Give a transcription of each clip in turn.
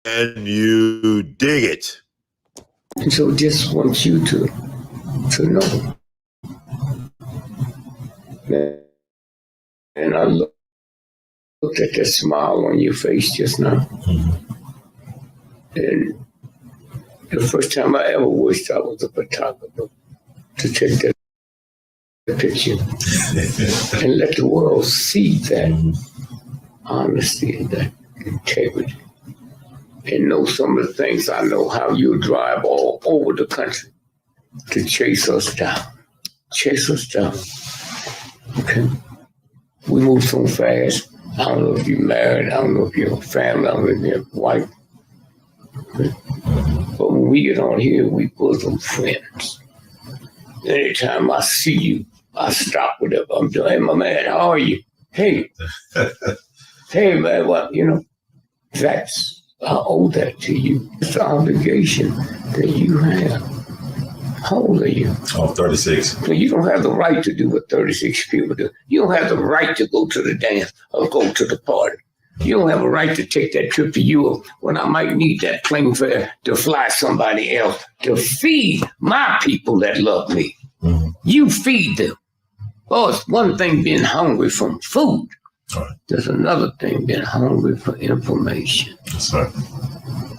and you dig it. And so just want you to know. And I looked at that smile on your face just now. And the first time I ever wished I was a photographer to take that picture and let the world see that honesty and that integrity. And know some of the things I know, how you drive all over the country to chase us down. Chase us down. Okay? We move so fast. I don't know if you're married. I don't know if you're a family. I don't know if you're a wife. Okay? But when we get on here, we bosom friends. Anytime I see you, I stop whatever I'm doing. Hey, my man, how are you? Hey. Hey, man, what, that's, I owe that to you. It's an obligation that you have. How old are you? Oh, 36. So you don't have the right to do what 36 people do. You don't have the right to go to the dance or go to the party. You don't have a right to take that trip to Europe when I might need that plane fare to fly somebody else to feed my people that love me. Mm-hmm. You feed them. Oh, it's one thing being hungry from food. Right. There's another thing being hungry for information. That's right.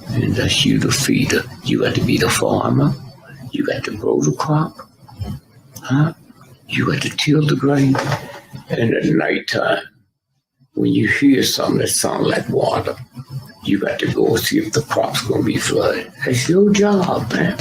And that's you the feeder. You got to be the farmer. You got to grow the crop. Huh? You got to till the grain. And at nighttime, when you hear something that sounds like water, you got to go and see if the crop's going to be flooded. That's your job, man.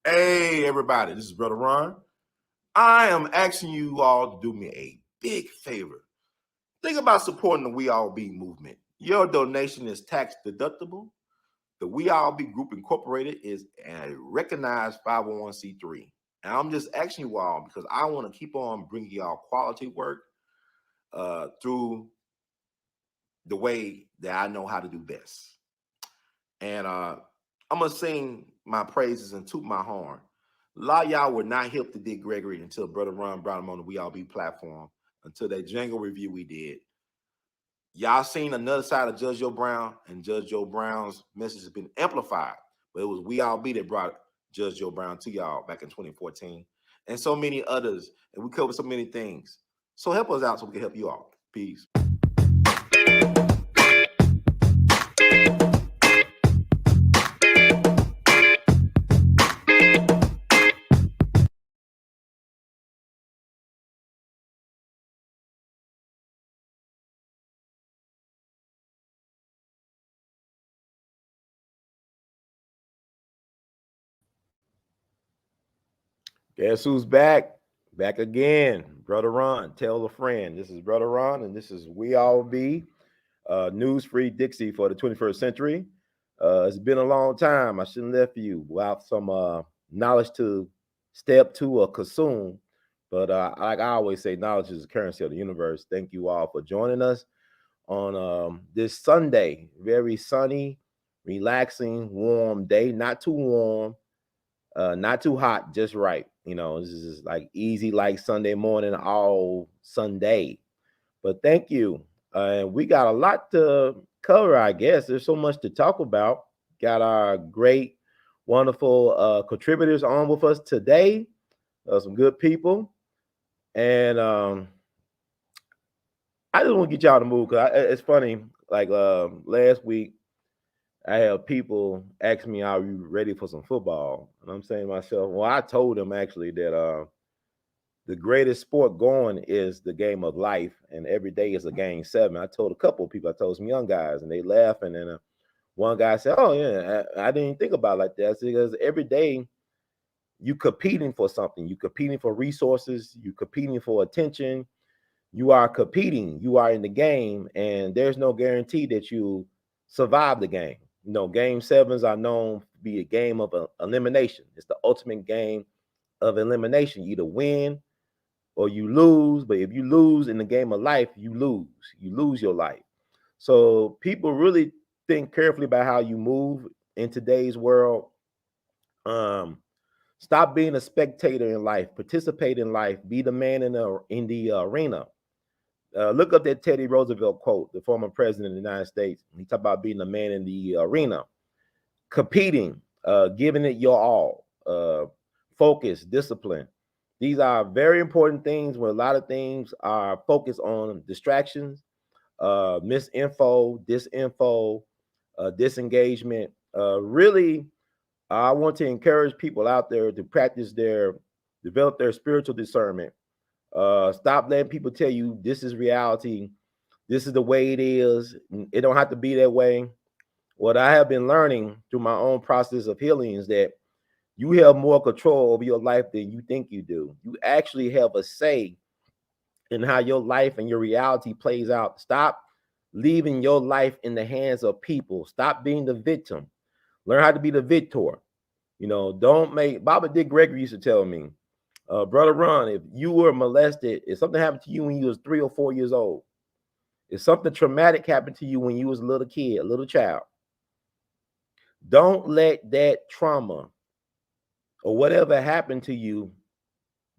Hey, everybody, this is Brother Ron. I am asking you all to do me a big favor. Think about supporting the We All Be movement. Your donation is tax deductible. The We All Be Group Incorporated is a recognized 501c3. And I'm just asking you all because I want to keep on bringing y'all quality work through the way that I know how to do best. And I'm going to sing my praises and toot my horn. A lot of y'all were not hip to Dick Gregory until Brother Ron brought him on the We All Be platform, until that Django review we did. Y'all seen another side of Judge Joe Brown, and Judge Joe Brown's message has been amplified. But it was We All Be that brought Judge Joe Brown to y'all back in 2014. And so many others. And we covered so many things. So help us out so we can help you all. Peace. Guess who's back? Back again. Brother Ron. Tell a friend. This is Brother Ron, and this is We All Be News Free Dixie for the 21st century. It's been a long time. I shouldn't have left you without some knowledge to step to or consume. But like I always say, knowledge is the currency of the universe. Thank you all for joining us on this Sunday. Very sunny, relaxing, warm day. Not too warm. Not too hot, just right. This is like easy, like Sunday morning, all Sunday. But thank you. And we got a lot to cover, I guess. There's so much to talk about. Got our great, wonderful contributors on with us today. Some good people. And I just want to get y'all to move because it's funny. Like last week, I have people ask me, are you ready for some football? And I'm saying to myself, well, I told them actually that the greatest sport going is the game of life, and every day is a game 7. I told a couple of people, I told some young guys, and they laugh. And then one guy said, oh, yeah, I didn't think about it like that. Because every day you competing for something. You competing for resources. You competing for attention. You are competing, you are in the game, and there's no guarantee that you survive the game. You know, game sevens are known to be a game of elimination. It's the ultimate game of elimination. You either win or you lose, but if you lose in the game of life, you lose your life. So people really think carefully about how you move in today's world. Stop being a spectator in life, participate in life, be the man in the arena. Look up that Teddy Roosevelt quote, the former president of the United States. He talked about being a man in the arena, competing, giving it your all, focus, discipline. These are very important things where a lot of things are focused on distractions, misinfo, disinfo, disengagement. Really, I want to encourage people out there to develop their spiritual discernment. Stop letting people tell you this is reality, this is the way it is. It don't have to be that way. What I have been learning through my own process of healing is that you have more control over your life than you think you do. You actually have a say in how your life and your reality plays out. Stop leaving your life in the hands of people. Stop being the victim. Learn how to be the victor. You know, don't make Baba Dick Gregory used to tell me, Brother Ron, if you were molested, if something happened to you when you was 3 or 4 years old, if something traumatic happened to you when you was a little kid, a little child, don't let that trauma or whatever happened to you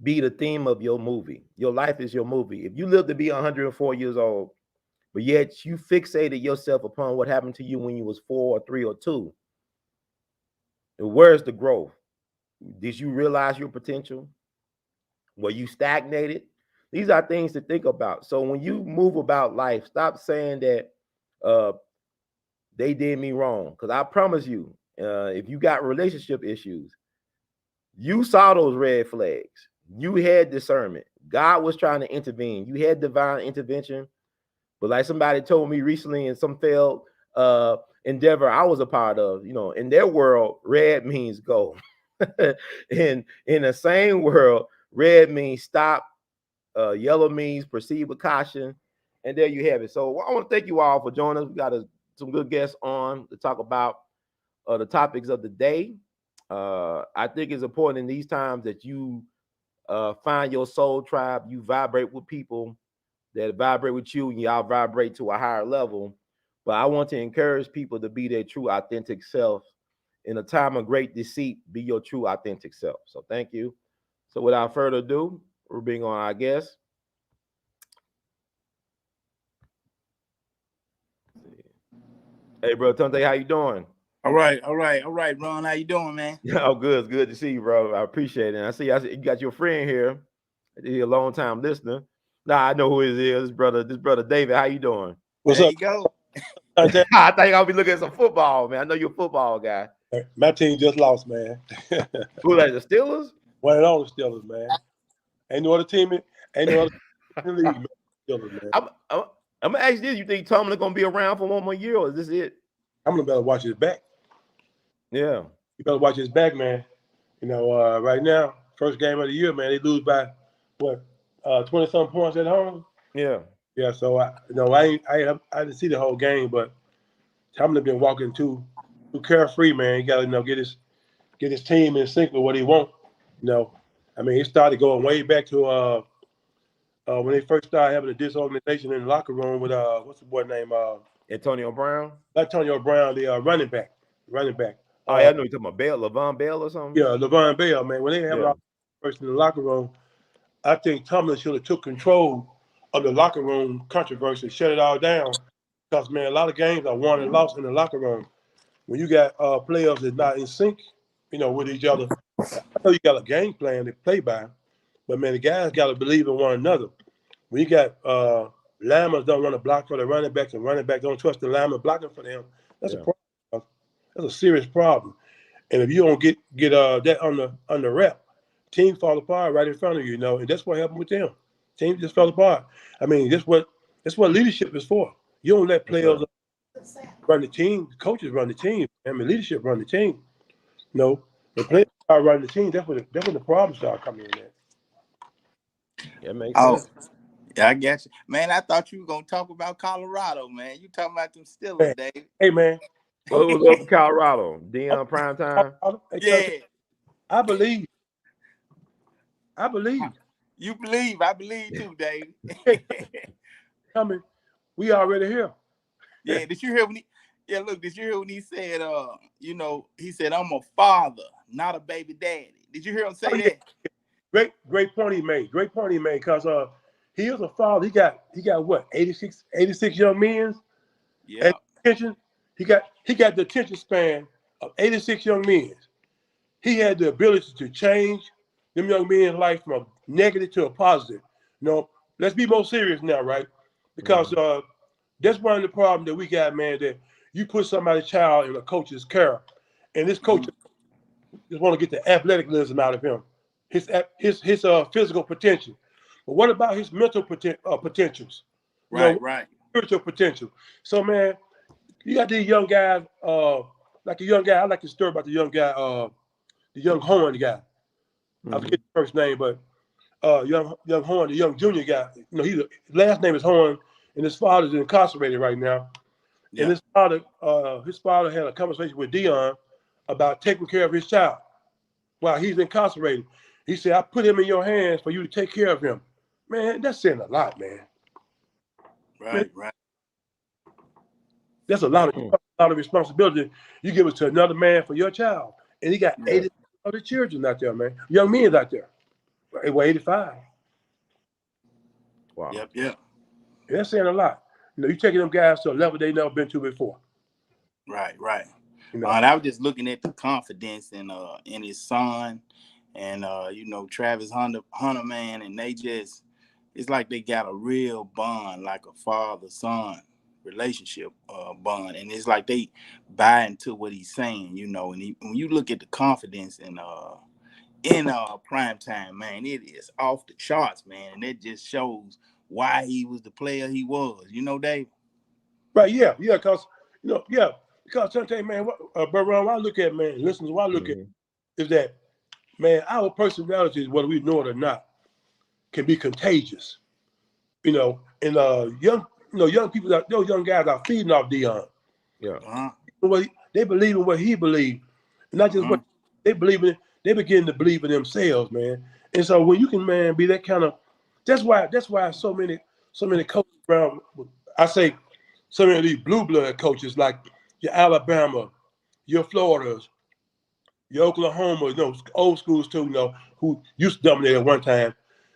be the theme of your movie. Your life is your movie. If you live to be 104 years old, but yet you fixated yourself upon what happened to you when you was 4 or 3 or 2, where's the growth? Did you realize your potential? Were you stagnated? These are things to think about. So when you move about life, stop saying that they did me wrong. Because I promise you, if you got relationship issues, you saw those red flags. You had discernment. God was trying to intervene. You had divine intervention. But like somebody told me recently in some failed endeavor I was a part of, you know, in their world, red means go. in the same world, red means stop, yellow means proceed with caution, and there you have it. So I want to thank you all for joining us. We got some good guests on to talk about the topics of the day. I think it's important in these times that you find your soul tribe. You vibrate with people that vibrate with you, and y'all vibrate to a higher level. But I want to encourage people to be their true, authentic self. In a time of great deceit, be your true, authentic self. So thank you. So without further ado, we're being on our guest. Hey, bro, Tunde, how you doing? All right, Ron. How you doing, man? Yeah, I'm good. It's good to see you, bro. I appreciate it. And I see you got your friend here. He's a long time listener. Nah, I know who it is. This brother David. How you doing? What's up? You go. I think I'll be looking at some football, man. I know you're a football guy. My team just lost, man. Who, like the Steelers? One and all the Steelers, man. Ain't no other team in the league, man. Steelers, man. I'm gonna ask you this: you think Tomlin gonna be around for one more year, or is this it? I'm gonna better watch his back. Yeah, you better watch his back, man. You know, right now, first game of the year, man, they lose by what 20-something points at home. Yeah. So I didn't see the whole game, but Tomlin been walking too carefree, man. He got to get his team in sync with what he wants. I mean, he started going way back to when they first started having a disorganization in the locker room with what's the boy name? Antonio Brown. Antonio Brown, the running back. Oh, yeah, I know you're talking about Le'Veon Bell or something. Yeah, Le'Veon Bell, man. When they have a person in the locker room, I think Tomlin should have took control of the locker room controversy, shut it all down. Because, man, a lot of games are won and lost in the locker room. When you got players that's not in sync, with each other, I know you got a game plan to play by, but, man, the guys got to believe in one another. When you got linemen don't want to block for the running backs and running back don't trust the lineman blocking for them, that's a problem. That's a serious problem. And if you don't get that on the rep, teams fall apart right in front of you, and that's what happened with them. Teams just fell apart. I mean, that's what leadership is for. You don't let players run the team. Coaches run the team. I mean, leadership run the team. The players start running the team. That's when the problems start coming in there. Yeah, makes sense. Yeah, I got you, man. I thought you were gonna talk about Colorado, man. You talking about them Steelers, Man, Dave? hey man, What was up in Colorado? Deion prime time. Yeah, I believe. you believe? I believe too, Dave. Coming, we already here. Yeah, did you hear when he? Yeah, look, did you hear when he said, you know, he said, "I'm a father, not a baby daddy." Did you hear him say that? Great point he made. Great point he made, because he is a father. He got what, 86 young men Yeah, at attention. He got the attention span of 86 young men. He had the ability to change them young men's life from a negative to a positive. You know, let's be more serious now, right? Because that's one of the problems that we got, man, that you put somebody's child in a coach's care, and this coach just want to get the athleticism out of him, his physical potential. But what about his mental potentials? You know, right. spiritual potential. So, man, you got these young guys, like a young guy. I like the story about the young guy, the young Horn guy. I forget his first name, but young Horn, the young junior guy. You know, his last name is Horn, and his father's incarcerated right now. Yeah. And his father had a conversation with Deion about taking care of his child while he's incarcerated. He said, "I put him in your hands for you to take care of him." Man, that's saying a lot, man. Right. That's a lot of responsibility you give it to another man for your child. And he got 80 other children out there, man. Young men out there. They were 85. Wow. Yep. That's saying a lot. You know, you taking them guys to a level they never been to before. Right. You know, And I was just looking at the confidence in his son, and you know, Travis Hunter, man, and they just, it's like they got a real bond, like a father-son relationship bond, and it's like they buy into what he's saying, you know. And when you look at the confidence in prime time, man, it is off the charts, man, and it just shows why he was the player he was, you know, Dave. right? Yeah, because because sometimes, man, but Ron, what I look at, man, listeners, what I look at is that, man, our personalities, whether we know it or not, can be contagious. You know, and young people, those young guys are feeding off Deion. Yeah. They believe in what he believed, and not just what they believe in. They begin to believe in themselves, man. And so when you can, man, be that kind of, that's why so many coaches around. I say so many of these blue blood coaches, like your Alabama, your Floridas, your Oklahoma, you know, old schools too, you know, who used to dominate at one time.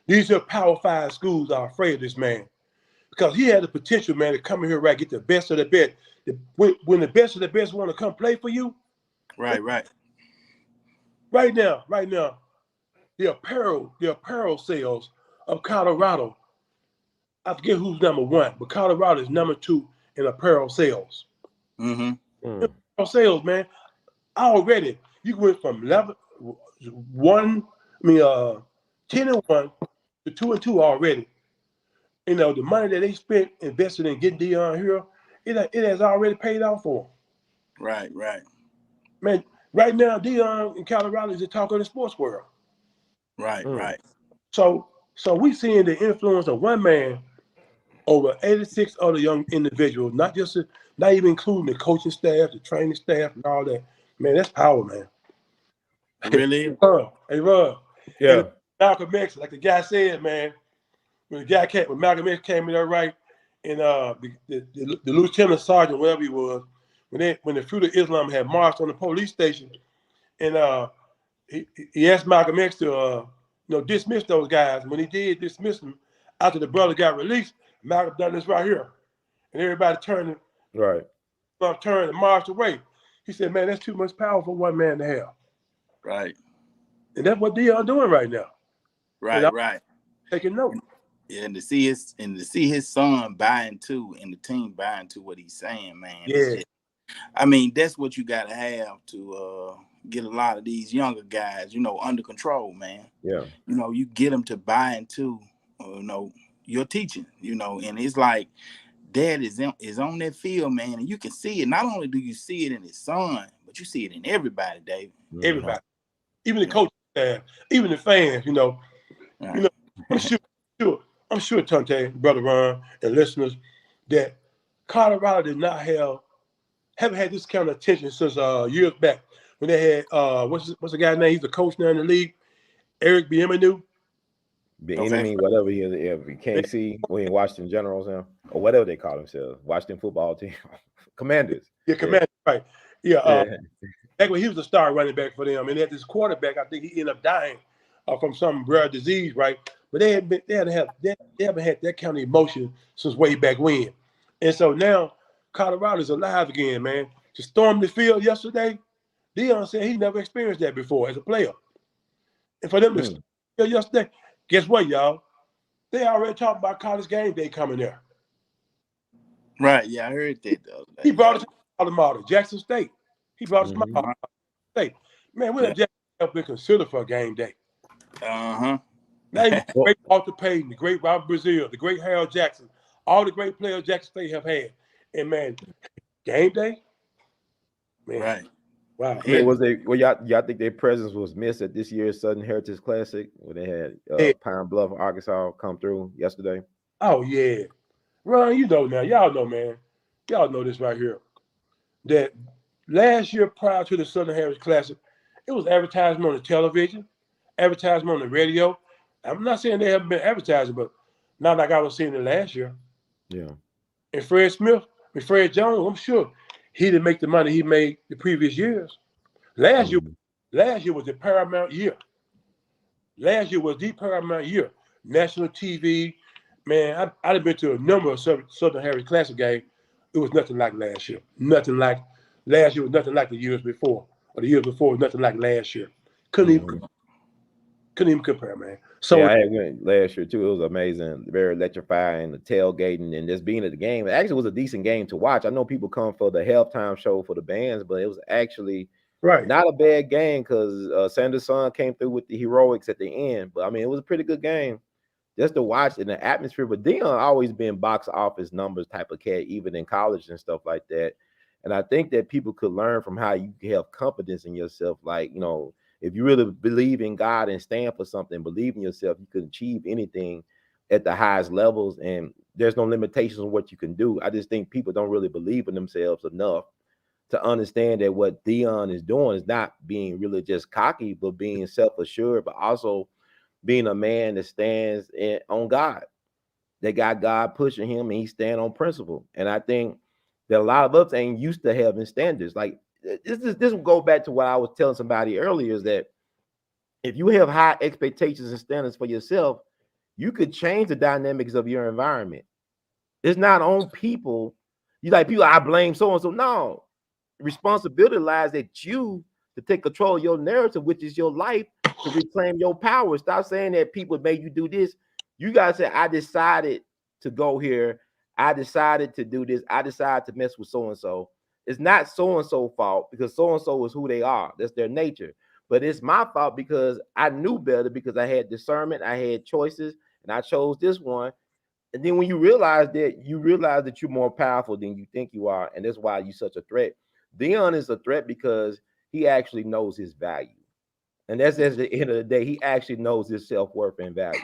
These are Power 5 schools are afraid of this man, because he had the potential, man, to come in here, right, get the best of the best. When the best of the best want to come play for you, Right. right now, the apparel sales of Colorado, I forget who's number one, but Colorado is number 2 in apparel sales. Apparel sales, man, already you went from 10 and 1 to 2 and 2 already. You know, the money that they spent invested in getting Deion here, it has already paid off for them. Right. Man, right now, Deion in Colorado is the talk of the sports world. Right. So we seeing the influence of one man over 86 other young individuals, not even including the coaching staff, the training staff, and all that. Man, that's power, man. Really? Hey, Ron. Yeah. And Malcolm X, like the guy said, man, when Malcolm X came in there, right, and the lieutenant sergeant, whatever he was, when the Fruit of Islam had marched on the police station, and he asked Malcolm X to dismiss those guys. When he did dismiss them, after the brother got released, Malcolm done this right here, and everybody turned and marched away. He said, "Man, that's too much power for one man to have." Right. And that's what Deion doing right now. Right. Taking note. Yeah, and to see his son buy into, and the team buy into what he's saying, man. Yeah. I mean, that's what you got to have to get a lot of these younger guys, you know, under control, man. Yeah. You know, you get them to buy into, your teaching, you know, and it's like dad is on that field, man, and you can see it. Not only do you see it in his son, but you see it in everybody, Dave. Everybody, even the coaching staff, even the fans, you know. Right. You know, I'm sure I'm sure Tante, Brother Ron, and listeners, that Colorado did not haven't had this kind of attention since years back when they had what's the guy's name? He's the coach now in the league, Eric Bieniemy. The Okay. enemy, whatever he is, KC, we in Washington Generals now, or whatever they call themselves, Washington football team, Commanders. Yeah, Commander, right? Yeah, Yeah. back when he was a star running back for them, and they had this quarterback. I think he ended up dying from some rare disease, right? But they haven't had that kind of emotion since way back when, and so now Colorado's alive again, man. To storm the field yesterday, Deion said he never experienced that before as a player, and for them to storm the field yesterday, guess what, y'all? They already talked about college game day coming there. Right. Yeah, I heard that the other day. He brought it to Colorado, Jackson State. He brought it to my state. Man, when Jackson State been considered for a game day? Uh-huh. Now you got the great Walter Payton, the great Robert Brazil, the great Harold Jackson, all the great players Jackson State have had. And man, game day? Man, Right. wow. I mean, y'all think their presence was missed at this year's Southern Heritage Classic where they had Pine Bluff, Arkansas come through yesterday? Oh yeah. Ron, you know now. Y'all know, man. Y'all know this right here. That last year prior to the Southern Heritage Classic, it was advertisement on the television, advertisement on the radio. I'm not saying they haven't been advertising, but not like I was seeing it last year. Yeah. And Fred Jones, I'm sure he didn't make the money he made the previous years. Last year was the paramount year. Last year was the paramount year. National TV, man, I've been to a number of Southern Heritage Classic games. It was nothing like last year. Last year was nothing like the years before. Or the year before was nothing like last year. Couldn't even compare, man. So yeah, I went last year too. It was amazing, very electrifying. The tailgating and just being at the game. It actually was a decent game to watch. I know people come for the halftime show for the bands, but it was actually not a bad game because Sanders' son came through with the heroics at the end. But I mean, it was a pretty good game just to watch in the atmosphere. But Deion always been box office numbers type of cat, even in college and stuff like that. And I think that people could learn from how you have confidence in yourself. Like, you know, if you really believe in God and stand for something, believe in yourself, you can achieve anything at the highest levels. And there's no limitations on what you can do. I just think people don't really believe in themselves enough to understand that what Deion is doing is not being really just cocky, but being self-assured, but also being a man that stands on God. That got God pushing him and he stand on principle. And I think that a lot of us ain't used to having standards. Like this will go back to what I was telling somebody earlier, is that if you have high expectations and standards for yourself, you could change the dynamics of your environment. It's not on people. You like people, I blame so-and-so. No, responsibility lies at you to take control of your narrative, which is your life, to reclaim your power. Stop saying that people made you do this. You gotta say, I decided to go here. I decided to do this. I decided to mess with so-and-so. It's not so-and-so fault because so-and-so is who they are. That's their nature. But it's my fault because I knew better, because I had discernment, I had choices, and I chose this one. And then when you realize that you're more powerful than you think you are, and that's why you're such a threat. Deion is a threat because he actually knows his value. And that's at the end of the day, he actually knows his self-worth and value.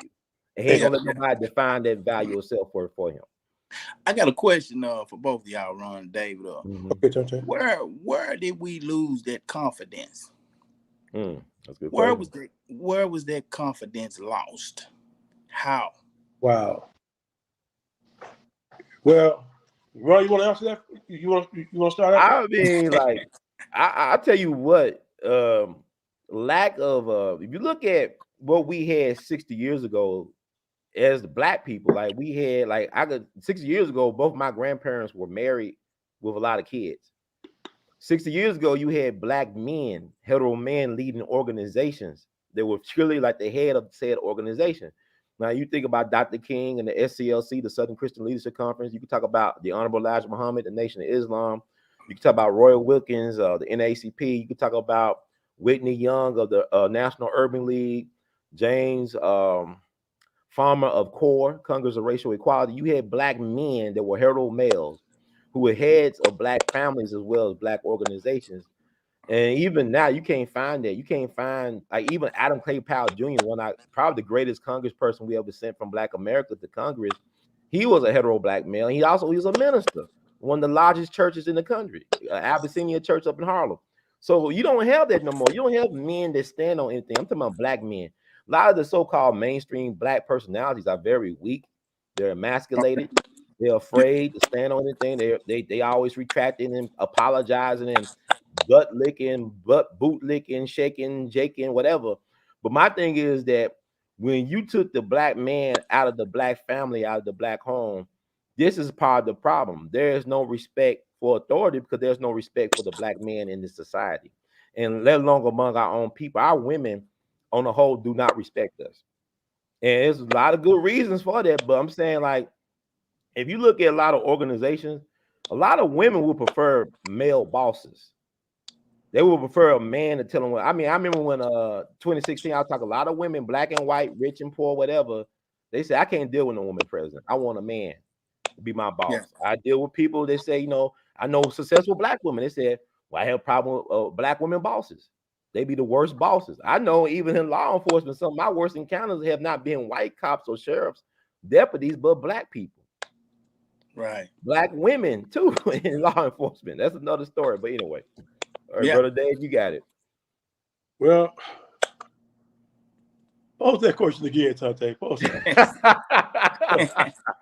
And he ain't gonna let nobody define that value of self-worth for him. I got a question for both of y'all, Ron and David. Okay. Where did we lose that confidence? That's good. Where was that confidence lost? How? Wow. Well, Ron, you want to answer that? You want to start out? I mean, like, I tell you what, lack of if you look at what we had 60 years ago as the Black people, like we had, like 60 years ago, both my grandparents were married with a lot of kids. 60 years ago, you had Black men, hetero men, leading organizations. They were truly like the head of said organization. Now you think about Dr. King and the SCLC, the Southern Christian Leadership Conference. You can talk about the Honorable Elijah Muhammad, the Nation of Islam. You can talk about Roy Wilkins, the NAACP. You can talk about Whitney Young of the National Urban League, James Farmer of CORE, Congress of Racial Equality. You had Black men that were hetero males who were heads of Black families as well as Black organizations And even now, you can't find that. You can't find like even Adam Clay Powell Jr., probably the greatest congressperson we ever sent from Black America to Congress. He was a hetero Black male. He was a minister, one of the largest churches in the country, Abyssinia Church up in Harlem. So you don't have that no more. You don't have men that stand on anything. I'm talking about Black men. A lot of the so-called mainstream Black personalities are very weak. They're emasculated. They're afraid to stand on anything. They always retracting and apologizing and butt licking, boot licking, shaking, jaking, whatever. But my thing is that when you took the Black man out of the Black family, out of the Black home, this is part of the problem. There is no respect for authority because there's no respect for the Black man in this society, and let alone among our own people. Our women, on the whole, do not respect us, and there's a lot of good reasons for that. But I'm saying, like, if you look at a lot of organizations, a lot of women would prefer male bosses. They would prefer a man to tell them what. I mean, I remember when 2016, I talk a lot of women, Black and white, rich and poor, whatever. They say, I can't deal with a woman president. I want a man to be my boss. Yeah. I deal with people that say, I know successful Black women. They said, well, I have a problem with Black women bosses. They be the worst bosses. I know even in law enforcement, some of my worst encounters have not been white cops or sheriffs, deputies, but Black people. Right. Black women too in law enforcement. That's another story. But anyway. All right, Yeah. Brother Dave, you got it. Well, pose that question again, Tante. Pose that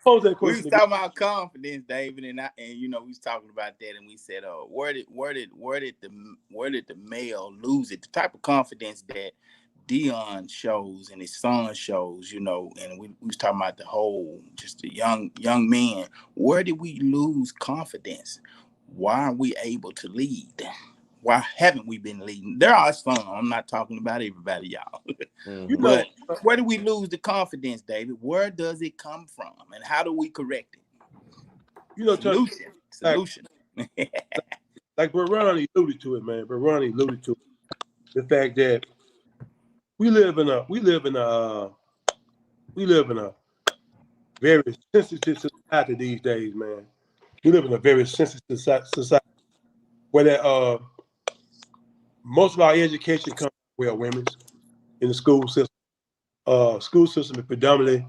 We was question again. talking about confidence, David, and we was talking about that, and we said, where did the male lose it? The type of confidence that Deion shows and his son shows, and we was talking about the whole, just the young men. Where did we lose confidence? Why aren't we able to lead? Why haven't we been leading? There are some. I'm not talking about everybody, y'all. Mm-hmm. But where do we lose the confidence, David? Where does it come from, and how do we correct it? Solution. Like Ronnie alluded to it, man. Ronnie alluded to it. The fact that we live in a very sensitive society these days, man. We live in a very sensitive society where that most of our education comes from women's in the school system. School system is predominantly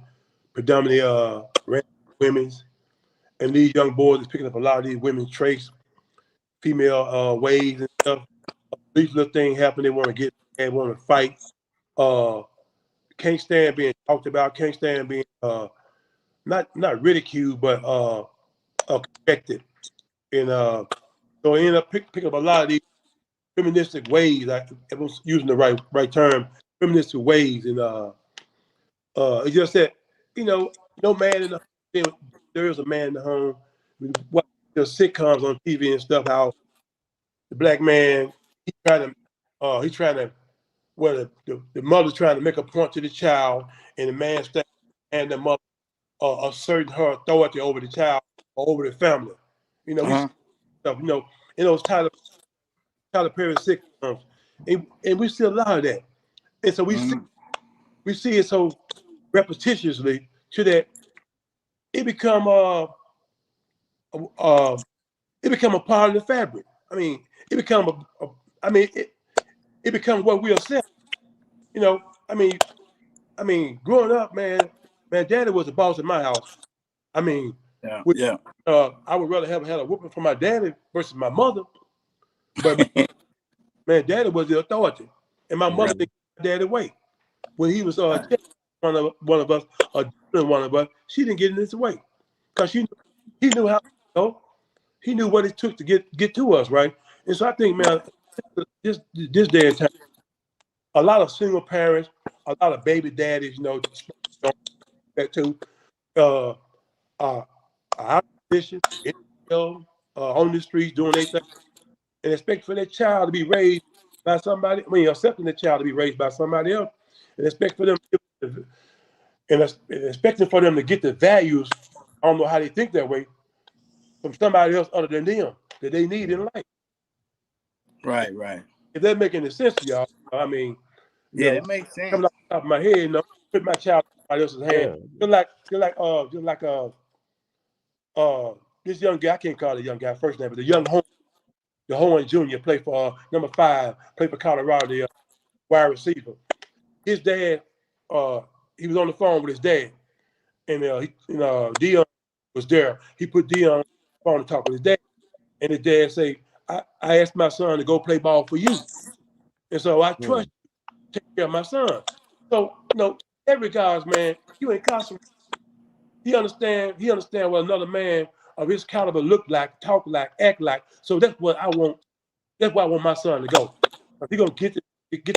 ran women's, and these young boys is picking up a lot of these women's traits, female ways and stuff. These little things happen, they want to get, they want to fight. Can't stand being talked about. Can't stand being not ridiculed, but corrected. And so I ended up picking up a lot of these feministic ways. I was using the right term, feministic ways, and it's just that no man in the home. There is a man in the home. What the sitcoms on TV and stuff, how the Black man he's trying to well the mother's trying to make a point to the child, and the man stands and the mother asserting her authority over the child or over the family. We stuff, in those Tyler Perry sitcoms, and we see a lot of that, and so we see it so repetitiously to that it become a part of the fabric. I mean, it become it becomes what we accept. I mean, growing up, man, Daddy was the boss in my house. I mean, I would rather have had a whooping from my daddy versus my mother, but man, Daddy was the authority, and my mother didn't get Daddy way when he was one of us, one of us. She didn't get in his way because he knew how. He knew what it took to get to us, right? And so I think, man, this day and time, a lot of single parents, a lot of baby daddies, that too, are out of position, on the streets doing their thing, and expect for their child to be raised by somebody. I mean, accepting the child to be raised by somebody else, and expect for them expecting for them to get the values. I don't know how they think that way from somebody else other than them that they need in life. Right. If that make any sense to y'all, I mean, it makes sense. Coming off the top of my head, put my child in somebody else's hand. Just like this young guy, I can't call it a young guy first name, but the young homie DeHoan Jr. played for number 5, played for Colorado, the wide receiver. His dad, he was on the phone with his dad, and Deion was there. He put Deion on the phone to talk with his dad, and his dad say, I asked my son to go play ball for you, and so I trust you to take care of my son. So, every guy's man, you incarcerated. He understand what another man of his caliber look like, talk like, act like. So that's what I want. That's why I want my son to go. If he gonna get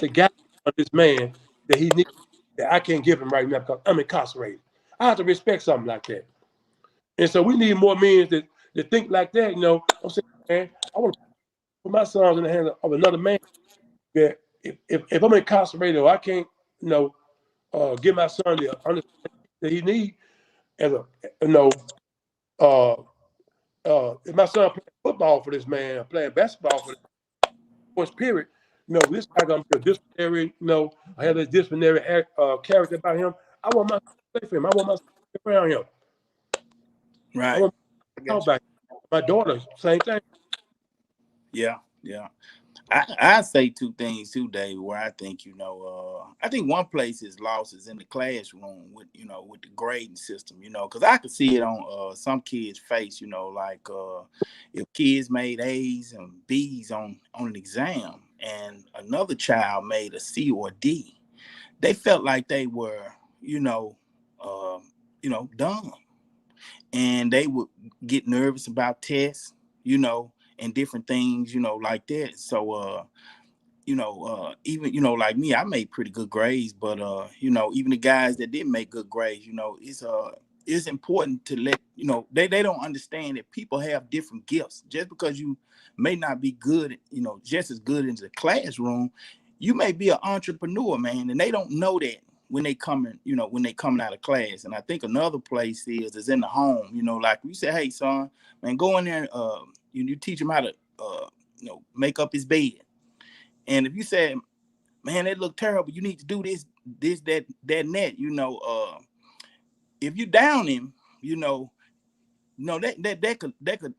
the guy of this man that he needs, that I can't give him right now because I'm incarcerated. I have to respect something like that. And so we need more men that think like that. I'm saying, man, I want to put my sons in the hands of another man. That if I'm incarcerated or I can't, give my son the understanding that he needs as if my son playing football for this man, or playing basketball for this period, this guy gonna be a disciplinary, I have this disciplinary character about him. I want my son to play for him. I want my son to play around him. Right. I want to talk about him. My daughter, same thing. Yeah. I say two things too, Dave, where I think, I think one place is lost is in the classroom with the grading system, because I could see it on some kids' face, if kids made A's and B's on an exam and another child made a C or D, they felt like they were, dumb. And they would get nervous about tests, and different things, like that. So, even, like me, I made pretty good grades, but, even the guys that didn't make good grades, it's important to let, they don't understand that people have different gifts. Just because you may not be good, just as good in the classroom, you may be an entrepreneur, man, and they don't know that when they coming out of class. And I think another place is in the home, like you say, hey, son, man, go in there, you teach him how to, make up his bed. And if you say, man, that look terrible, you need to do this, that, and that, if you down him, that could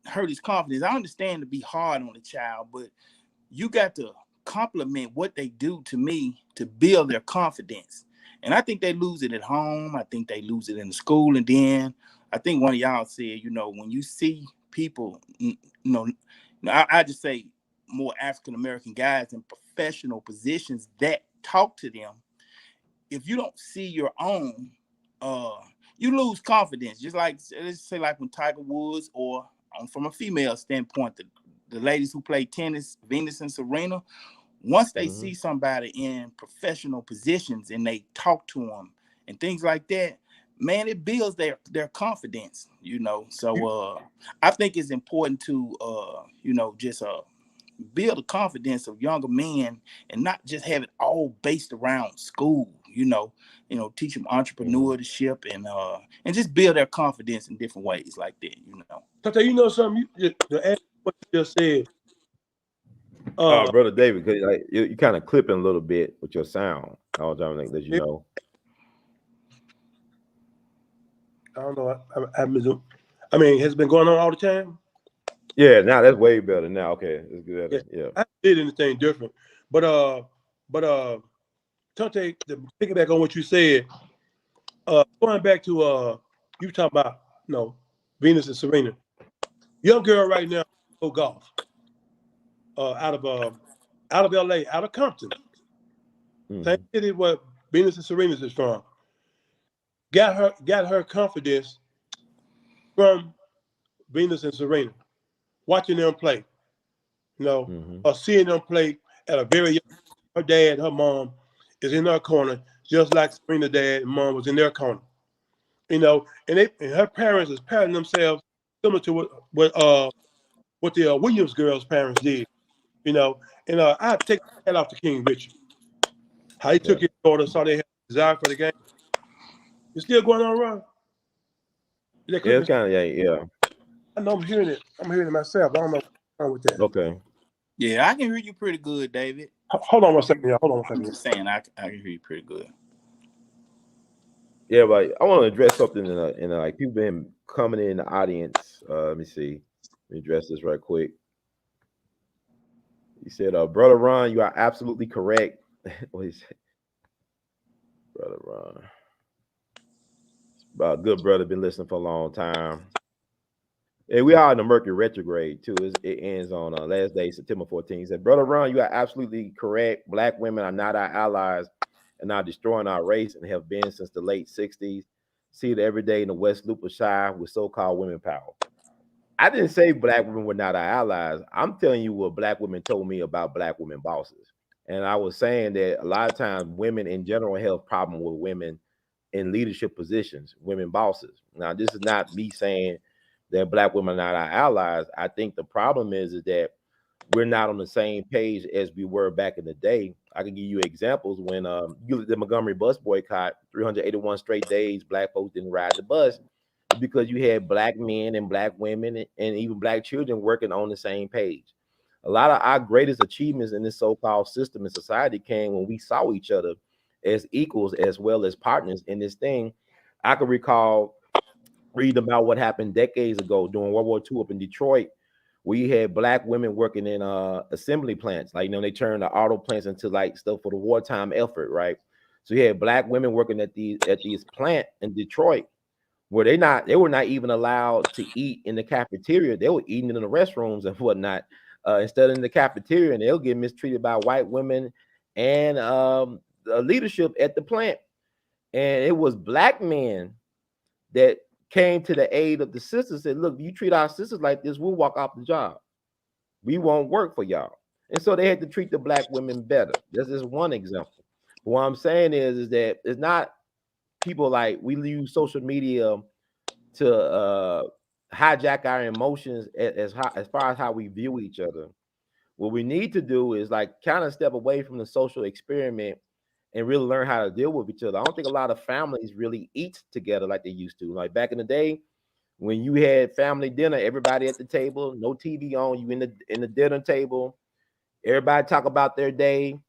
hurt his confidence. I understand to be hard on the child, but you got to compliment what they do to me to build their confidence. And I think they lose it at home. I think they lose it in the school. And then I think one of y'all said, when you see people, I just say more African-American guys in professional positions that talk to them, if you don't see your own, you lose confidence. Just like, let's say like when Tiger Woods, or from a female standpoint, the ladies who play tennis, Venus and Serena, once they see somebody in professional positions and they talk to them and things like that, man, it builds their confidence, So I think it's important to, just build the confidence of younger men and not just have it all based around school, teach them entrepreneurship and just build their confidence in different ways like that, So something, to add what you just said. Brother David, cause like you kind of clipping a little bit with your sound. I was trying to let you know. I don't know. I mean, has it been going on all the time? Yeah, now that's way better. Now, okay, it's good. Yeah. I did anything different, but Tante, to piggyback on what you said, going back to you talking about Venus and Serena, young girl right now go golf, out of L.A., out of Compton, same city where Venus and Serena is from. Got her confidence from Venus and Serena, watching them play, or seeing them play at a very young. Her dad, her mom is in her corner, just like Serena's dad and mom was in their corner. And her parents is patting themselves similar to what the Williams girls' parents did. And I take that off to King Richard. How he took his daughter, saw they had a desire for the game. It's still going on, Ron? Yeah, it's kind of yeah. I know I'm hearing it. I'm hearing it myself. I don't know what's wrong with that. Okay. Yeah, I can hear you pretty good, David. Hold on one second, y'all. Hold on one second. I'm just saying, I can hear you pretty good. Yeah, but I want to address something in like people been coming in the audience. Let me see. Let me address this right quick. He said, Brother Ron, you are absolutely correct. What he said? Brother Ron. Good brother, been listening for a long time. And we are in the Mercury retrograde too. It ends on last day, September 14th. He said, Brother Ron, you are absolutely correct. Black women are not our allies and are destroying our race and have been since the late 60s. See it every day in the West Loop of Shy with so-called women power. I didn't say black women were not our allies. I'm telling you what black women told me about black women bosses. And I was saying that a lot of times women in general have problem with women in leadership positions, women bosses. Now, this is not me saying that black women are not our allies. I think the problem is that we're not on the same page as we were back in the day. I can give you examples when you look at the Montgomery bus boycott, 381 straight days, black folks didn't ride the bus because you had black men and black women and even black children working on the same page. A lot of our greatest achievements in this so-called system in society came when we saw each other as equals as well as partners in this thing. I can recall reading about what happened decades ago during World War II up in Detroit. We had black women working in assembly plants, like they turned the auto plants into like stuff for the wartime effort, right? So you had black women working at these plant in Detroit where they were not even allowed to eat in the cafeteria. They were eating in the restrooms and whatnot instead of in the cafeteria, and they'll get mistreated by white women and the leadership at the plant. And it was black men that came to the aid of the sisters, said, look, you treat our sisters like this, we'll walk off the job. We won't work for y'all. And so they had to treat the black women better. That's just one example. But what I'm saying is that it's not people like we use social media to hijack our emotions as far as how we view each other. What we need to do is like kind of step away from the social experiment and really learn how to deal with each other. I don't think a lot of families really eat together like they used to. Like back in the day, when you had family dinner, everybody at the table, no TV on, you in the dinner table, everybody talk about their day,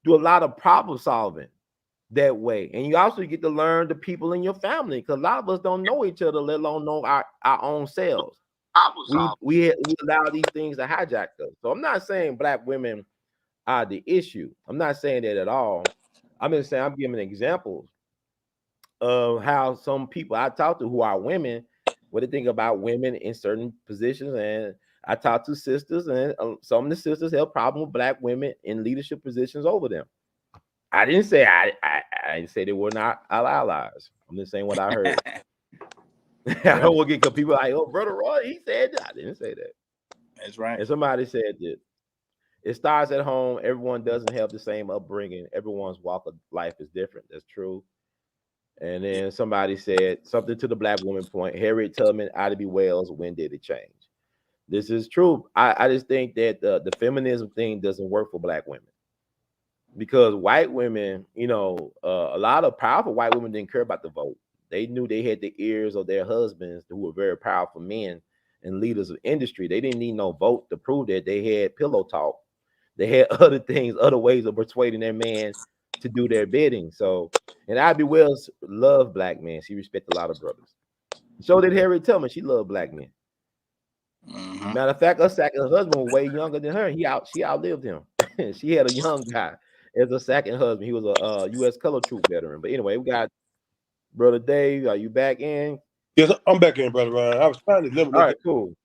do a lot of problem solving that way. And you also get to learn the people in your family because a lot of us don't know each other, let alone know our own selves. We allow these things to hijack us. So I'm not saying black women are the issue. I'm not saying that at all. I'm just saying I'm giving examples of how some people I talk to who are women, what they think about women in certain positions. And I talk to sisters, and some of the sisters have problem with black women in leadership positions over them. I didn't say I didn't say they were not our allies. I'm just saying what I heard. I don't want to get people like, oh, Brother Roy, he said that. I didn't say that. That's right. And somebody said that it starts at home. Everyone doesn't have the same upbringing. Everyone's walk of life is different. That's true. And then somebody said something to the black woman point. Harriet Tubman, Ida B. Wells, when did it change? This is true. I just think that the feminism thing doesn't work for black women. Because white women, a lot of powerful white women didn't care about the vote. They knew they had the ears of their husbands who were very powerful men and leaders of industry. They didn't need no vote to prove that. They had pillow talk. They had other things, other ways of persuading their man to do their bidding. So, and Ivy Wells loved black men. She respected a lot of brothers. So did Harriet Tubman. She loved black men. Mm-hmm. Matter of fact, her second husband was way younger than her. She outlived him. She had a young guy as a second husband. He was a U.S. color troop veteran. But anyway, we got Brother Dave. Are you back in? Yes, I'm back in, Brother Ryan. I was trying to eliminate All right, cool.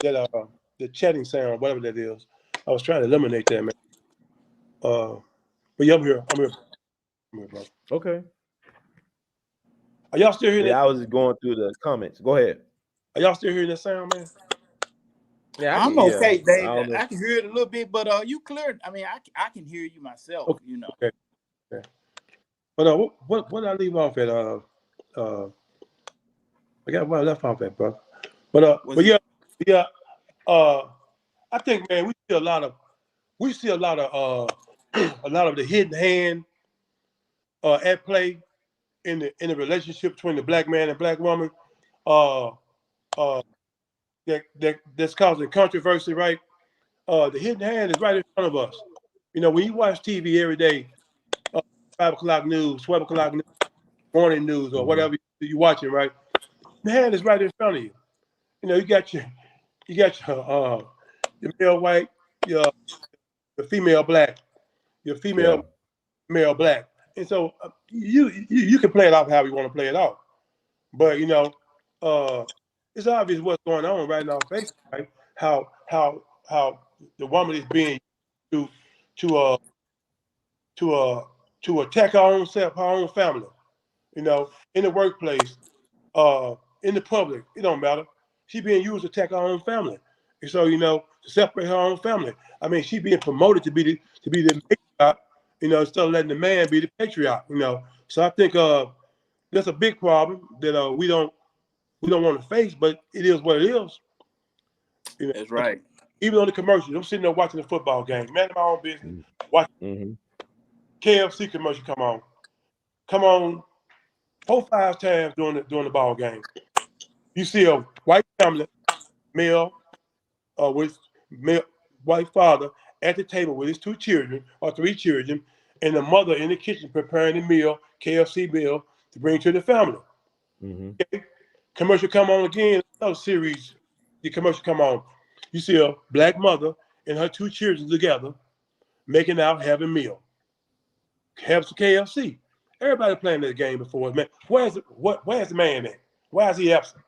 that the chatting sound, whatever that is. I was trying to eliminate that, man. But yeah, I'm here, bro. Okay. Are y'all still hearing that? Yeah, I was just going through the comments. Go ahead. Are y'all still hearing that sound, man? Yeah, I'm okay, Dave. I can hear it a little bit, but you cleared. I mean, I can hear you myself. Okay. Okay. But what did I leave off at? I got where I left off at, bro. But yeah. I think, man, we see a lot of a lot of the hidden hand at play in the relationship between the black man and black woman. That's causing controversy, right? The hidden hand is right in front of us. When you watch TV every day, 5 o'clock news, 12 o'clock news, morning news, or whatever you're watching, right? The hand is right in front of you. You got your male white, your you're female black, you're female male black, and so you can play it off how you want to play it off, but it's obvious what's going on right now. Facebook, right? How the woman is being used to to attack her own self, her own family. In the workplace, in the public, it don't matter. She being used to attack her own family, and so to separate her own family. I mean, she being promoted to be the matriarch, instead of letting the man be the patriarch. So I think that's a big problem that we don't want to face, but it is what it is. That's right. Even on the commercials, I'm sitting there watching the football game, man, my own business, watching KFC commercial come on 4-5 times during the ball game. You see a white family, male, with male, white father at the table with his 2 children or 3 children, and the mother in the kitchen preparing the meal, KFC meal, to bring to the family. Okay? Commercial come on again, another series. The commercial come on. You see a black mother and her 2 children together, making out, having meal. Have some KFC. Everybody playing that game before, man. Where's the man at? Why is he absent?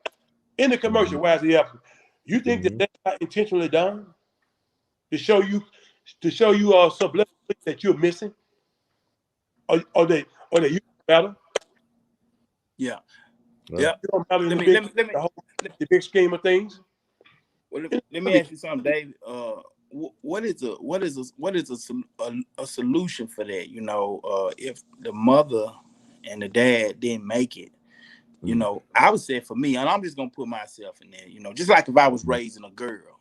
In the commercial, why is he absent? You think that that's not intentionally done to show you subliminally that you're missing, or that you matter? Yeah. You don't matter in the big scheme of things. Well, let me ask you something, Dave. What is a solution for that? If the mother and the dad didn't make it, I would say for me, and I'm just gonna put myself in there. Just like if I was raising a girl,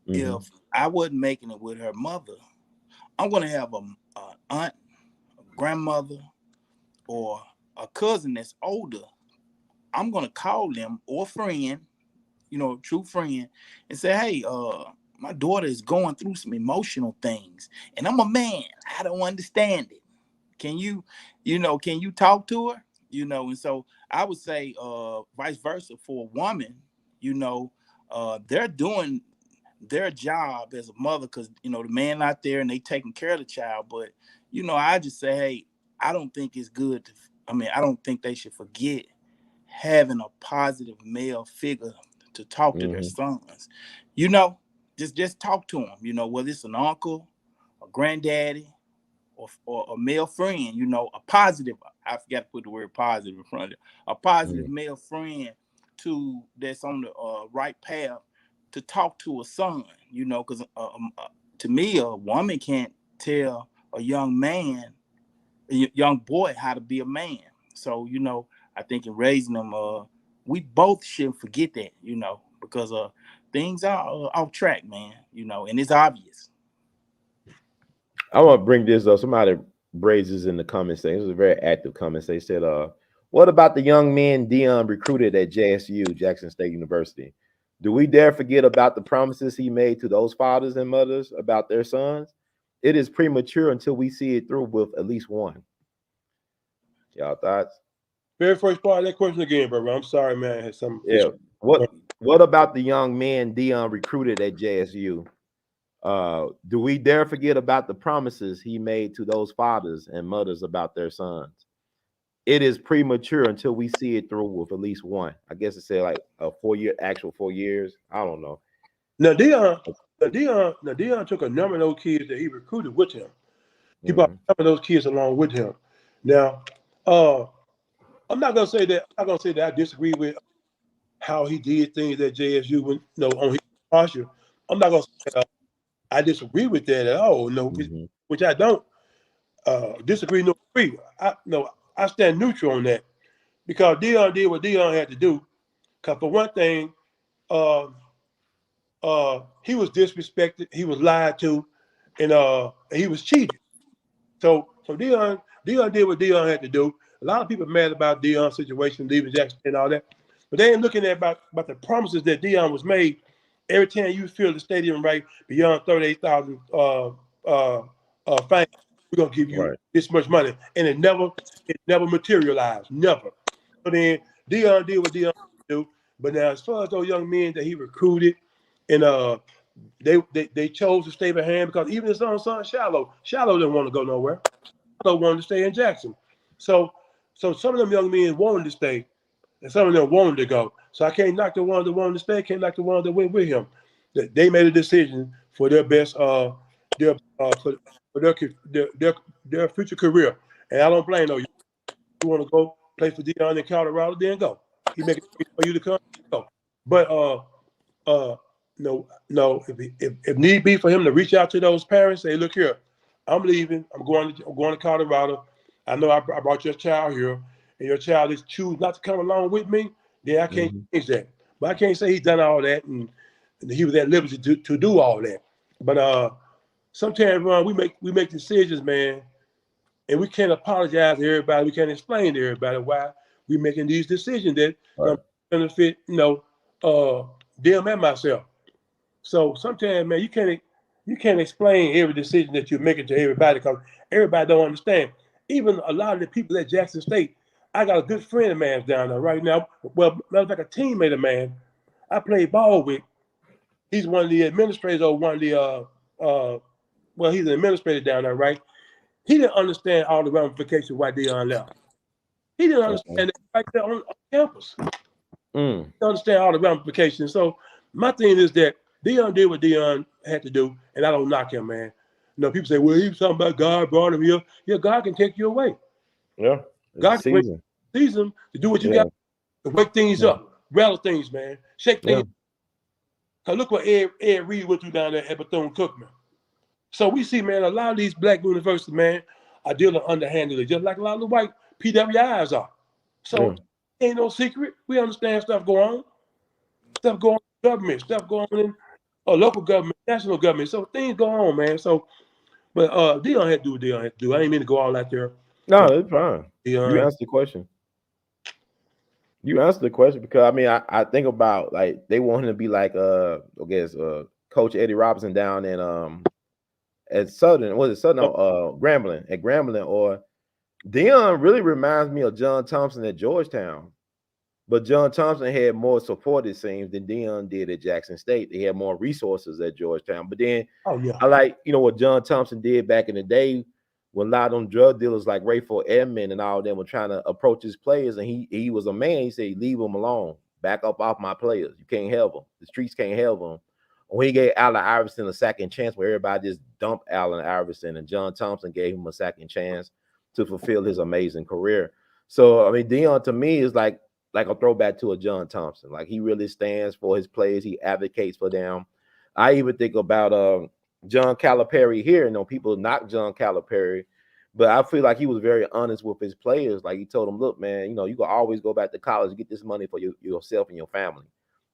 if I wasn't making it with her mother, I'm gonna have an aunt, a grandmother, or a cousin that's older. I'm gonna call them, or a friend, true friend, and say, hey, my daughter is going through some emotional things, and I'm a man. I don't understand it. Can you talk to her? And so I would say vice versa for a woman, they're doing their job as a mother because, the man out there and they taking care of the child. But, I just say, hey, I don't think it's good. I don't think they should forget having a positive male figure to talk to their sons. Just talk to them, whether it's an uncle, a granddaddy, or a male friend, a positive, I forgot to put the word positive in front of it, a positive male friend that's on the right path to talk to a son, because to me, a woman can't tell a young boy how to be a man. So, I think in raising them, we both shouldn't forget that, because things are off track, man, and it's obvious. I want to bring this up. Somebody raises in the comments section. It was a very active comment. They said, what about the young men Deion recruited at JSU, Jackson State University? Do we dare forget about the promises he made to those fathers and mothers about their sons? It is premature until we see it through with at least one. Y'all thoughts? Very first part of that question again, brother. I'm sorry, man. I had some. Yeah. What about the young men Deion recruited at JSU? Do we dare forget about the promises he made to those fathers and mothers about their sons? It is premature until we see it through with at least one. I guess it said like a 4 years. I don't know. Now Deion took a number of those kids that he recruited with him. He brought some of those kids along with him. Now, I'm not gonna say that I disagree with how he did things at JSU when on his posture. I'm not gonna say I disagree with that at all. No, which I don't disagree nor agree. I stand neutral on that because Deion did what Deion had to do. Because for one thing, he was disrespected, he was lied to, and he was cheated. So Deion did what Deion had to do. A lot of people mad about Deion's situation, leaving Jackson and all that, but they ain't looking at about the promises that Deion was made. Every time you fill the stadium right beyond 38,000 fans, we're gonna give you this much money, and it never materialized, never. So then Deion did what Deion do. But now, as far as those young men that he recruited and they chose to stay behind because even his own son Shallow didn't want to go nowhere. Shallow wanted to stay in Jackson. So some of them young men wanted to stay, and some of them wanted to go. So I can't knock the ones that wanted to stay, can't knock the ones that went with him. They made a decision for their best, their for their future career. And I don't blame no. You want to go play for Deion in Colorado, then go. He make it for you to come, go. But no, if need be for him to reach out to those parents, say, look here, I'm leaving. I'm going to Colorado. I know I brought your child here, and your child is choose not to come along with me. Then I can't change that. But I can't say he's done all that and he was at liberty to do all that. But sometimes, Ron, we make decisions, man, and we can't apologize to everybody. We can't explain to everybody why we're making these decisions that benefit, them and myself. So sometimes, man, you can't explain every decision that you're making to everybody because everybody don't understand. Even a lot of the people at Jackson State, I got a good friend of mine down there right now. Well, matter of fact, a teammate of mine I played ball with. He's one of the administrators or one of the well, he's an administrator down there, right? He didn't understand all the ramifications why Deion left. He didn't understand it right there on campus. He didn't understand all the ramifications. So my thing is that Deion did what Deion had to do, and I don't knock him, man. People say, well, he was talking about God brought him here. Yeah, God can take you away. Yeah. God can bring season to do what you got to wake things up, rattle things, man. Shake things. Cause look what Ed Reed went through down there at Bethune-Cookman. So we see, man, a lot of these black universities, man, are dealing underhandedly, just like a lot of the white PWIs are. So ain't no secret. We understand stuff going on. Stuff going on in government, stuff going on in local government, national government. So things go on, man. So, but Deion had to do what Deion had to do. I ain't mean to go all out there. No, it's fine. You answered the question. You answered the question because I mean I think about like they want him to be like I guess Coach Eddie Robinson down in at Southern, was it Southern? Grambling, or Deion really reminds me of John Thompson at Georgetown. But John Thompson had more support, it seems, than Deion did at Jackson State. They had more resources at Georgetown. But then I like, what John Thompson did back in the day when a lot of them drug dealers like Rayford Edmond and all of them were trying to approach his players, and he was a man. He said, leave them alone. Back up off my players. You can't help them. The streets can't help them. When he gave Allen Iverson a second chance, where everybody just dumped Allen Iverson, and John Thompson gave him a second chance to fulfill his amazing career. So, I mean, Deion to me is like a throwback to a John Thompson. Like, he really stands for his players. He advocates for them. I even think about John Calipari here. People knock John Calipari, but I feel like he was very honest with his players. Like, he told them, look, man, you can always go back to college and get this money for yourself and your family.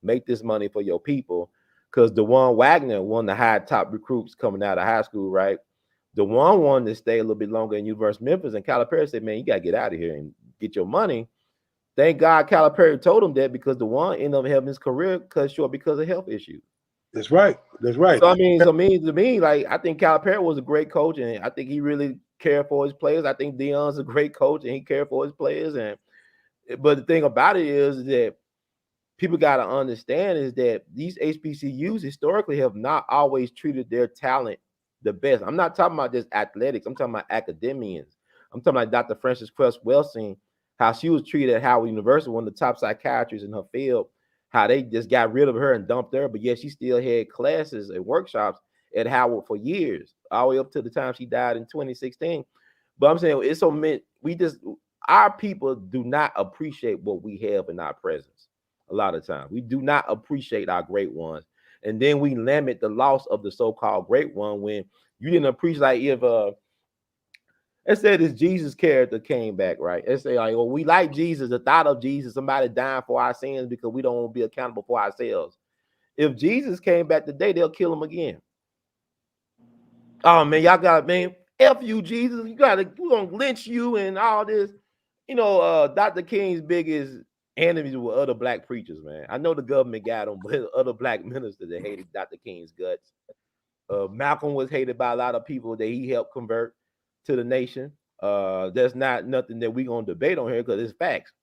Make this money for your people. Because DeJuan Wagner, one of the high top recruits coming out of high school, right? DeJuan wanted to stay a little bit longer in University of Memphis, and Calipari said, man, you got to get out of here and get your money. Thank God Calipari told him that, because DeJuan ended up having his career cut short because of health issues. That's right. That's right. So I mean, to me, like, I think Calipari was a great coach, and I think he really cared for his players. I think Deion's a great coach, and he cared for his players. But the thing about it is that people got to understand is that these HBCUs historically have not always treated their talent the best. I'm not talking about just athletics. I'm talking about academians. I'm talking about Dr. Frances Cress Welsing, how she was treated at Howard University, one of the top psychiatrists in her field, how they just got rid of her and dumped her, but yet she still had classes and workshops at Howard for years, all the way up to the time she died in 2016. But I'm saying it's so meant our people do not appreciate what we have in our presence. A lot of times we do not appreciate our great ones, and then we limit the loss of the so-called great one when you didn't appreciate. Like, if let's say this Jesus character came back, right? Let's say, like, well, we like Jesus, the thought of Jesus, somebody dying for our sins because we don't want to be accountable for ourselves. If Jesus came back today, they'll kill him again. Oh man, y'all got, man, F you, Jesus. We're gonna lynch you and all this. Dr. King's biggest enemies were other black preachers, man. I know the government got them, but other black ministers that hated Dr. King's guts. Malcolm was hated by a lot of people that he helped convert to the nation. That's not nothing that we're gonna debate on here, because it's facts.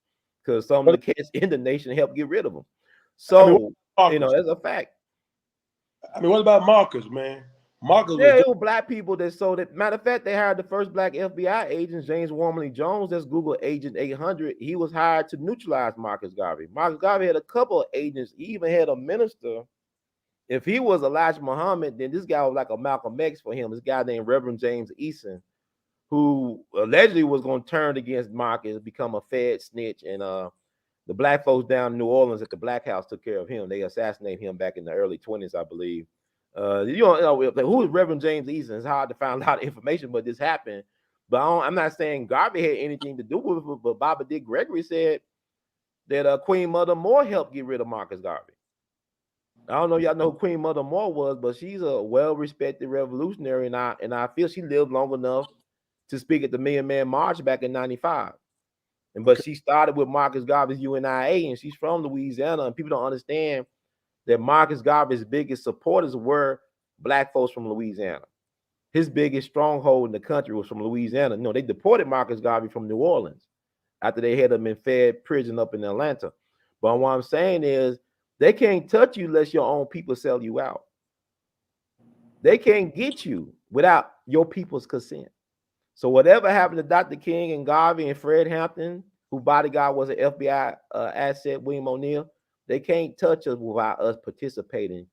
Because some of the kids in the nation helped get rid of them. So that's a fact. I mean, what about Marcus, man? Marcus was Yeah, it was black people that sold it. Matter of fact, they hired the first black FBI agent, James Wormley Jones. That's Google Agent 800. He was hired to neutralize Marcus Garvey. Marcus Garvey had a couple of agents. He even had a minister. If he was Elijah Muhammad, then this guy was like a Malcolm X for him. This guy named Reverend James Eason, who allegedly was going to turn against Marcus, become a Fed snitch, and the black folks down in New Orleans at the Black House took care of him. They assassinated him back in the early 20s, I believe. Who is Reverend James Eason? It's hard to find a lot of information, but this happened. But I'm not saying Garvey had anything to do with it, but Baba Dick Gregory said that Queen Mother Moore helped get rid of Marcus Garvey. I don't know y'all know who Queen Mother Moore was, but she's a well-respected revolutionary, and I feel she lived long enough to speak at the Million Man March back in '95. But she started with Marcus Garvey's UNIA, and she's from Louisiana, and people don't understand that Marcus Garvey's biggest supporters were black folks from Louisiana. His biggest stronghold in the country was from Louisiana. No, they deported Marcus Garvey from New Orleans after they had him in Fed prison up in Atlanta. But what I'm saying is they can't touch you unless your own people sell you out. They can't get you without your people's consent. So whatever happened to Dr. King and Garvey and Fred Hampton, who bodyguard was an FBI asset, William O'Neill, they can't touch us without us participating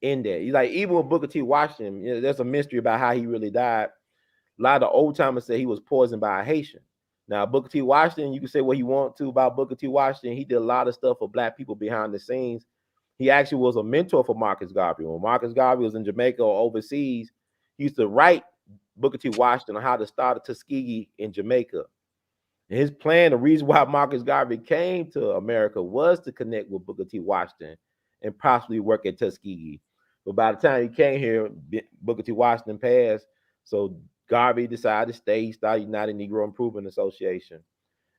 in that. Like even with Booker T. Washington, there's a mystery about how he really died. A lot of old timers say he was poisoned by a Haitian. Now Booker T. Washington, you can say what you want to about Booker T. Washington. He did a lot of stuff for black people behind the scenes. He actually was a mentor for Marcus Garvey. When Marcus Garvey was in Jamaica or overseas, he used to write Booker T. Washington on how to start a Tuskegee in Jamaica. And his plan, the reason why Marcus Garvey came to America was to connect with Booker T. Washington and possibly work at Tuskegee. But by the time he came here, Booker T. Washington passed. So Garvey decided to stay. He started United Negro Improvement Association.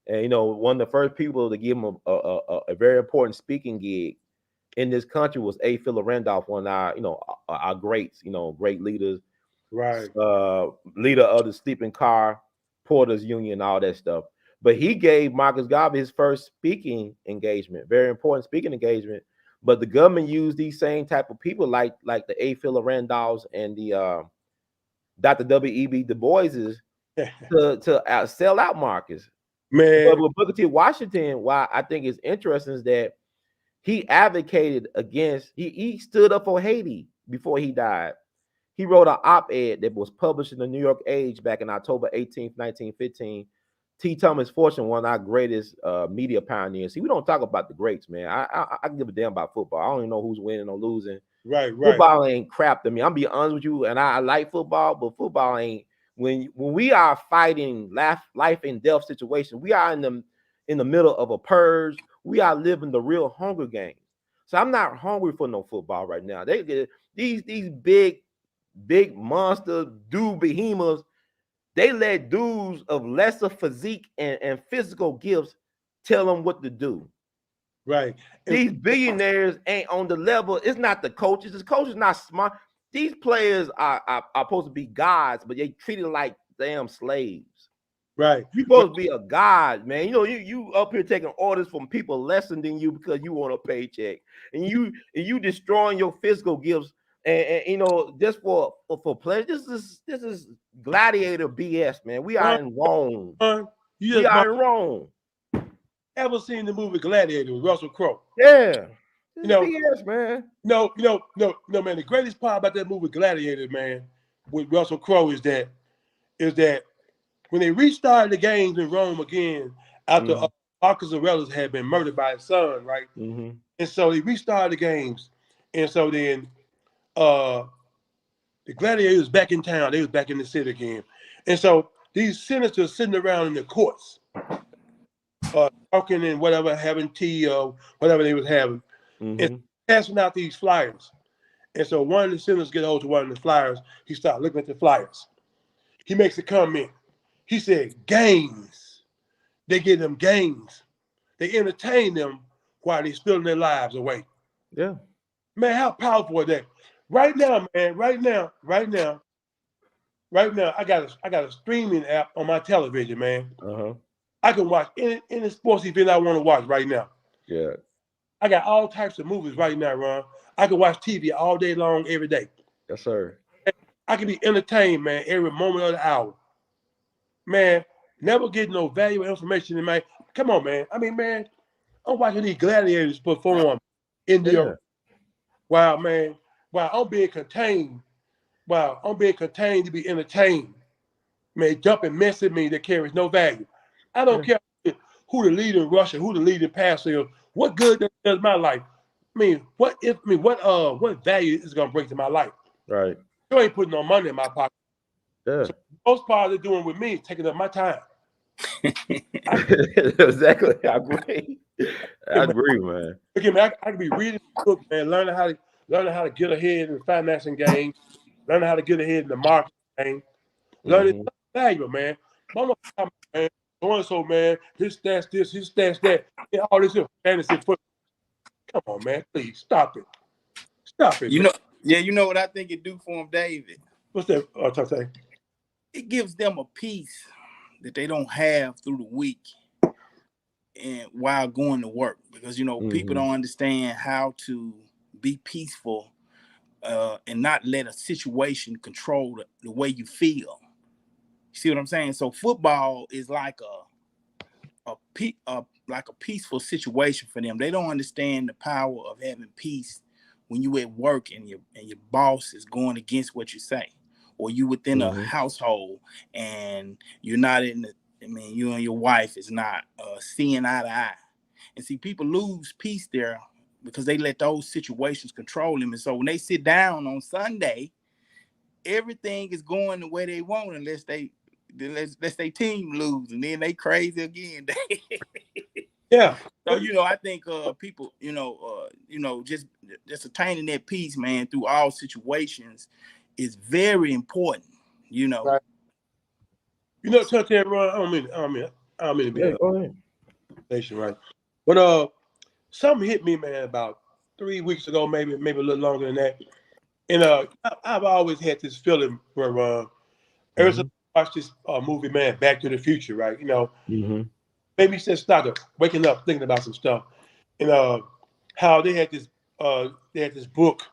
And, one of the first people to give him a very important speaking gig in this country was A. Philip Randolph, one of our greats, great leaders. right. Leader of the Sleeping Car Porters Union, all that stuff. But he gave Marcus Garvey his first speaking engagement, very important speaking engagement. But the government used these same type of people like the A. Philip Randolphs and the Dr. W.E.B. Du Boises to sell out Marcus. Man. But with Booker T. Washington, why I think it's interesting is that he advocated against, he stood up for Haiti before he died. He wrote an op-ed that was published in the New York Age back in October 18th, 1915. T. Thomas Fortune, one of our greatest media pioneers. See, we don't talk about the greats, man. I give a damn about football. I don't even know who's winning or losing. Right. Football ain't crap to me. I'm be honest with you, and I like football, but football ain't. When we are fighting life and death situation, we are in the middle of a purge. We are living the real Hunger Games. So I'm not hungry for no football right now. These big monster dude behemoths, they let dudes of lesser physique and physical gifts tell them what to do. Right. These billionaires ain't on the level. It's not the coaches. The coaches not smart. These players are supposed to be gods, but they treated like damn slaves. Right. You're supposed to be a god, man. You up here taking orders from people less than you because you want a paycheck, and you destroying your physical gifts, and just for pleasure. This is gladiator BS, man. We are in Rome. We are in Rome. Ever seen the movie Gladiator with Russell Crowe? Yeah. BS, man. No, man. The greatest part about that movie Gladiator, man, with Russell Crowe is that when they restarted the games in Rome again after Marcus Aurelius had been murdered by his son, right? Mm-hmm. And so they restarted the games, and so then the gladiators back in town. They was back in the city again, and so these senators sitting around in the courts, talking and whatever, having tea or whatever they was having, and passing out these flyers. And so one of the senators get hold to one of the flyers. He starts looking at the flyers. He makes a comment. He said, "Games. They give them games. They entertain them while they're stealing their lives away." Yeah. Man, how powerful is that? Right now, man. Right now. I got a streaming app on my television, man. I can watch any sports event I want to watch right now. Yeah. I got all types of movies right now, Ron. I can watch TV all day long, every day. Yes, sir. I can be entertained, man, every moment of the hour. Man, never get no valuable information in my. Come on, man. I mean, man, I'm watching these gladiators perform in the arena. Wow, man. Wow, I'm being contained. Wow, I'm being contained to be entertained. Man, jumping mess at me that carries no value. I don't care who the leader in Russia, who the leading pastor is. What good does my life? What value is it gonna bring to my life? Right. You ain't putting no money in my pocket. Yeah. So most part they're doing with me is taking up my time. Exactly. I agree. I agree, man. Again, man, I could be reading books, man, learning how to get ahead in the financing game, learning how to get ahead in the marketing game, learning valuable, man. Mama, man, so and so, man, his stats this, his stats that, and all this fantasy football. Come on, man, please stop it. Stop it. You Man. know, yeah, you know what I think it do for them, David? What's that? Tante? It gives them a peace that they don't have through the week and while going to work, because people don't understand how to be peaceful and not let a situation control the way you feel. See what I'm saying? So football is like a peaceful situation for them. They don't understand the power of having peace when you at work and your boss is going against what you say, or you within a household and you're not you and your wife is not seeing eye to eye. And see, people lose peace there because they let those situations control them. And so when they sit down on Sunday, everything is going the way they want unless they team lose, and then they crazy again. Yeah. So I think people, just attaining that peace, man, through all situations is very important. Right. Tante, Ron, I don't mean to be Yeah, go ahead. right. But something hit me, man, about 3 weeks ago, maybe a little longer than that. And I've always had this feeling where ever since I watched this movie, man, Back to the Future, right? Maybe just started waking up thinking about some stuff. And how they had this book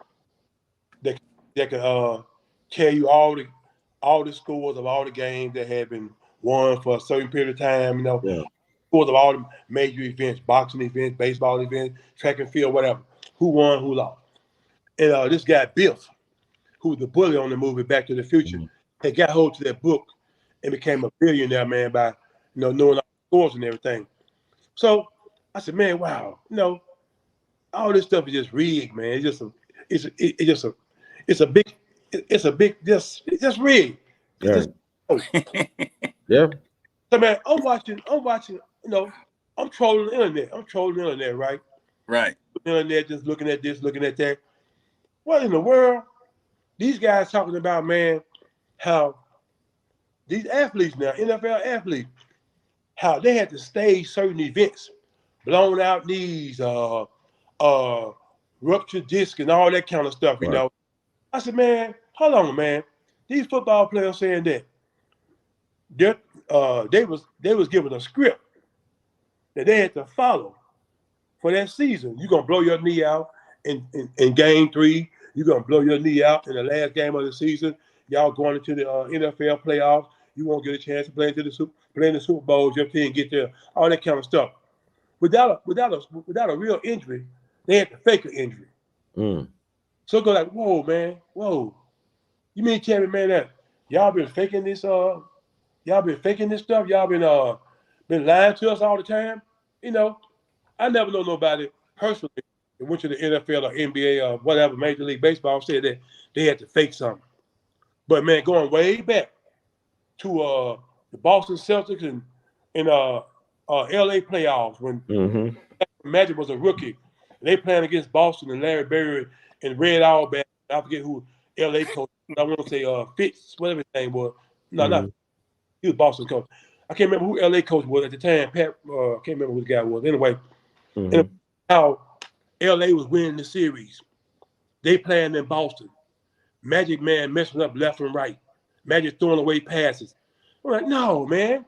that could tell you all the scores of all the games that had been won for a certain period of time, scores of all the major events, boxing events, baseball events, track and field, whatever. Who won, who lost. And this guy, Biff, who was the bully on the movie Back to the Future, had got hold to that book and became a billionaire, man, by knowing all the scores and everything. So I said, man, wow, all this stuff is just rigged, man. It's just rigged. Yeah. So man, I'm watching, I'm trolling the internet, right? Right. The internet, just looking at this, looking at that. What in the world? These guys talking about, man, how these athletes now, NFL athletes, how they had to stage certain events, blown out knees, ruptured disc, and all that kind of stuff, I said, man, hold on, man. These football players saying that they was given a script that they had to follow for that season. You're gonna blow your knee out in game 3. You're gonna blow your knee out in the last game of the season. Y'all going into the NFL playoffs. You won't get a chance to play in the Super Bowl. Your team get there. All that kind of stuff. Without a real injury, they had to fake an injury. So go like, whoa, man, whoa. You mean tell me, man, that y'all been faking this? Y'all been faking this stuff? Y'all been lying to us all the time? I never know nobody personally that went to the NFL or NBA or whatever, Major League Baseball, said that they had to fake something. But man, going way back to the Boston Celtics and L.A. playoffs when Magic was a rookie, they playing against Boston and Larry Bird and Red Auerbach. I forget who L.A. coach. I want to say Fitz, whatever his name was. No, not he was Boston coach. I can't remember who L.A. coach was at the time. Pat, I can't remember who the guy was. Anyway, and how L.A. was winning the series. They playing in Boston. Magic, man, messing up left and right. Magic throwing away passes. I'm like, no, man.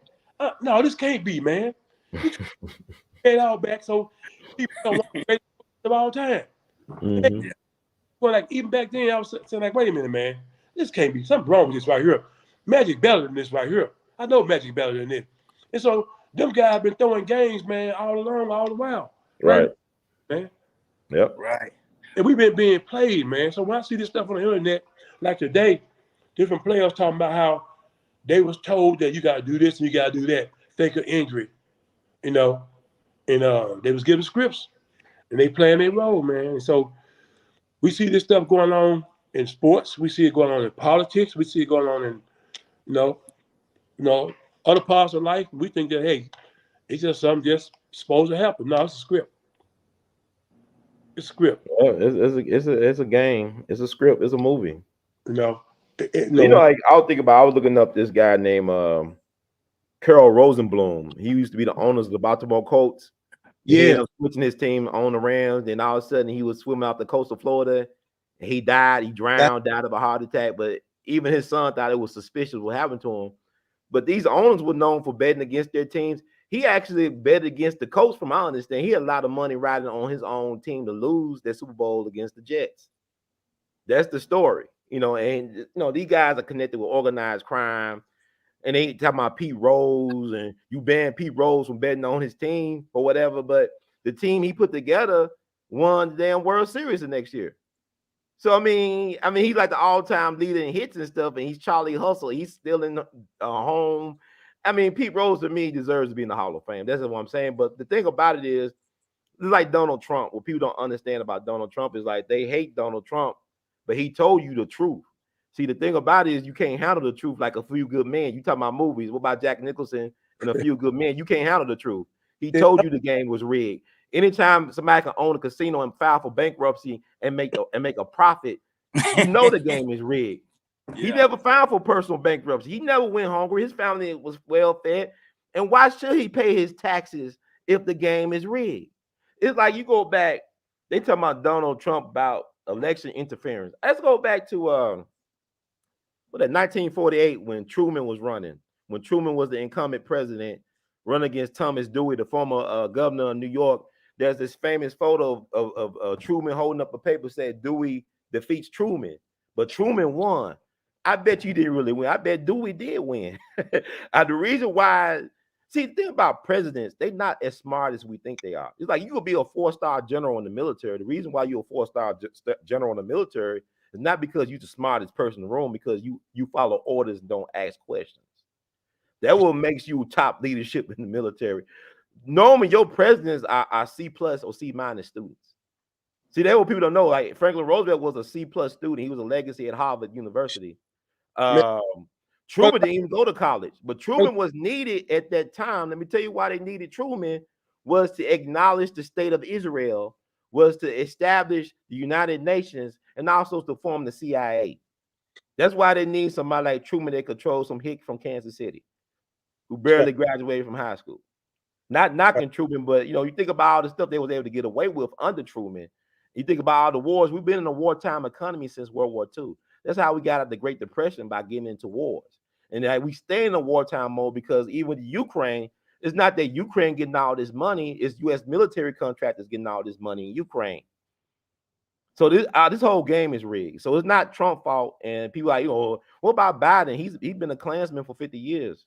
No, this can't be, man. Head out back so people don't want to of all time. Well, like even back then, I was saying like, wait a minute, man, this can't be something wrong with this right here. Magic better than this right here. I know Magic better than this. And so them guys have been throwing games, man, all along, all the while. Right. Man. Yep. Right. And we've been being played, man. So when I see this stuff on the internet, like today, different players talking about how they was told that you got to do this and you got to do that. Think of injury, you know, and they was given scripts and they playing their role, man. And so we see this stuff going on in sports. We see it going on in politics. We see it going on in, you know, other parts of life. We think that, hey, it's just something just supposed to happen. No, it's a script. It's a script. Yeah, it's a game. It's a script. It's a movie. You know, like I was looking up this guy named Carol Rosenblum. He used to be the owners of the Baltimore Colts. He ended up switching his team on the Rams. Then all of a sudden he was swimming out the coast of Florida. And he died. He drowned, died of a heart attack. But even his son thought it was suspicious what happened to him. But these owners were known for betting against their teams. He actually bet against the Colts, from my understanding. He had a lot of money riding on his own team to lose their Super Bowl against the Jets. That's the story, and these guys are connected with organized crime, and they ain't talking about Pete Rose, and you ban Pete Rose from betting on his team or whatever. But the team he put together won the damn World Series the next year. So I mean, he's like the all-time leader in hits and stuff, and he's Charlie Hustle. He's still in home. I mean, Pete Rose to me deserves to be in the Hall of Fame. That's what I'm saying. But the thing about it is, it's like Donald Trump. What people don't understand about Donald Trump is like they hate Donald Trump, but he told you the truth. See, the thing about it is you can't handle the truth like A Few Good Men. You talking about movies. What about Jack Nicholson and A Few Good Men? You can't handle the truth. He told you the game was rigged. Anytime somebody can own a casino and file for bankruptcy and make a profit, you know the game is rigged. Yeah. He never filed for personal bankruptcy. He never went hungry. His family was well fed. And why should he pay his taxes if the game is rigged? It's like you go back. They talking about Donald Trump about election interference. Let's go back to 1948 when Truman was running. When Truman was the incumbent president, running against Thomas Dewey, the former governor of New York. There's this famous photo of Truman holding up a paper said Dewey defeats Truman, but Truman won. I bet you didn't really win. I bet Dewey did win. The reason why, see, the thing about presidents, they're not as smart as we think they are. It's like you could be a 4-star general in the military. The reason why you're a 4-star general in the military is not because you're the smartest person in the room, because you follow orders and don't ask questions. That what makes you top leadership in the military. Normally, your presidents are C+ or C- students. See, that's what people don't know. Like Franklin Roosevelt was a C+ student. He was a legacy at Harvard University. Truman didn't even go to college, but Truman was needed at that time. Let me tell you why they needed Truman, was to acknowledge the state of Israel, was to establish the United Nations, and also to form the CIA. That's why they need somebody like Truman that controls some hick from Kansas City who barely graduated from high school. Not knocking Truman, but you think about all the stuff they was able to get away with under Truman. You think about all the wars. We've been in a wartime economy since World War II. That's how we got out the Great Depression, by getting into wars. And we stay in a wartime mode because even with Ukraine, it's not that Ukraine getting all this money, it's U.S. military contractors getting all this money in Ukraine. So this whole game is rigged. So it's not Trump's fault. And people are like, what about Biden? He's been a Klansman for 50 years.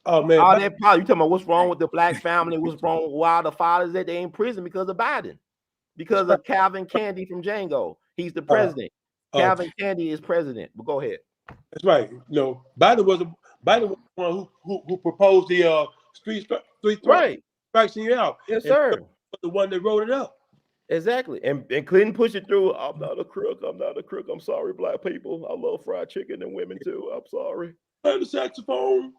Oh man, all that power. You talking about what's wrong with the black family? What's wrong with why the fathers that they in prison because of Biden? Because of Calvin Candy from Django. He's the president. Calvin Candy is president. But go ahead. That's right. Biden was the one who proposed the three right strikes you out. Yes, sir. The one that wrote it up. Exactly. And Clinton pushed it through. I'm not a crook. I'm sorry, black people. I love fried chicken and women too. I'm sorry. Play the saxophone.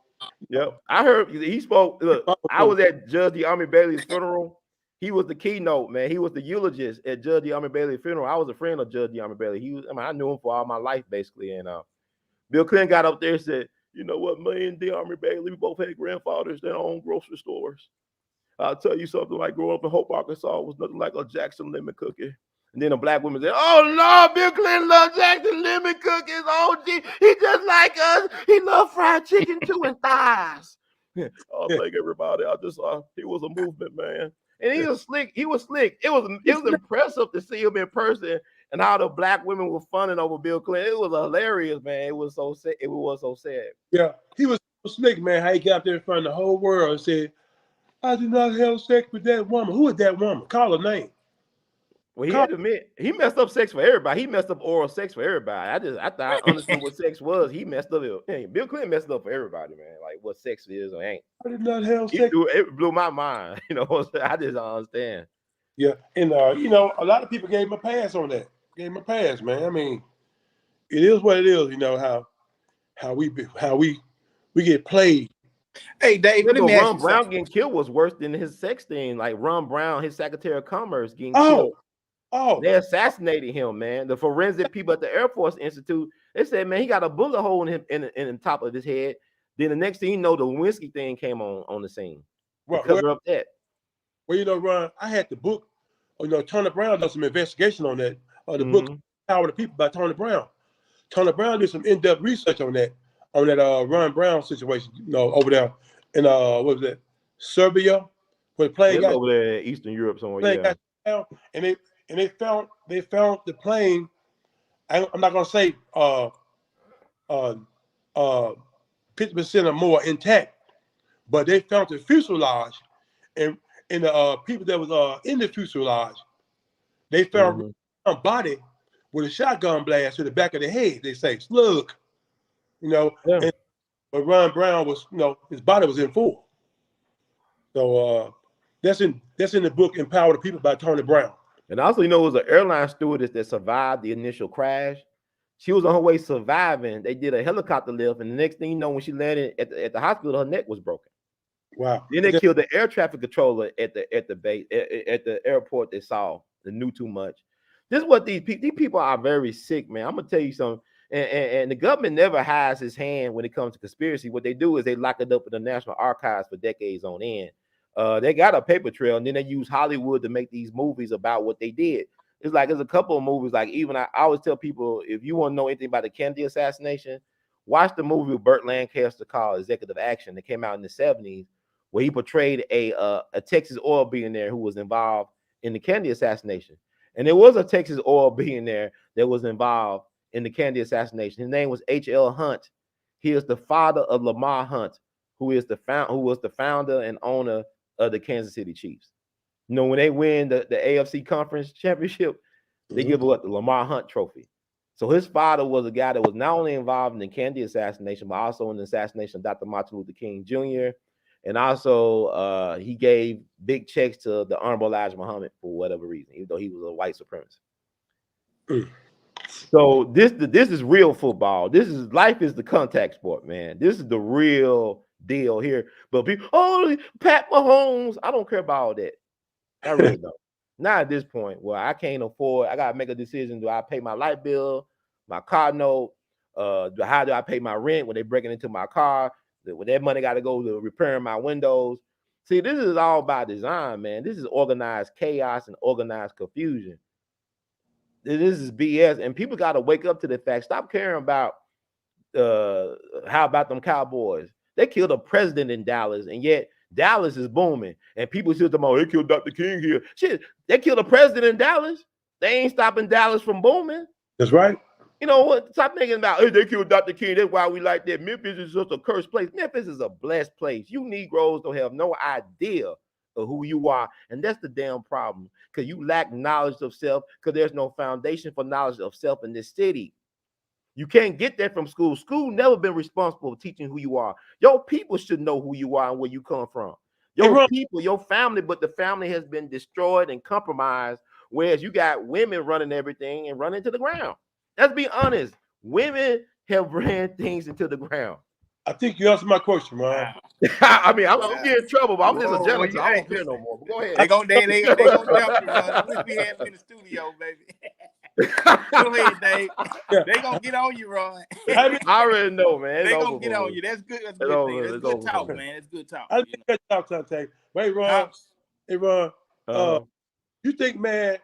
Yep. I heard he spoke. Look, I was at Judge DeArmond Bailey's funeral. He was the keynote, man. He was the eulogist at Judge DeArmond Bailey's funeral. I was a friend of Judge DeArmond Bailey. I knew him for all my life, basically. And Bill Clinton got up there and said, you know what, me and DeArmond Bailey, we both had grandfathers that owned grocery stores. I'll tell you something, like growing up in Hope, Arkansas was nothing like a Jackson lemon cookie. And then a black woman said, oh, no, Bill Clinton loves Jackson lemon cookies. Oh, gee, he just like us. He loves fried chicken too and thighs. Oh, thank everybody. He was a movement, man. And he was slick. It was impressive to see him in person. and how the black women were funning over Bill Clinton. It was hilarious, man. It was so sad. It was so sad. Yeah, he was so slick, man. How he got up there in front of the whole world and said, "I did not have sex with that woman." Who is that woman? Call her name. Well, he had to admit he messed up sex for everybody. He messed up oral sex for everybody. I thought I understood what sex was. He messed up. Hey, Bill Clinton messed up for everybody, man. Like what sex is or ain't. I did not have sex. It blew my mind. You know, I just don't understand. Yeah, and you know, a lot of people gave him a pass on that. Gave him a pass, man. I mean, it is what it is. You know how we get played. Hey, Dave, let me ask Ron you Brown something. getting killed was worse than his sex thing. Like Ron Brown, his Secretary of Commerce, getting killed. Oh, they assassinated him, man. The forensic people at the Air Force Institute, they said, man, he got a bullet hole in the top of his head. Then the next thing you know, the Lewinsky thing came on the scene. Cover up that. Well, you know, Ron, I had the book. You know, Tony Brown done some investigation on that. The book "Power of the People" by Tony Brown. Tony Brown did some in-depth research on that Ron Brown situation. You know, over there in what was that, Serbia, where the plane got over there in Eastern Europe somewhere. Got down, and they found the plane. I'm not gonna say 50% or more intact, but they found the fuselage, and the people that was in the fuselage, they found a body with a shotgun blast to the back of the head. They say slug, you know. Yeah. But Ron Brown was, you know, his body was in full. So that's in the book "Empower the People" by Tony Brown. And also, you know, it was an airline stewardess that survived the initial crash. She was on her way surviving. They did a helicopter lift, and the next thing you know, when she landed at the hospital, her neck was broken. Wow. Then they killed the air traffic controller at the base at the airport. They saw they knew too much. This is what these people are very sick, man. I'm gonna tell you something. And the government never hides his hand when it comes to conspiracy. What they do is they lock it up in the National Archives for decades on end. They got a paper trail, and then they use Hollywood to make these movies about what they did. It's like there's a couple of movies. Like even I always tell people, if you want to know anything about the Kennedy assassination, watch the movie with Burt Lancaster called Executive Action that came out in the 70s, where he portrayed a Texas oil billionaire who was involved in the Kennedy assassination. And there was a Texas oil billionaire that was involved in the Kennedy assassination. His name was H.L. Hunt. He is the father of Lamar Hunt, who was the founder and owner of the Kansas City Chiefs. You know, when they win the AFC Conference Championship, they give away the Lamar Hunt Trophy. So his father was a guy that was not only involved in the Kennedy assassination, but also in the assassination of Dr. Martin Luther King Jr. And also he gave big checks to the Honorable Elijah Muhammad for whatever reason, even though he was a white supremacist. So this is real football. Life is the contact sport, man. This is the real deal here. But people, Pat Mahomes, I don't care about all that. I really don't. Not at this point where I can't afford. I gotta make a decision. Do I pay my light bill, my car note? How do I pay my rent when they breaking into my car? When that money got to go to repairing my windows. See, this is all by design, man. This is organized chaos and organized confusion. This is BS, and people got to wake up to the fact. Stop caring about how about them Cowboys. They killed a president in Dallas, and yet Dallas is booming. And people still talking about they killed Dr. King here. Shit, they killed a president in Dallas. They ain't stopping Dallas from booming. That's right. You know what? Stop thinking about, hey, they killed Dr. King. That's why we like that. Memphis is just a cursed place. Memphis is a blessed place. You Negroes don't have no idea of who you are. And that's the damn problem. Because you lack knowledge of self, because there's no foundation for knowledge of self in this city. You can't get that from school. School never been responsible for teaching who you are. Your people should know who you are and where you come from. Your people, your family, but the family has been destroyed and compromised, whereas you got women running everything and running to the ground. Let's be honest. Women have ran things into the ground. I think you answered my question, man. I mean, I'm gonna get in trouble, but I'm just a gentleman. So I don't care no more. But go ahead. They gonna dump you, man. I wish we had him in the studio, baby. Go ahead, Dave. Yeah. They gonna get on you, Ron. I already know, man. They gonna get on you. That's good. That's good thing. That's good talk, man. It's good talk. I think good talk, Tante. Wait, Ron. Hey, Ron. You think, man?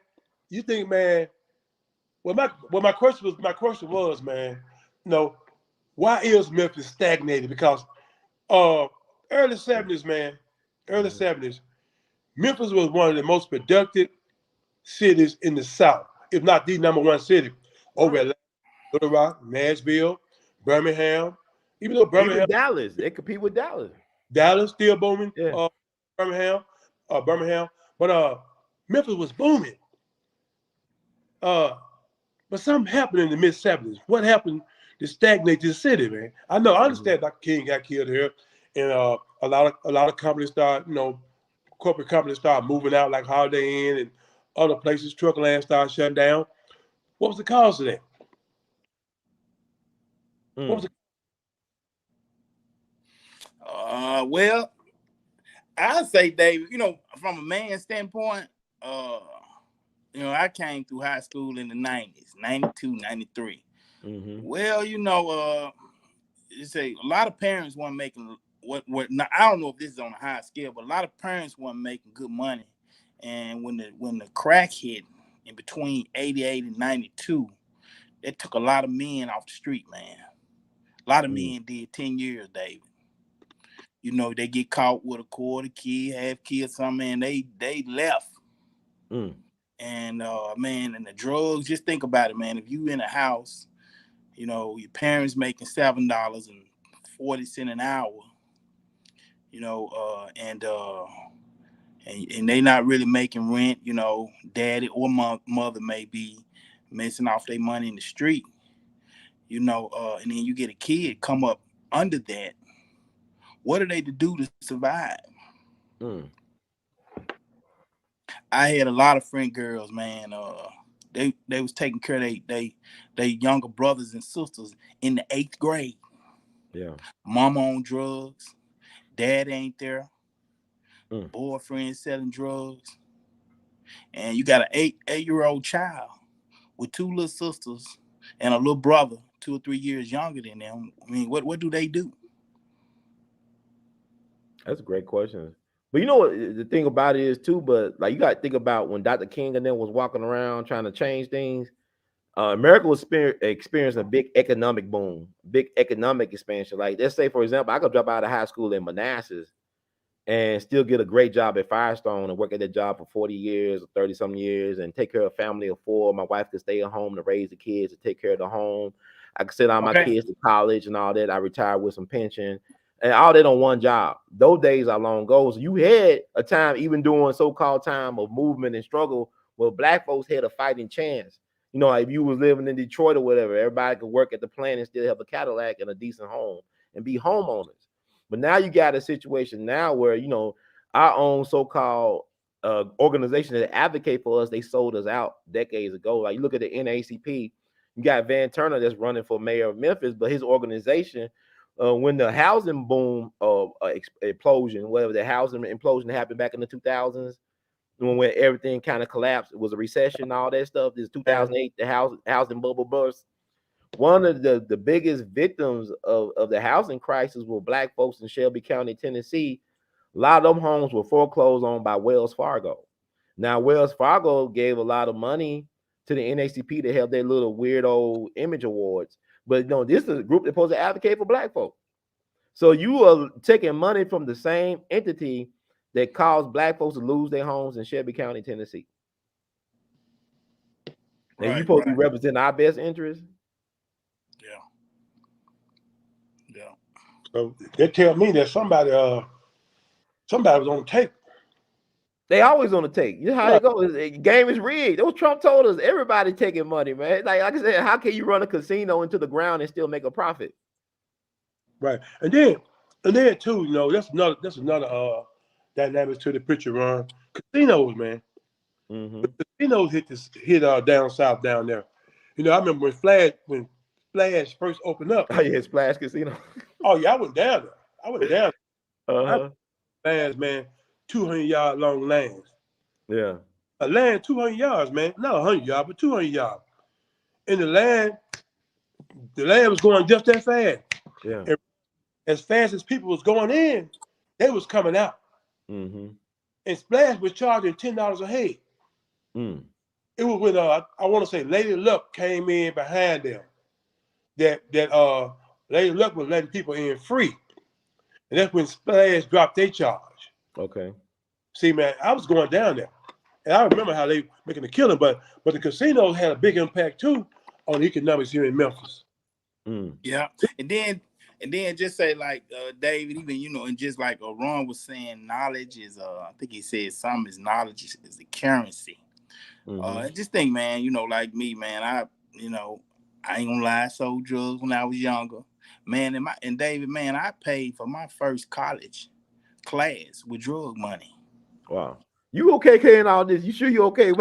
Well, my question was, man. You know, why is Memphis stagnated? Because early 70s, man. Early 70s, Memphis was one of the most productive cities in the South. if not the #1 city over Atlanta, Little Rock, Nashville, Birmingham. Even though Birmingham, even Dallas, they compete with Dallas. Dallas still booming. Yeah. Birmingham, but Memphis was booming. But something happened in the mid-70s. What happened to stagnate this city, man? I understand Dr. King got killed here, and a lot of companies start, corporate companies start moving out, like Holiday Inn and other places. Truckland started shutting down. What was the cause of that? What was Well, I'd say, David, from a man's standpoint, I came through high school in the 90s, 92, 93. Well, you say a lot of parents weren't making what now, I don't know if this is on a high scale, but a lot of parents weren't making good money. And when the crack hit in between 88 and 92, it took a lot of men off the street, man. A lot of men did 10 years, David. They get caught with a quarter kid, half kid, something, and they left. And man, and the drugs, just think about it, man. If you in a house, your parents making $7.40 an hour, and they not really making rent, daddy or mother may be messing off their money in the street, and then you get a kid come up under that. What are they to do to survive? I had a lot of friend girls, man. They was taking care of they younger brothers and sisters in the 8th grade. Yeah. Mama on drugs, dad ain't there, boyfriend selling drugs, and you got an 8-year-old child with 2 little sisters and a little brother 2 or 3 years younger than them. I mean, what do they do? That's a great question. But you know what the thing about it is too, but like you got to think about when Dr. King and them was walking around trying to change things. America was experiencing a big economic boom, big economic expansion. Like let's say, for example, I could drop out of high school in Manassas and still get a great job at Firestone and work at that job for 40 years or 30-something years and take care of a family of 4. My wife could stay at home to raise the kids, to take care of the home. I could send all my kids to college and all that. I retired with some pension. And all that on one job. Those days are long gone. So you had a time, even during so-called time of movement and struggle, where black folks had a fighting chance. If you was living in Detroit or whatever, everybody could work at the plant and still have a Cadillac and a decent home and be homeowners. But now you got a situation now where, our own so-called organization that advocate for us, they sold us out decades ago. Like you look at the NAACP, you got Van Turner that's running for mayor of Memphis, but his organization, when the housing boom explosion, whatever the housing implosion happened back in the 2000s, when everything kind of collapsed, it was a recession, all that stuff. This 2008, the housing bubble burst. One of the biggest victims of the housing crisis were black folks in Shelby County, Tennessee. A lot of them homes were foreclosed on by Wells Fargo. Now, Wells Fargo gave a lot of money to the NAACP to help their little weirdo image awards. But this is a group that's supposed to advocate for black folk. So you are taking money from the same entity that caused black folks to lose their homes in Shelby County, Tennessee. And you supposed to be representing our best interests? Yeah. So they tell me that somebody was on tape. They always on the take. You know how it goes. The game is rigged. Those Trump told us everybody taking money, man. Like I said, how can you run a casino into the ground and still make a profit? Right. And then too, that's another dynamic to the picture, Ron. Casinos, man. Casinos hit down south down there. I remember when Flash first opened up. Oh yeah, Splash Casino. Oh yeah, I went down there. Lands, man, 200-yard long lands. Yeah. A land 200 yards, man. Not 100 yards, but 200 yards. And the land was going just that fast. Yeah. And as fast as people was going in, they was coming out. And Splash was charging $10 a head. It was when I want to say Lady Luck came in behind them. That Lady Luck was letting people in free. And that's when Splash dropped their charge. Okay. See, man, I was going down there. And I remember how they making a killing, but the casinos had a big impact too on the economics here in Memphis. Yeah, and then just say like David, even and just like Ron was saying, knowledge is I think he said something is knowledge is the currency. And just think, man, like me, man, I ain't gonna lie, I sold drugs when I was younger, man. And David, man, I paid for my first college class with drug money. Wow. You okay carrying all this? You sure you okay?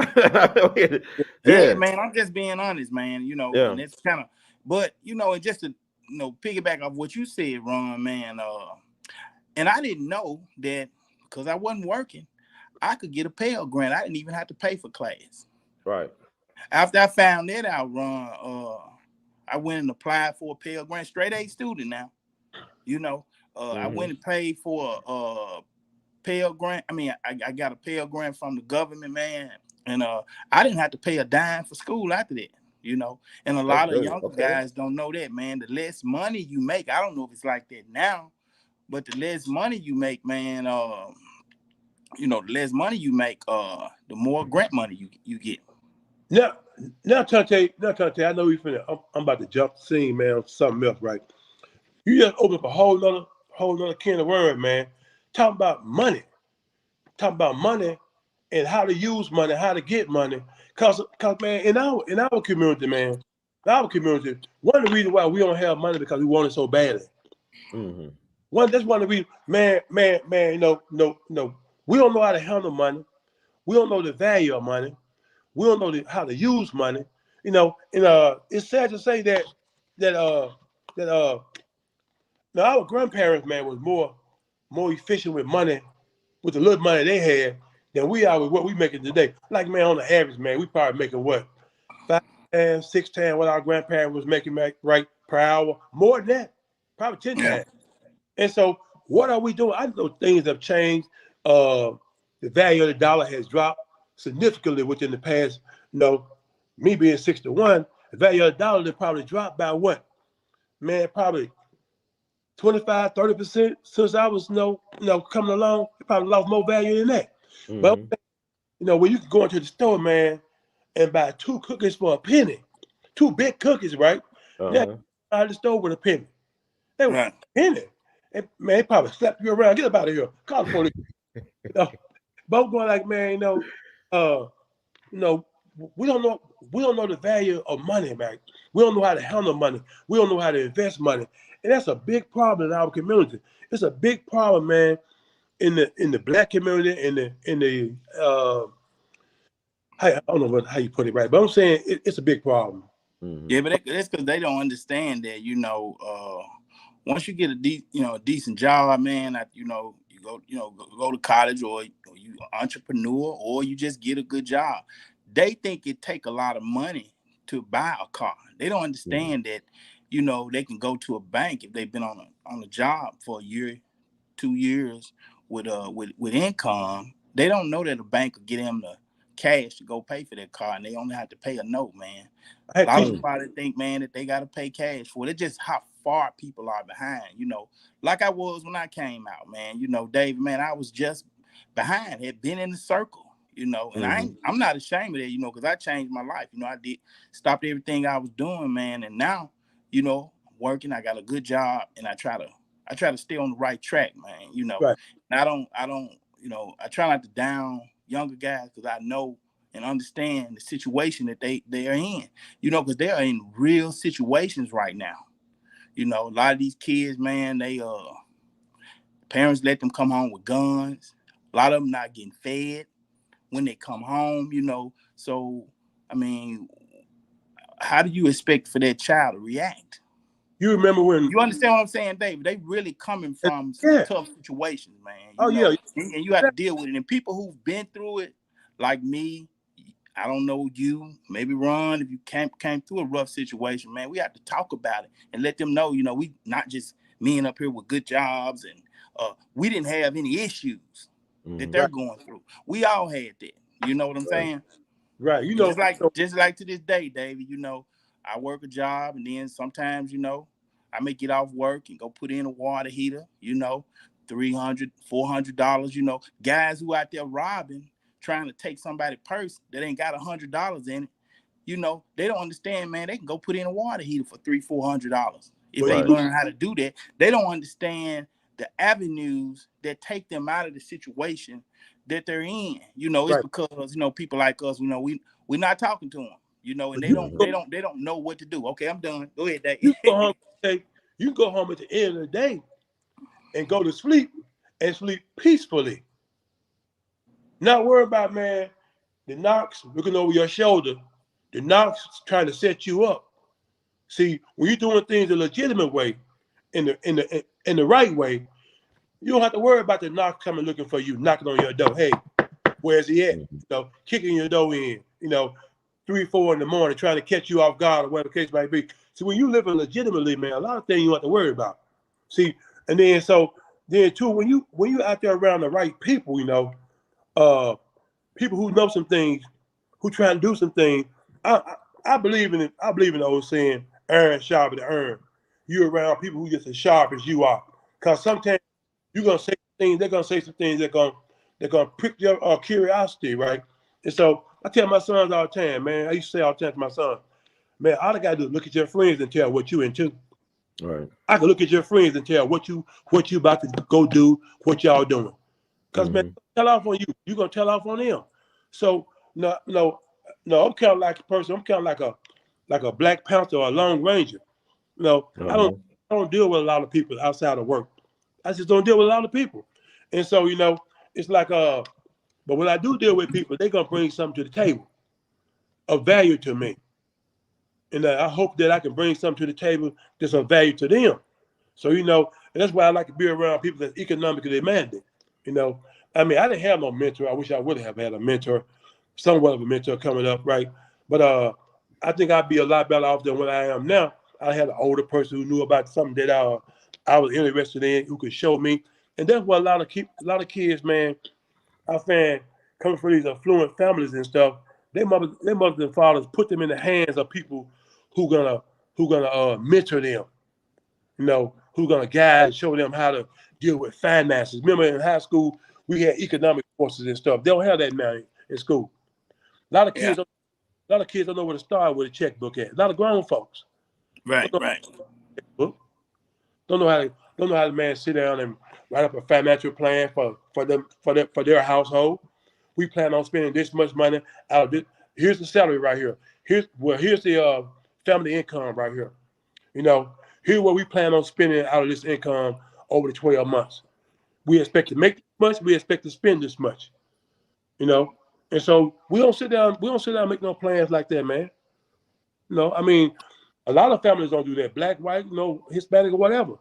Yeah, man, I'm just being honest, man. Yeah. And it's kind of, but and just to piggyback off what you said, Ron, man. And I didn't know that because I wasn't working, I could get a Pell Grant. I didn't even have to pay for class. Right. After I found that out, Ron, I went and applied for a Pell Grant, straight A student now. I went and paid for a Pell Grant. I mean, I got a Pell Grant from the government, man. And I didn't have to pay a dime for school after that, And a lot of younger guys don't know that, man. The less money you make, I don't know if it's like that now, but the less money you make, man, the less money you make, the more grant money you get. Now trying to tell you, I know I'm about to jump the scene, man, on something else, right? You just open up a whole nother can of worms, man. Talking about money and how to use money, how to get money. Cause man, in our community, man, one of the reasons why we don't have money because we want it so badly. That's one of the reasons, man, no, we don't know how to handle money. We don't know the value of money. We don't know how to use money. And it's sad to say that now our grandparents, man, was more efficient with money, with the little money they had, than we are with what we making today. Like, man, on the average, man, we probably making what? 5 times, 6 times what our grandparents was making right per hour. More than that, probably 10 times. And so what are we doing? I know things have changed. The value of the dollar has dropped significantly within the past, me being 61, the value of the dollar has probably dropped by what? Man, probably 25, 30% since I was coming along. It probably lost more value than that. But when you can go into the store, man, and buy 2 cookies for a penny, 2 big cookies, right? Now out of the store with a penny. They were a penny. And, man, they probably slapped you around. Get up out of here. Call the police. But I'm going like, man, we don't know the value of money, man. We don't know how to handle money. We don't know how to invest money. And that's a big problem in our community. It's a big problem, man, in the black community, in the I don't know how you put it right, but I'm saying it's a big problem. Yeah, but that's because they don't understand that, once you get a decent job, man, you go to college, or you entrepreneur, or you just get a good job. They think it take a lot of money to buy a car. They don't understand that, they can go to a bank if they've been on a job for a year, 2 years with income. They don't know that a bank will get them the cash to go pay for their car, and they only have to pay a note, man. A lot of people think, man, that they got to pay cash for it. It's just how far people are behind, like I was when I came out, man. David, man, I was just behind, had been in the circle, and I'm not ashamed of that, because I changed my life. I stopped everything I was doing, man, and now, working, I got a good job, and I try to stay on the right track, man, Right. And I don't, I try not to down younger guys, because I know and understand the situation that they are in, because they are in real situations right now. A lot of these kids, man, they parents let them come home with guns. A lot of them not getting fed when they come home, So, I mean, how do you expect for that child to react? You remember when you understand what I'm saying, David? They really coming from some tough situations, man. And you have to deal with it. And people who've been through it, like me, I don't know you, maybe Ron, if you came through a rough situation, man, we have to talk about it and let them know, we not just men up here with good jobs, and we didn't have any issues that they're going through. We all had that. You know what I'm saying? Right. Just like to this day, David, I work a job, and then sometimes, I may get off work and go put in a water heater, $300, $400, guys who out there robbing trying to take somebody's purse that ain't got $100 in it. You know, they don't understand, man. They can go put in a water heater for $300-400 if they learn how to do that. They don't understand the avenues that take them out of the situation that they're in. You know, it's because, you know, people like us, you know, we're not talking to them, you know, and they don't know what to do. Okay, I'm done. Go ahead, Dave. You can go home at the end of the day and go to sleep and sleep peacefully. Not worry about, man, the knocks looking over your shoulder, the knocks trying to set you up. See, when you're doing things the legitimate way, in the right way, you don't have to worry about the knock coming looking for you, knocking on your door. Hey, where's he at? You know, kicking your door in, you know, 3, 4 in the morning, trying to catch you off guard or whatever the case might be. See, when you living legitimately, man, a lot of things you don't have to worry about. See, and then too, when you out there around the right people, you know, people who know some things, who try to do some things, I believe in it. I believe in the old saying, iron sharper than iron. You're around people who just as sharp as you are. Because sometimes you're gonna say things, they're gonna say some things that gonna prick your curiosity, right? And so I tell my sons all the time, man. I used to say all the time to my son, man, all I gotta do is look at your friends and tell what you into. Right. I can look at your friends and tell what you about to go do, what y'all doing. Because man, tell off on you, you're gonna tell off on them. So no, I'm kind of like a person. I'm kind of like a Black Panther or a Lone Ranger. You know, I don't deal with a lot of people outside of work. I just don't deal with a lot of people. And so, you know, it's like but when I do deal with people, they're gonna bring something to the table of value to me. And I hope that I can bring something to the table that's of value to them. So, you know, and that's why I like to be around people that's economically demanding. You know, I mean, I didn't have no mentor. I wish I would have had a mentor, somewhat of a mentor coming up, right? But I think I'd be a lot better off than what I am now. I had an older person who knew about something that I was interested in, who could show me. And that's what a lot of kids, man, I find coming from these affluent families and stuff, their mothers and fathers put them in the hands of people who gonna mentor them, you know, who gonna guide and show them how to deal with finances. Remember in high school we had economic courses and stuff. They don't have that now in school. A lot of kids don't know where to start with a checkbook at. A lot of grown folks. Right. Don't know how to man sit down and write up a financial plan for their household. We plan on spending this much money out of this. Here's the salary right here. Here's the family income right here. You know, here's what we plan on spending out of this income over the 12 months. We expect to make this much. We expect to spend this much. You know, and so we don't sit down and make no plans like that, man. You know, I mean, a lot of families don't do that. Black, white, you know, Hispanic or whatever.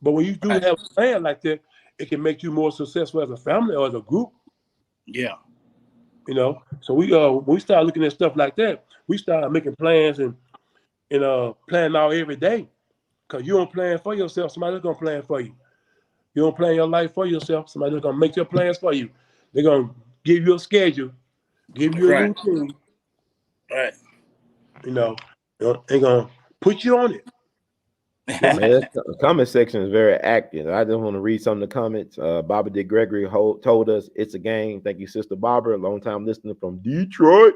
But when you do have a plan like that, it can make you more successful as a family or as a group. Yeah. You know, so when we start looking at stuff like that, we start making plans and planning out every day. Because you don't plan for yourself, somebody's gonna plan for you. You don't plan your life for yourself, somebody's gonna make your plans for you. They're gonna give you a schedule, give you a routine. Right. You know, they're gonna put you on it. Man, the comment section is very active. I just want to read some of the comments. Barbara D. Gregory told us it's a game. Thank you, Sister Barbara, long time listener from Detroit.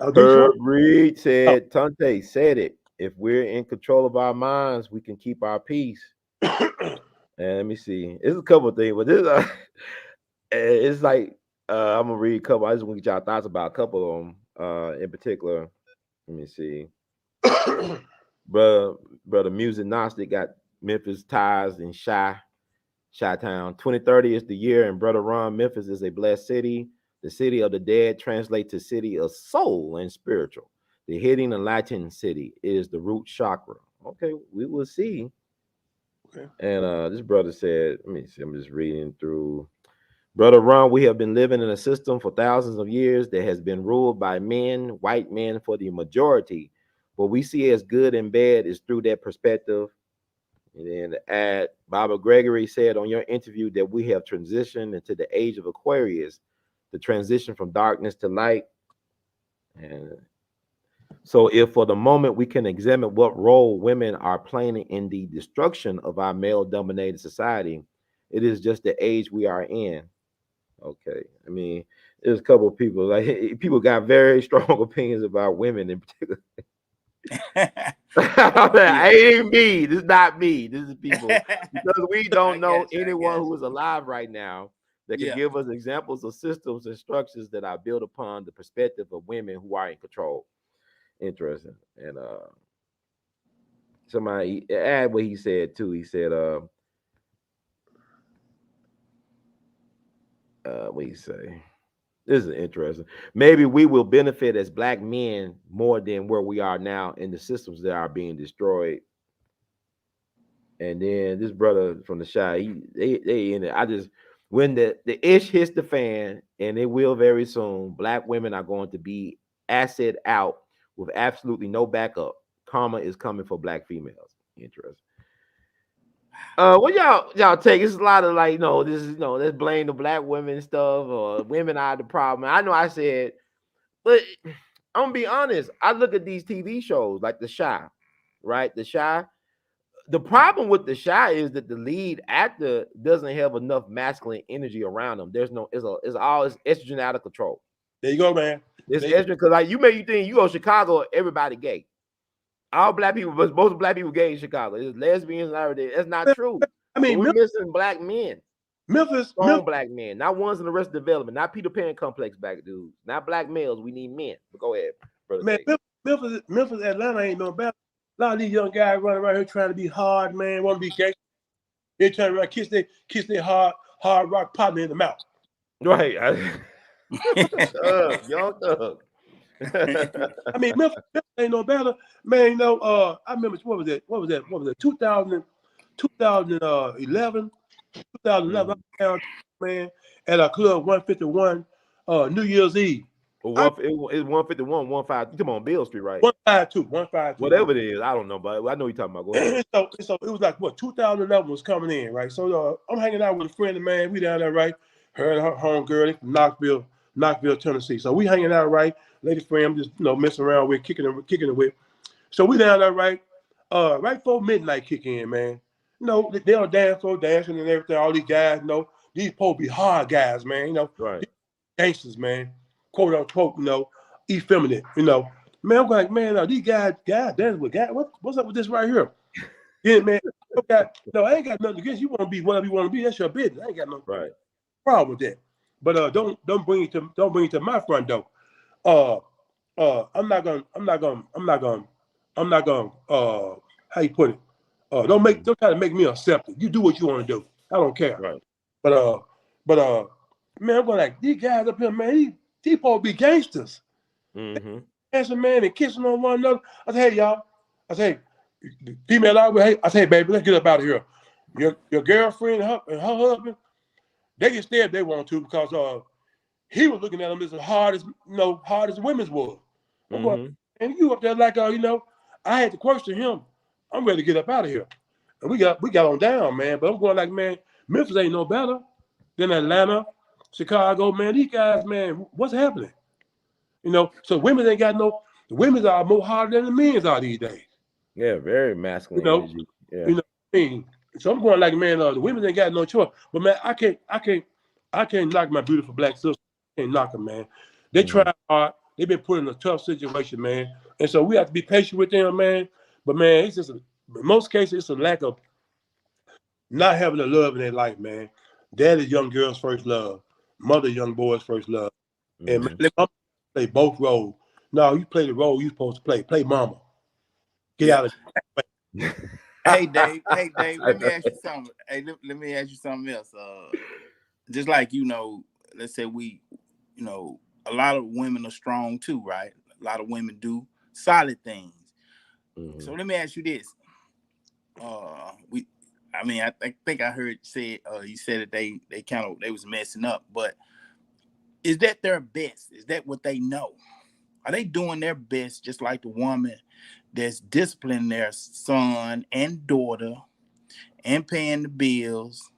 Herb Reed said, Tante said it. If we're in control of our minds, we can keep our peace. And let me see. It's a couple of things, but this it's like I'm gonna read a couple. I just want to get y'all thoughts about a couple of them in particular. Let me see. Brother Music Gnostic got Memphis ties in Chi-Town. 2030 is the year, and Brother Ron, Memphis is a blessed city. The city of the dead translates to city of soul and spiritual. The hidden and Latin city is the root chakra. Okay, we will see. Okay. And this brother said, let me see, I'm just reading through. Brother Ron, we have been living in a system for thousands of years that has been ruled by men, white men for the majority. What we see as good and bad is through that perspective. And then to add, Barbara Gregory said on your interview that we have transitioned into the age of Aquarius, the transition from darkness to light. And so if for the moment we can examine what role women are playing in the destruction of our male-dominated society, it is just the age we are in. Okay, I mean, there's a couple of people like people got very strong opinions about women in particular. It ain't me. This is not me. This is people because we don't know anyone who is alive right now that can give us examples of systems and structures that are built upon the perspective of women who are in control. Interesting. And somebody add what he said too. He said, what he say? This is interesting. Maybe we will benefit as black men more than where we are now in the systems that are being destroyed. And then this brother from the shy, they in it. I just when the ish hits the fan, and it will very soon, black women are going to be asset out with absolutely no backup. Karma is coming for black females. Interesting. What y'all take? It's a lot of like, this is let's blame the black women stuff or women are the problem. I know I said, but I'm gonna be honest. I look at these TV shows like The Shy, right? The Shy. The problem with The Shy is that the lead actor doesn't have enough masculine energy around him. There's no, it's estrogen out of control. There you go, man. It's estrogen because like you think you go to Chicago, everybody gay. All black people, but most black people gay in Chicago. It's lesbians and everything. That's not true. I mean, we're missing black men. Memphis, black men, not ones in the rest of development, not Peter Pan complex black dudes, not black males. We need men. But go ahead, brother. Man, Memphis, Atlanta ain't no better. A lot of these young guys running around here trying to be hard, man, want to be gay. They turn around, kiss their hard rock partner in the mouth. Right. Young thug. I mean, Memphis ain't no better, man. I remember what was that? 2011. Man, at a club 151, New Year's Eve. It's 151, 152. You come on Bill Street, right? 152. Whatever it is, I don't know, but I know you're talking about. Go ahead. So it was like 2011 was coming in, right? So I'm hanging out with a friend of mine. We down there, right? Her and her home girl from Knoxville, Tennessee. So we hanging out, right? Lady friend, just messing around with, kicking it with. So we down there, right? Right before midnight kick in, man. They on dance floor dancing and everything. All these guys, these supposed to be hard guys, man. Right? Gangsters, man. Quote unquote, effeminate. Man, I'm like, man, these guys dance with guys. What's up with this right here? Yeah, man. I ain't got nothing against you. Want to be whatever you want to be. That's your business. I ain't got no problem with that. But don't bring it to my front door. I'm not gonna. How you put it? Don't try to make me accept it. You do what you want to do. I don't care. Right. But man, I'm going like these guys up here, man. These supposed to be gangsters. Mm-hmm. Dancing, man, and kissing on one another. I say, hey, y'all. I say, female out. Hey, I say, baby, let's get up out of here. Your girlfriend and her husband, they can stay if they want to because he was looking at them as hard as the women's was. I'm going, and you up there like I had to question him. I'm ready to get up out of here. And we got on down, man. But I'm going like, man, Memphis ain't no better than Atlanta, Chicago, man. These guys, man, what's happening? So women ain't got the women's are more harder than the men's are these days. Yeah, very masculine energy. Yeah. What I mean? So I'm going like, man, the women ain't got no choice. But man, I can't knock my beautiful black sister. I can't knock them, man. They try hard. They've been put in a tough situation, man. And so we have to be patient with them, man. But man, it's just in most cases, it's a lack of not having the love in their life, man. Dad is young girls' first love. Mother, young boys' first love. And man, let mama play both roles. No, you play the role you're supposed to play. Play mama. Get out of here. Hey, Dave, let me ask you something. Hey, let me ask you something else. Just like, let's say we, a lot of women are strong too, right? A lot of women do solid things. So let me ask you this. I think I heard you said that they was messing up, but is that their best? Is that what they know? Are they doing their best just like the woman that's disciplining their son and daughter and paying the bills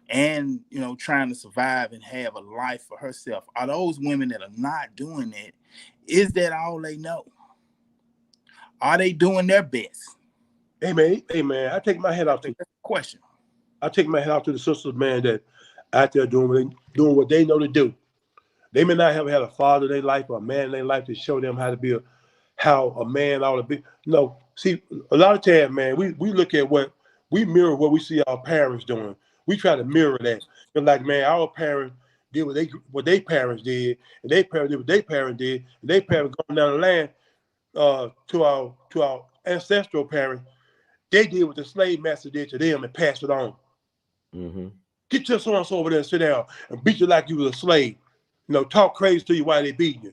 and trying to survive and have a life for herself? Are those women that are not doing it, is that all they know? Are they doing their best? Hey man, I take my head off to the question. I take my head off to the sisters, man, that out there doing what they know to do. They may not have had a father in their life or a man in their life to show them how a man ought to be. No, see, a lot of times, man, we look at we mirror what we see our parents doing. We try to mirror that. But like, man, our parents did what they parents did, and their parents did what their parents did, and their parents going down the land to our ancestral parents. They did what the slave master did to them and passed it on. Mm-hmm. Get your so-and-so over there and sit down and beat you like you was a slave. Talk crazy to you while they beating you.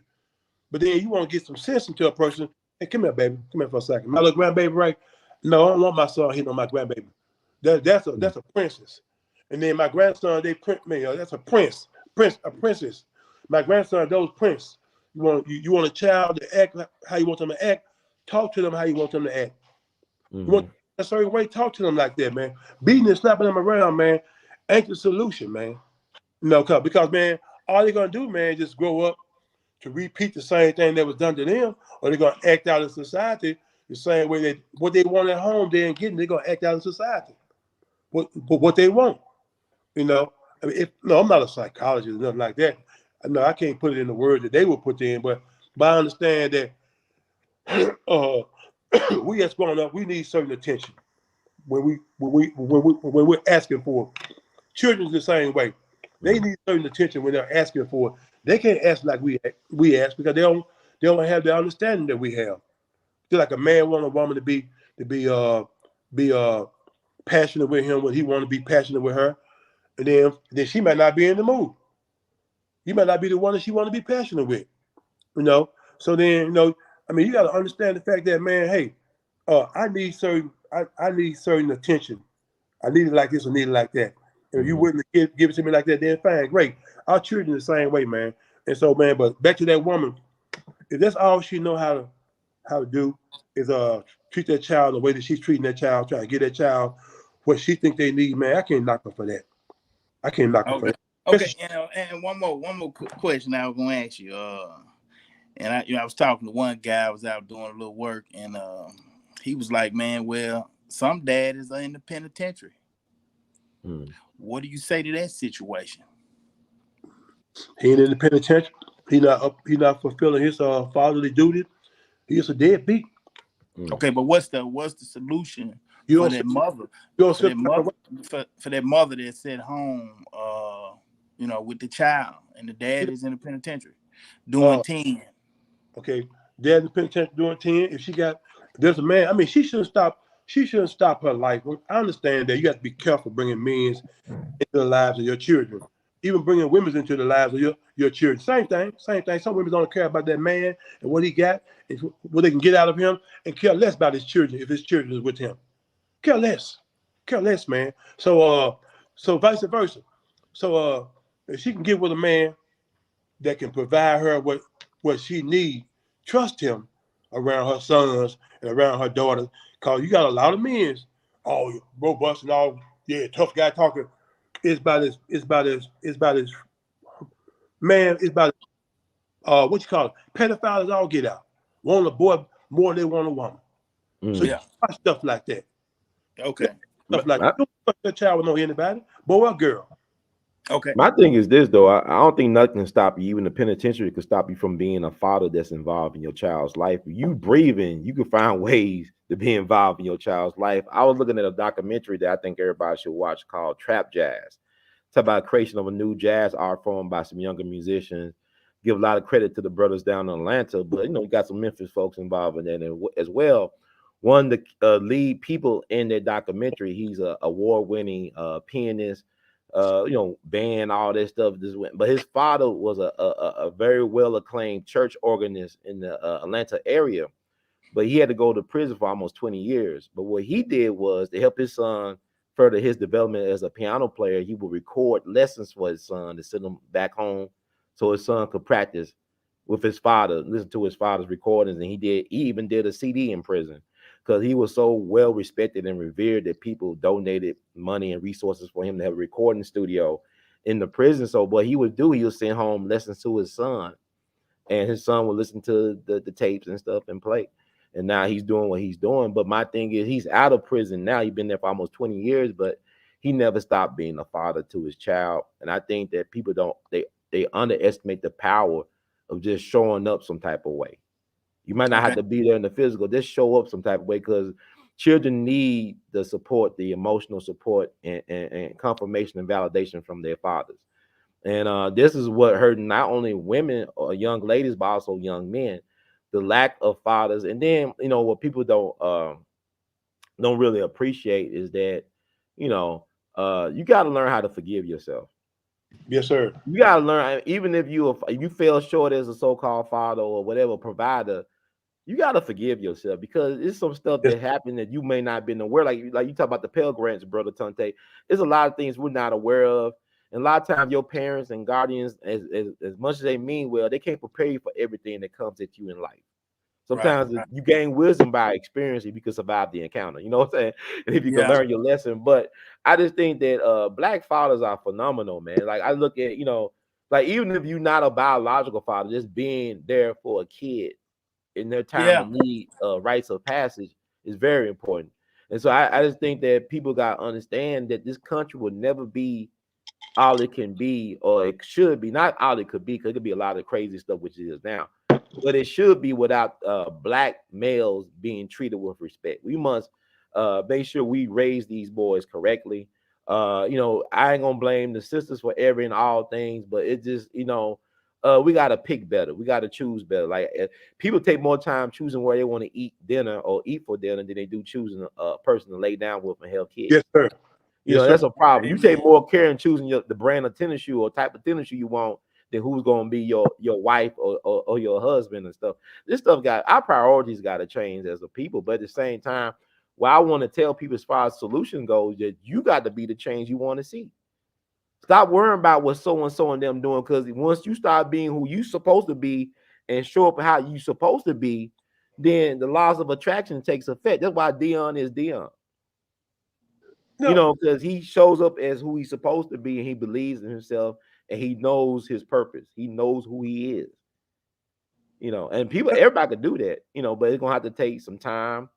But then you want to get some sense into a person. Hey, come here, baby. Come here for a second. My little grandbaby, right? No, I don't want my son hitting on my grandbaby. That's a princess. And then my grandson, they print me. That's a a princess. My grandson, those prince. You want a child to act how you want them to act. Talk to them how you want them to act. Mm-hmm. You want a certain way, talk to them like that, man. Beating and slapping them around, man, ain't the solution, man. Because man, all they're gonna do, man, just grow up to repeat the same thing that was done to them, or they're gonna act out in society the same way what they want at home they ain't getting. They're gonna act out in society. What they want, I mean, I'm not a psychologist or nothing like that. No, I can't put it in the words that they would put in, but I understand that we as growing up, we need certain attention when we're asking for it. Children's the same way. They need certain attention when they're asking for it. They can't ask like we ask because they don't have the understanding that we have. Just like a man want a woman to be passionate with him when he want to be passionate with her, and then she might not be in the mood. You might not be the one that she want to be passionate with. So then I mean, you got to understand the fact that, man, hey, I need certain attention. I need it like this or need it like that. And if you wouldn't give it to me like that, then fine, great. Our children the same way, man. And so, man, but back to that woman, if that's all she know how to do is treat that child the way that she's treating that child, trying to get that child what she think they need, man, I can't knock her for that. I can't knock her for that. Okay, and one more question I was gonna ask you. And I was talking to one guy. I was out doing a little work, and he was like, "Man, well, some daddies are in the penitentiary. What do you say to that situation?" He ain't in the penitentiary. He not fulfilling his fatherly duty. He's a deadbeat. Okay, but what's the solution You for don't that mother? For that mother that's at home, with the child, and the dad is in the penitentiary doing 10. Okay, dad in the penitentiary doing 10. If there's a man. I mean, she shouldn't stop. She shouldn't stop her life. I understand that you have to be careful bringing men into the lives of your children, even bringing women into the lives of your children. Same thing. Some women don't care about that man and what he got, and what they can get out of him, and care less about his children if his children is with him. Care less, man. So vice versa. So if she can get with a man that can provide her what she needs, trust him around her sons and around her daughters. Cause you got a lot of men, all robust and all, tough guy talking. It's about his man. It's about what you call it? Pedophiles all get out. Want a boy more than they want a woman. So you watch stuff like that. Okay. Stuff like that. Don't trust that child with anybody, boy or girl. Okay. My thing is this though. I don't think nothing can stop you. Even the penitentiary can stop you from being a father that's involved in your child's life. You breathing, you can find ways to be involved in your child's life. I was looking at a documentary that I think everybody should watch called Trap Jazz. It's about creation of a new jazz art form by some younger musicians. Give a lot of credit to the brothers down in Atlanta, but you got some Memphis folks involved in that as well. One of the lead people in that documentary, he's a award-winning pianist. Band, all that stuff. But his father was a very well acclaimed church organist in the Atlanta area, but he had to go to prison for almost 20 years. But what he did was to help his son further his development as a piano player. He would record lessons for his son to send him back home so his son could practice with his father, listen to his father's recordings. And he even did a CD in prison because he was so well respected and revered that people donated money and resources for him to have a recording studio in the prison. So what he would do, he would send home lessons to his son, and his son would listen to the tapes and stuff and play. And now he's doing what he's doing. But my thing is, he's out of prison now. He's been there for almost 20 years, but he never stopped being a father to his child. And I think that people they they underestimate the power of just showing up some type of way. You might not have to be there in the physical, just show up some type of way, because children need the support, the emotional support, and confirmation and validation from their fathers. And this is what hurt not only women or young ladies, but also young men, the lack of fathers. And then, what people don't really appreciate is that, you got to learn how to forgive yourself. Yes, sir. You got to learn, even if you fell short as a so-called father or whatever provider, you got to forgive yourself, because it's some stuff that happened that you may not have been aware. Like you talk about the Pell Grants, Brother Tunte. There's a lot of things we're not aware of. And a lot of times your parents and guardians, as much as they mean well, they can't prepare you for everything that comes at you in life. Sometimes you gain wisdom by experience if you can survive the encounter. You know what I'm saying? And if you can learn your lesson. But I just think that Black fathers are phenomenal, man. Like I look at, like even if you're not a biological father, just being there for a kid in their time of need, rites of passage is very important. And so I just think that people got to understand that this country will never be all it can be, or it should be, not all it could be, because it could be a lot of crazy stuff, which it is now, but it should be without Black males being treated with respect. We must make sure we raise these boys correctly. I ain't gonna blame the sisters for every and all things, but it just, we gotta pick better. We gotta choose better. Like people take more time choosing where they want to eat dinner or eat for dinner than they do choosing a person to lay down with and help kids. Yes, sir. That's a problem. You take more care in choosing the brand of tennis shoe or type of tennis shoe you want than who's going to be your wife or your husband and stuff. This stuff our priorities got to change as a people. But at the same time, what I want to tell people as far as solution goes, that you got to be the change you want to see. Stop worrying about what so-and-so and them doing, because once you start being who you supposed to be and show up how you supposed to be, then the laws of attraction takes effect. That's why Deion is Deion. No. Because he shows up as who he's supposed to be, and he believes in himself, and he knows his purpose. He knows who he is. And everybody could do that, but it's gonna have to take some time,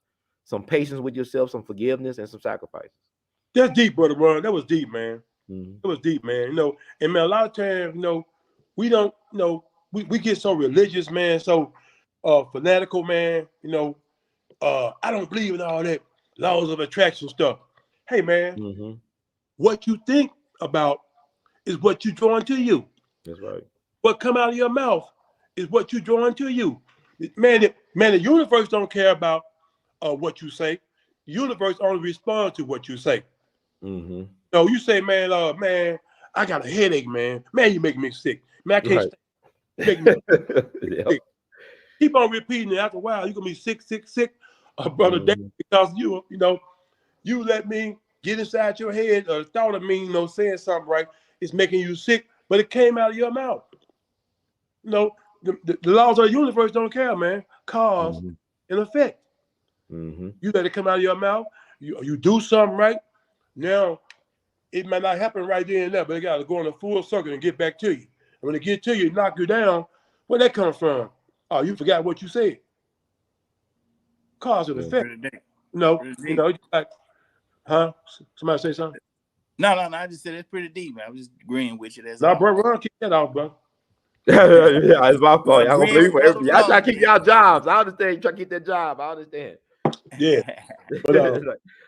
some patience with yourself, some forgiveness, and some sacrifices. That's deep, Brother Ron. That was deep, man. Mm-hmm. It was deep, man. And man, a lot of times, we don't, we get so religious, man, so fanatical, man. I don't believe in all that laws of attraction stuff. Hey, man, what you think about is what you draw into you. That's right. What come out of your mouth is what you draw into you. Man, the universe don't care about what you say. The universe only responds to what you say. Mm-hmm. So you say, man, I got a headache, man. Man, you make me sick. Man, I can't stay. Sick. Keep on repeating it. After a while, you're going to be sick, brother, because you let me get inside your head or thought of me, saying something right. It's making you sick, but it came out of your mouth. The laws of the universe don't care, man. Cause and effect. You let it come out of your mouth. You do something right. Now, it might not happen right there and there, but it got to go in a full circle and get back to you. And when it get to you, knock you down, where that comes from? Oh, you forgot what you said. Cause and effect. Like, huh? Somebody say something? No. I just said it's pretty deep, man. I was just agreeing with you. That's no, bro, Ron, keep that off, bro. Yeah, it's my fault. Y'all gonna blame for everything. Y'all try to keep y'all jobs. I understand. You try to keep that job. I understand. Yeah. But,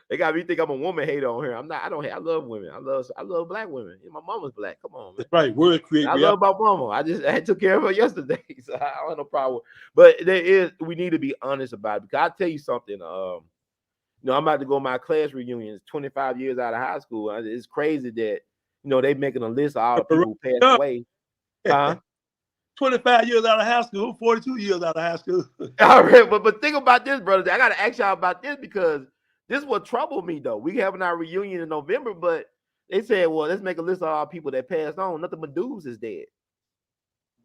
they got me think I'm a woman hater on here. I'm not. I love women. I love Black women. My mama's Black. Come on, man. That's right. Word create. I love my mama. I took care of her yesterday, so I don't have no problem. But we need to be honest about it. Because I'll tell you something. I'm about to go to my class reunions 25 years out of high school. It's crazy that they making a list of all the people who passed away. Huh? 25 years out of high school, 42 years out of high school. All right, but think about this, brother. I got to ask y'all about this, because this is what troubled me, though. We having our reunion in November, but they said, well, let's make a list of all people that passed on. Nothing but dudes is dead.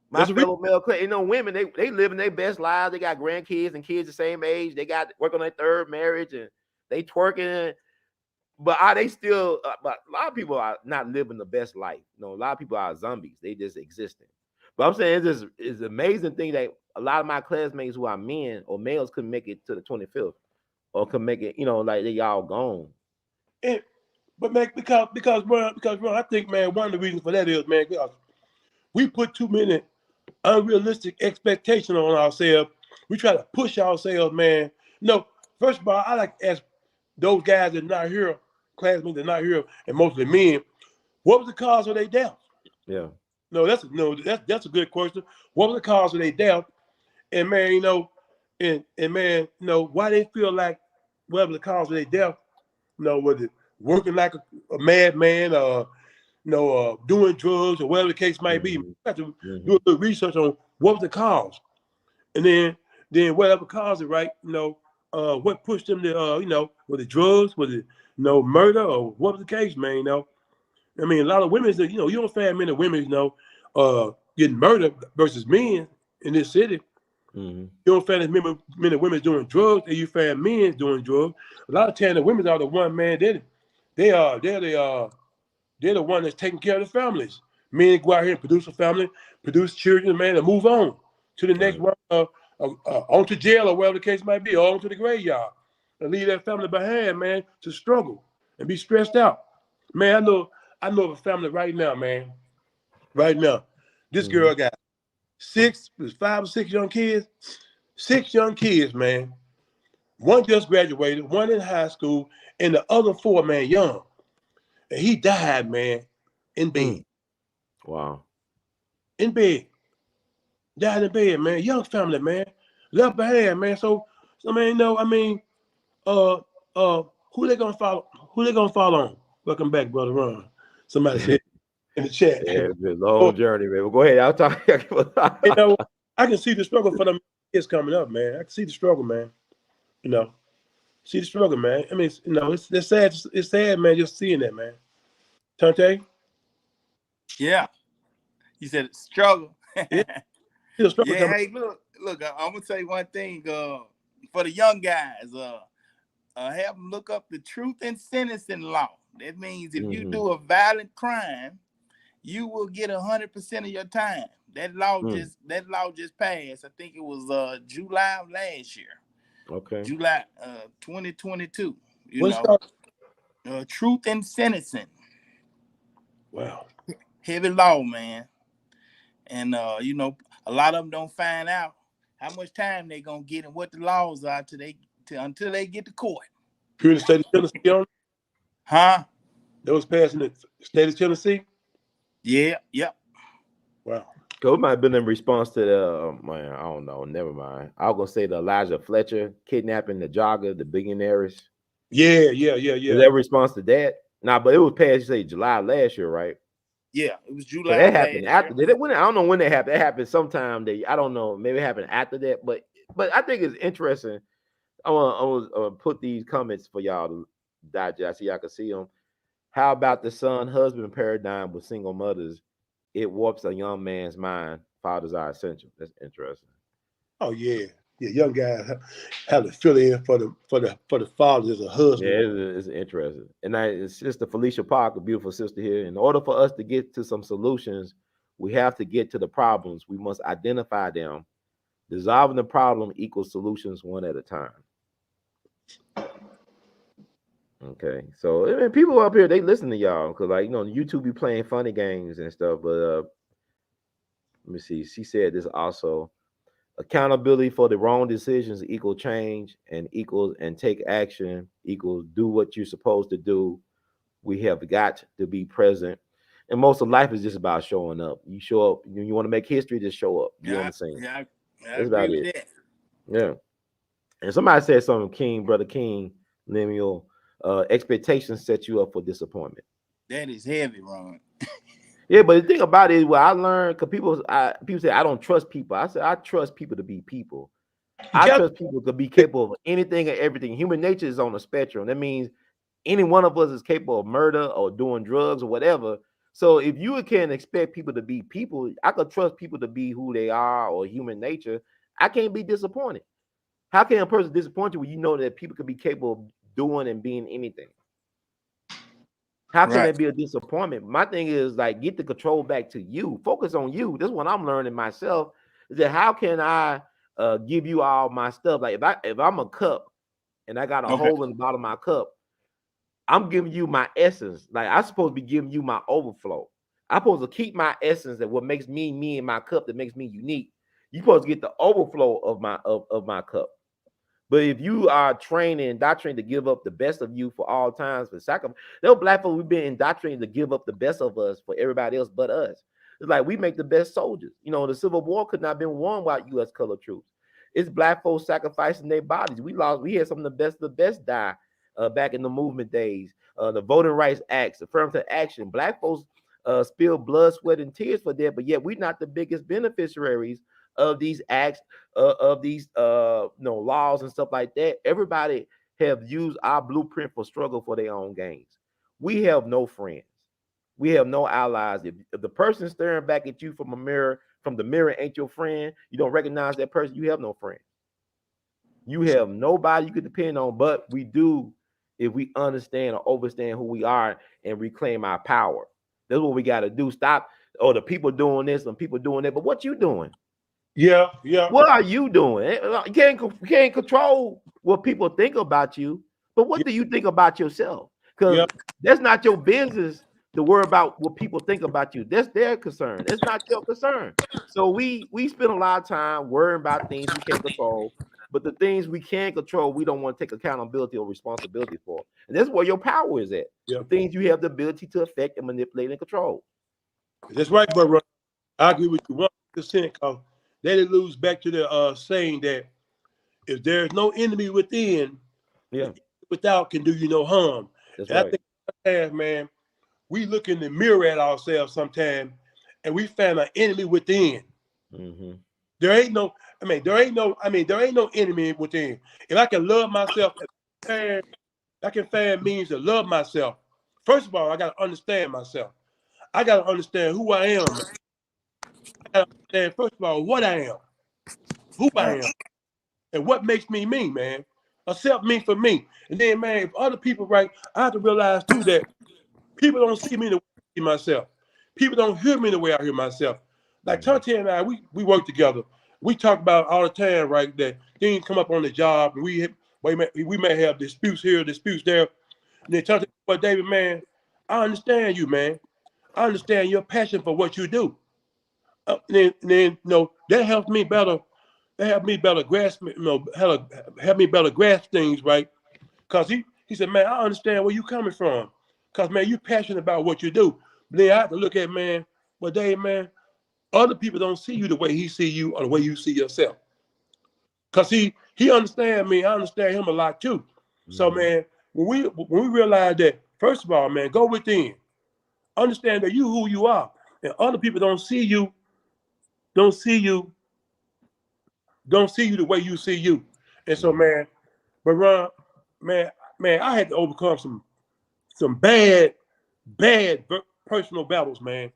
My fellow male, women, they living their best lives. They got grandkids and kids the same age. They got work on their third marriage, and they twerking. But are they still? But a lot of people are not living the best life. A lot of people are zombies. They just existing. But I'm saying it's an amazing thing that a lot of my classmates who are men or males couldn't make it to the 25th, or could make it, like they all gone. But man, because bro, I think, man, one of the reasons for that is, man, because we put too many unrealistic expectations on ourselves. We try to push ourselves, man. No, first of all, I like to ask those guys that are not here, classmates that are not here, and mostly men, what was the cause of their death? Yeah. No, that's a good question. What was the cause of their death? And man, and man, why they feel like whatever the cause of their death, was it working like a madman, doing drugs or whatever the case might be. You have to do a little research on what was the cause, and then whatever caused it, right? What pushed them to, was it drugs, was it murder, or what was the case, man? I mean, a lot of women that you don't find many women, getting murdered versus men in this city. You don't find as many women doing drugs, and you find men doing drugs. A lot of times, the women are the one, man. They're the one that's taking care of the families. Men go out here and produce a family, produce children, man, and move on to the next one, on to jail or whatever the case might be, or on to the graveyard, and leave that family behind, man, to struggle and be stressed out. Man, I know of a family right now, man. Right now, this girl got 5 or 6 young kids. 6 young kids, man. One just graduated, one in high school, and the other 4, man, young. And he died, man, in bed. Wow. In bed. Died in bed, man. Young family, man. Left behind, man. So man, who they gonna follow? Who they gonna follow on? Welcome back, Brother Ron. Somebody said in the chat. Yeah, it's been a long journey, man. Well, go ahead. I'll talk. I can see the struggle for them kids coming up, man. I can see the struggle, man. See the struggle, man. I mean, it's sad. It's sad, man, just seeing that, man. Tante? Yeah. You said struggle. Yeah. Struggle Yeah, hey, look, I'm gonna say one thing. For the young guys, have them look up the truth and sentencing law. That means if you do a violent crime, you will get 100% of your time. That law just passed. I think it was July of last year. Okay. July 2022. Truth and sentencing. Wow. Heavy law, man. And a lot of them don't find out how much time they gonna get and what the laws are until they get to court. Here in the state of Tennessee, on? Huh? That was passed in the state of Tennessee? Yeah, yep. Wow. So it might have been in response to the man, I don't know, never mind. I was gonna say the Elijah Fletcher kidnapping the jogger, the billionaires. Yeah. Is that response to that? Nah, but it was passed, you say July last year, right? Yeah, it was July. So that happened after that. I don't know when that happened. That happened sometime I don't know. Maybe it happened after that. But I think it's interesting. I want to put these comments for y'all to digest so y'all can see them. How about the son-husband paradigm with single mothers? It warps a young man's mind. Fathers are essential. That's interesting. Oh yeah. Yeah, young guys have to fill in for the fathers as a husband. Yeah, it's interesting. And it's Sister Felicia Park, a beautiful sister here. In order for us to get to some solutions, we have to get to the problems. We must identify them. Dissolving the problem equals solutions one at a time. Okay, so I mean, people up here, they listen to y'all because, like, YouTube be playing funny games and stuff. But let me see. She said this also. Accountability for the wrong decisions equal change, and equals and take action equals do what you're supposed to do. We have got to be present, and most of life is just about showing up. You show up. You want to make history, just show up. You know what I'm saying? Yeah, that's about it. Yeah. And somebody said something, Brother King, Lemuel. Expectations set you up for disappointment. That is heavy, Ron. Yeah, but the thing about it is what I learned, because people say I don't trust people. I said I trust people to be people. I trust people to be capable of anything and everything. Human nature is on a spectrum. That means any one of us is capable of murder or doing drugs or whatever. So if you can expect people to be people, I could trust people to be who they are or human nature. I can't be disappointed. How can a person disappoint you when you know that people could be capable of doing and being anything? How can that be a disappointment? My thing is, like, get the control back to you. Focus on you. This is what I'm learning myself. Is that how can I give you all my stuff? Like if I'm a cup and I got a hole in the bottom of my cup, I'm giving you my essence. Like I'm supposed to be giving you my overflow. I'm supposed to keep my essence and what makes me me in my cup that makes me unique. You're supposed to get the overflow of my cup. But if you are trained and indoctrinated to give up the best of you for all times for sacrifice, those black folks, we've been indoctrinated to give up the best of us for everybody else but us. It's like we make the best soldiers. You know, the Civil War could not have been won without U.S. colored troops. It's black folks sacrificing their bodies. We had some of the best die back in the movement days. The Voting Rights Acts, affirmative action. Black folks spilled blood, sweat, and tears for that, but yet we're not the biggest beneficiaries of these acts, of these laws and stuff like that. Everybody have used our blueprint for struggle for their own gains. We have no friends. We have no allies. If the person staring back at you from the mirror ain't your friend, you don't recognize that person, you have no friend. You have nobody you can depend on, but we do if we understand or understand who we are and reclaim our power. That's what we got to do. Stop, the people doing this and people doing that, but what you doing? Yeah. What are you doing? You can't control what people think about you, but what do you think about yourself? Because that's not your business to worry about what people think about you. That's their concern. It's not your concern. So we spend a lot of time worrying about things we can't control, but the things we can control, we don't want to take accountability or responsibility for. And that's where your power is at. The things you have the ability to affect and manipulate and control. That's right, brother. I agree with you 100%. Because they lose back to the saying that if there's no enemy within, without can do you no harm. That's and right. I think sometimes, man, we look in the mirror at ourselves sometimes, and we find an enemy within. Mm-hmm. There ain't no enemy within. If I can love myself, I can find means to love myself. First of all, I got to understand myself. I got to understand who I am. I got to understand, first of all, what I am, who I am, and what makes me me, man. Accept me for me. And then, man, if other people, right, I have to realize, too, that people don't see me the way I see myself. People don't hear me the way I hear myself. Like Tante and I, we work together. We talk about all the time, right, that things come up on the job, and we may have disputes here, disputes there. And then Tante, but David, man, I understand you, man. I understand your passion for what you do. Then that helps me better. That helped me better grasp, help me better grasp things, right? Because he said, man, I understand where you coming from. Because, man, you passionate about what you do. But then I have to look at, man, well, Dave, man, other people don't see you the way he see you or the way you see yourself. Because he understand me, I understand him a lot too. Mm-hmm. So, man, when we realize that, first of all, man, go within. Understand that you who you are. And other people don't see you the way you see you. And so, man, but Ron, man, I had to overcome some bad personal battles, man.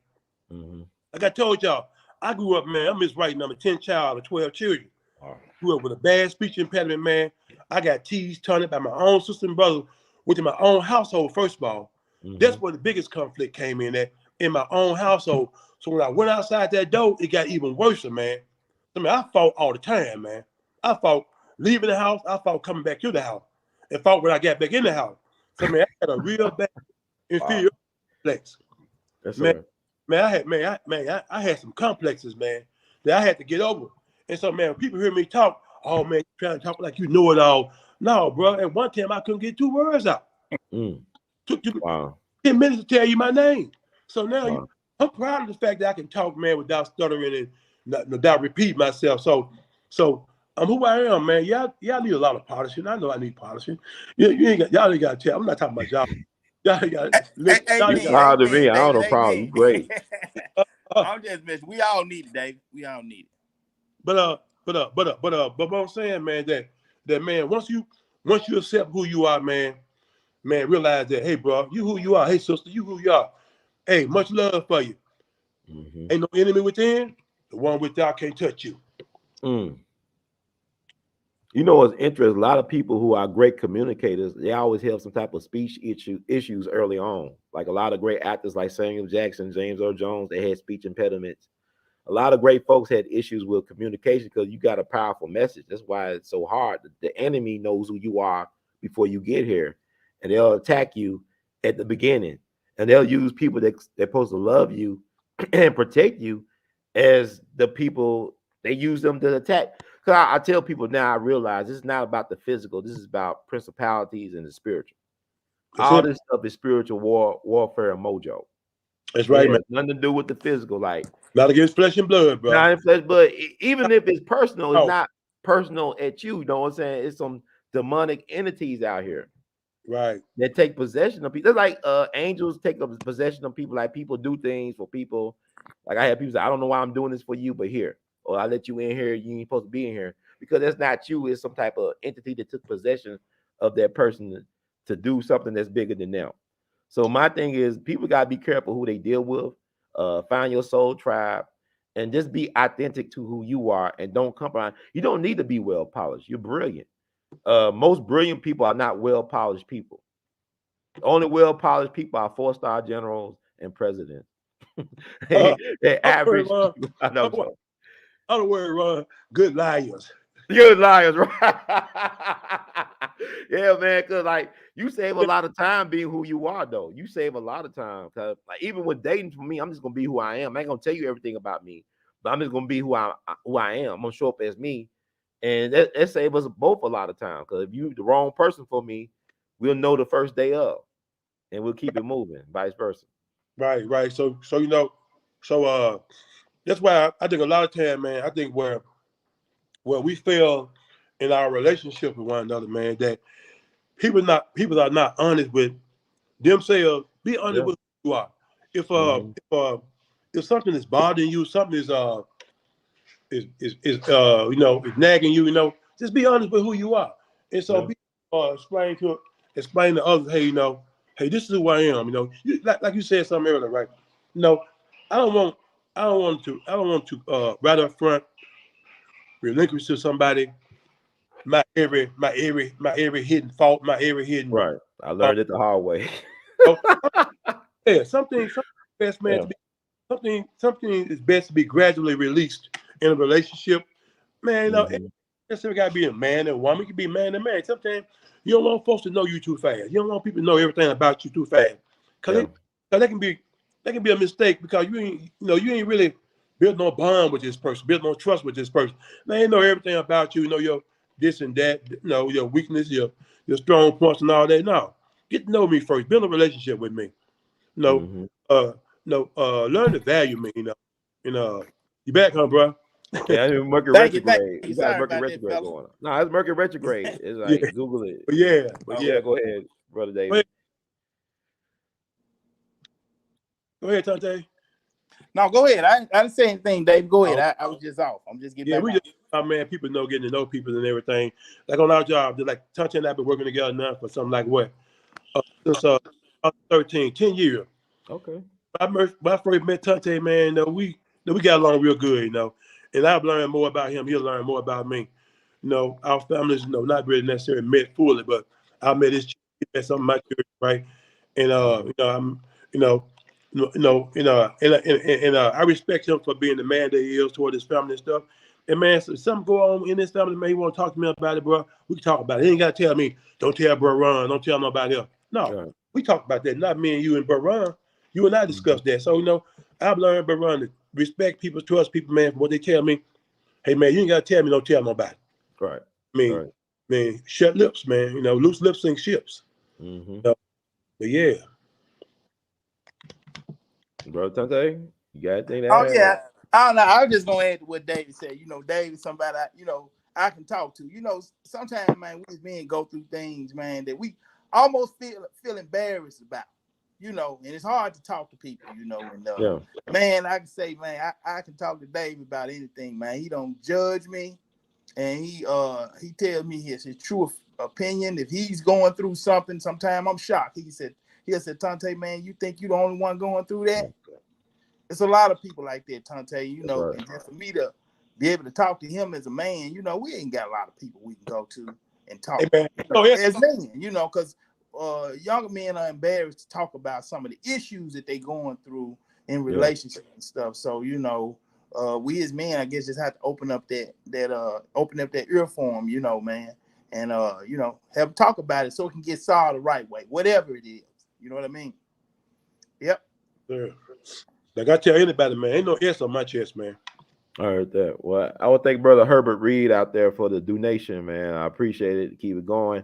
Mm-hmm. Like I told y'all, I grew up, man, I'm his right number 10 child of 12 children. Wow. Grew up with a bad speech impediment, man. I got teased, taunted by my own sister and brother within my own household, first of all. Mm-hmm. That's where the biggest conflict came in my own household. So when I went outside that door, it got even worse, man. I mean, I fought all the time, man. I fought leaving the house. I fought coming back to the house. And fought when I got back in the house. So, man, I had a real bad inferior complex. That's man, right. I had some complexes, man, that I had to get over. And so, man, when people hear me talk, oh, man, you're trying to talk like you know it all. No, bro, at one time, I couldn't get 2 words out. Took 10 minutes to tell you my name. So now I'm proud of the fact that I can talk, man, without stuttering and without repeating myself. So I'm who I am, man. Y'all need a lot of polishing. I know I need polishing. Y'all ain't got to tell. I'm not talking about y'all. Y'all got to me. I don't know, problem. You great. I'm just messing. We all need it, Dave. We all need it. But what I'm saying, man, that man, once you accept who you are, man, realize that, hey, bro, you who you are. Hey, sister, you who you are. Hey, much love for you. Mm-hmm. Ain't no enemy within. The one without can't touch you. You know what's interesting? A lot of people who are great communicators, they always have some type of speech issues early on. Like a lot of great actors like Samuel Jackson, James Earl Jones, they had speech impediments. A lot of great folks had issues with communication because you got a powerful message. That's why it's so hard. The enemy knows who you are before you get here, and they'll attack you at the beginning. and they'll use people that they're supposed to love you and protect you as the people they use them to attack. Because I tell people now, I realize this is not about the physical. This is about principalities and the spiritual. All this stuff is spiritual warfare and mojo. That's right, man. Nothing to do with the physical, like not against flesh and blood, bro. Not in flesh, but even if it's personal, it's not personal at you. You know what I'm saying? It's some demonic entities out here, right? That take possession of people. They're like angels take up possession of people. Like people do things for people. Like I have people say, I don't know why I'm doing this for you, but here, or I let you in here. You ain't supposed to be in here because that's not you. It's some type of entity that took possession of that person to do something that's bigger than them. So my thing is, people gotta be careful who they deal with. Find your soul tribe, and just be authentic to who you are, and don't compromise. You don't need to be well polished. You're brilliant. Most brilliant people are not well polished people. Only well polished people are 4-star generals and presidents. They're average. Other word, Ron, good liars. Good liars, right? Yeah, man. Cause like you save a lot of time being who you are, though. You save a lot of time. Cause like even with dating, for me, I'm just gonna be who I am. I ain't gonna tell you everything about me, but I'm just gonna be who I am. I'm gonna show up as me, and that saves us both a lot of time. Cause if you the wrong person for me, we'll know the first day of, and we'll keep it moving. Vice versa. Right. So you know, that's why I think a lot of time, man. I think where we fail in our relationship with one another, man, that people are not honest with themselves. Be honest with who you are. If something is bothering you, something is you know, is nagging you, you know, just be honest with who you are. And so be explain to others, hey, you know, hey, this is who I am. You know, like you said something earlier, right? You know, I don't want to right up front relinquish to somebody my every hidden fault, my every hidden right. I learned it the hard way. Yeah, something best, man, to be something is best to be gradually released in a relationship. Man, you know, it's gotta be a man and woman. You can be man and man. Sometimes you don't want folks to know you too fast. You don't want people to know everything about you too fast. Cause that can be a mistake because you ain't really built no bond with this person, built no trust with this person. They know everything about you, you know, your this and that, you know, your weakness, your strong points and all that. No. Get to know me first. Build a relationship with me. Learn to value me, you know. You back, huh, bro? Yeah, Mercury retrograde. You got Mercury retrograde going on. No, it's Mercury retrograde. It's like Google it. But yeah, go ahead, brother David. Go ahead, Tante. No, go ahead. I didn't say anything, Dave. Go ahead. I was just off. I'm just getting back. Man, people getting to know people and everything. Like on our job, they're like Tante and I've been working together now for something like what? Since 10 years. Okay. When I first met Tante, man, we got along real good, you know. And I've learned more about him. He'll learn more about me. You know, our families, not really necessarily met fully, but I met his at some of my church, right? And I respect him for being the man that he is toward his family and stuff. And man, if something go on in his family, man, he want to talk to me about it, bro. We can talk about it. He ain't got to tell me, don't tell bro Ron, don't tell nobody else. No, we talk about that. Not me and you and bro Ron. You and I discussed that. So, you know, I've learned, bro Ron, to respect people, trust people, man, for what they tell me. Hey, man, you ain't got to tell me, don't tell nobody. Right. Man, shut lips, man. You know, loose lips sink ships. You know? But yeah. Bro, Tante, you got anything to add? Oh, yeah. I don't know. I was just going to add to what David said. You know, David, somebody, I can talk to. You know, sometimes, man, we as men go through things, man, that we almost feel embarrassed about. You know, and it's hard to talk to people, you know. And man, I can say, man, I can talk to David about anything, man. He don't judge me, and he tells me his true opinion. If he's going through something, sometimes I'm shocked. He said, Tante, man, you think you the only one going through that? It's a lot of people like that, Tante, you know. And just for me to be able to talk to him as a man, you know, we ain't got a lot of people we can go to and talk as men, you know, because younger men are embarrassed to talk about some of the issues that they're going through in relationships and stuff. So, you know, we as men, I guess, just have to open up that ear for them, you know, man, and you know, have talk about it so it can get solved the right way, whatever it is. You know what I mean? Yep. Yeah. Like I tell anybody, man, ain't no S on my chest, man. I heard that. Well, I would thank Brother Herbert Reed out there for the donation, man. I appreciate it. Keep it going.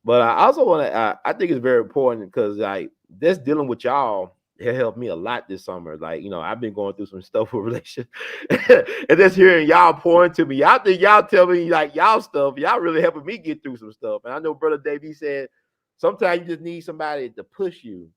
But I also want to, I think it's very important because like this dealing with y'all, it helped me a lot this summer. Like, you know, I've been going through some stuff with relations and just hearing y'all pour into me. Y'all think y'all tell me like y'all stuff, y'all really helping me get through some stuff. And I know Brother Dave, he said, sometimes you just need somebody to push you.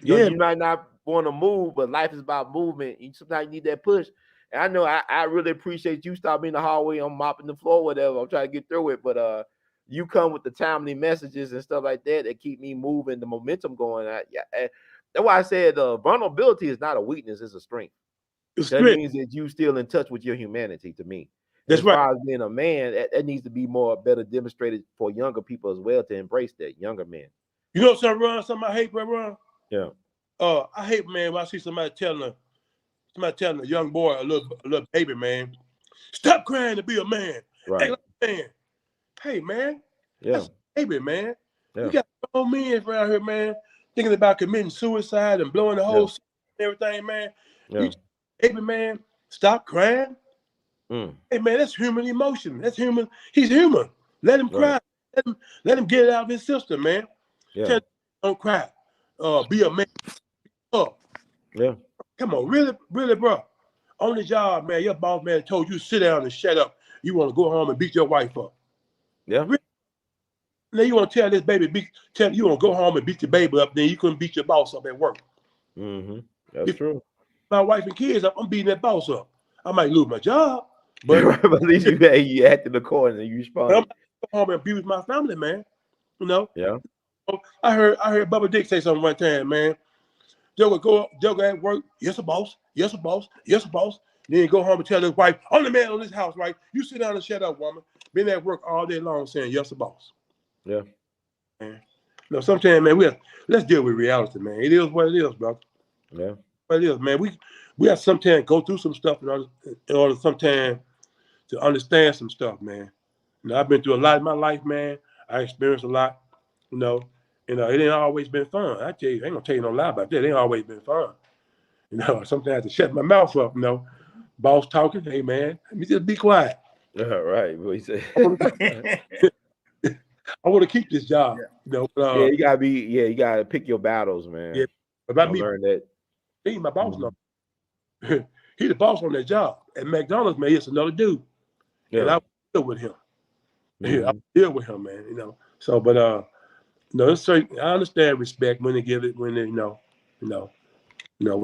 You know, you might not want to move, but life is about movement. You sometimes you need that push. And I know I really appreciate you stopping in the hallway. I'm mopping the floor, whatever. I'm trying to get through it. But you come with the timely messages and stuff like that that keep me moving, the momentum going. That's why I said vulnerability is not a weakness, it's a strength. That means that you still in touch with your humanity to me. That's as right. far as being a man, that needs to be better demonstrated for younger people as well to embrace that, younger men. You know something, Ron? Something I hate, bro, Ron? Yeah. I hate, man, when I see somebody telling a young boy, a little baby, man, stop crying to be a man. Right. Act like a man. Hey, man. Yeah. That's a baby, man. Yeah. You got grown men around here, man, thinking about committing suicide and blowing the whole and everything, man. Yeah. You baby, man, stop crying. Mm. Hey, man, that's human emotion. That's human. He's human. Let him cry. Let him get it out of his system, man. Yeah. Don't cry. Be a man. Yeah. Come on, really, bro. On the job, man, your boss man told you to sit down and shut up. You want to go home and beat your wife up. Yeah. Really? Now you want to tell this baby, you want to go home and beat your baby up, then you couldn't beat your boss up at work. Mm-hmm. That's true. My wife and kids up, I'm beating that boss up. I might lose my job, but at least you acted accordingly. You responded. I'm not going home and abuse my family, man. You know? Yeah. I heard Bubba Dick say something one time, man. Joker at work, yes, a boss, yes, a boss, yes, a boss. Then go home and tell his wife, I'm the man on this house, right? You sit down and shut up, woman. Been at work all day long saying, yes, a boss. Yeah. Man. No, sometimes, man, let's deal with reality, man. It is what it is, bro. Yeah. What it is, man. We have to sometimes go through some stuff in order sometimes to understand some stuff, man. You know, I've been through a lot in my life, man. I experienced a lot, you know. It ain't always been fun. I tell you, I ain't gonna tell you no lie about that. It ain't always been fun. You know, sometimes I have to shut my mouth up, you know. Boss talking, hey man, let me just be quiet. Right. What he said. I want to keep this job. You know, you gotta pick your battles, man. Yeah, about me, learn that. He my boss now. He the boss on that job. At McDonald's, man, it's another dude. Yeah. And I deal with him. I deal with him, man, you know. So, but no, it's certain. I understand respect when they give it, when they, when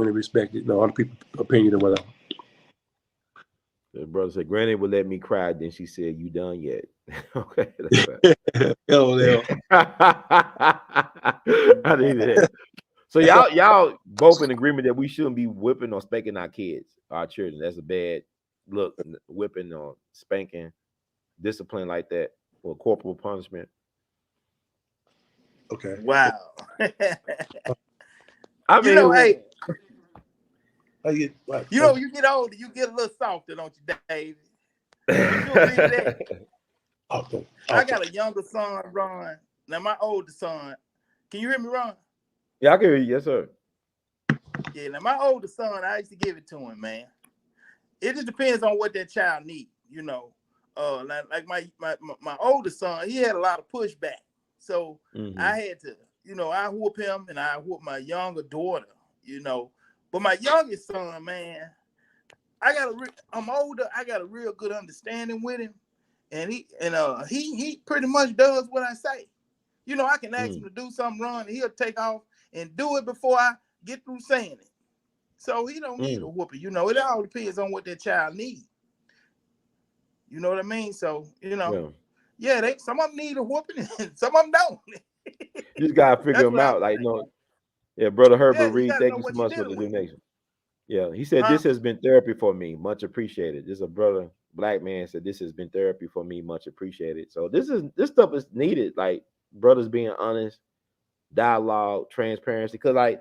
they respect it, other people's opinion or whatever. The brother said, Granny would let me cry. Then she said, "You done yet?" Okay. L.L. I need that. So y'all both in agreement that we shouldn't be whipping or spanking our kids, our children. That's a bad look. Whipping or spanking, discipline like that, or corporal punishment. Okay. Wow. I mean, hey, you get older, you get a little softer, don't you, David? Would you agree to that? Okay. I got a younger son, Ron. Now my older son, can you hear me, Ron? Yeah, I can hear you. Yes, sir. Yeah, now my older son, I used to give it to him, man. It just depends on what that child needs, you know. Like my older son, he had a lot of pushback. So I had to, I whoop him and I whoop my younger daughter, But my youngest son, man, I'm older, I got a real good understanding with him. And he pretty much does what I say. I can ask him to do something wrong and he'll take off and do it before I get through saying it. So he don't need a whooping. It all depends on what that child needs. You know what I mean? So, some of them need a whooping and some of them don't. You just gotta figure them out. Like, Brother Herbert Reed, thank you so much for the donation. Yeah, he said, this has been therapy for me. Much appreciated. This is a brother, black man, said this has been therapy for me. Much appreciated. So this stuff is needed. Like brothers being honest, dialogue, transparency. Because like,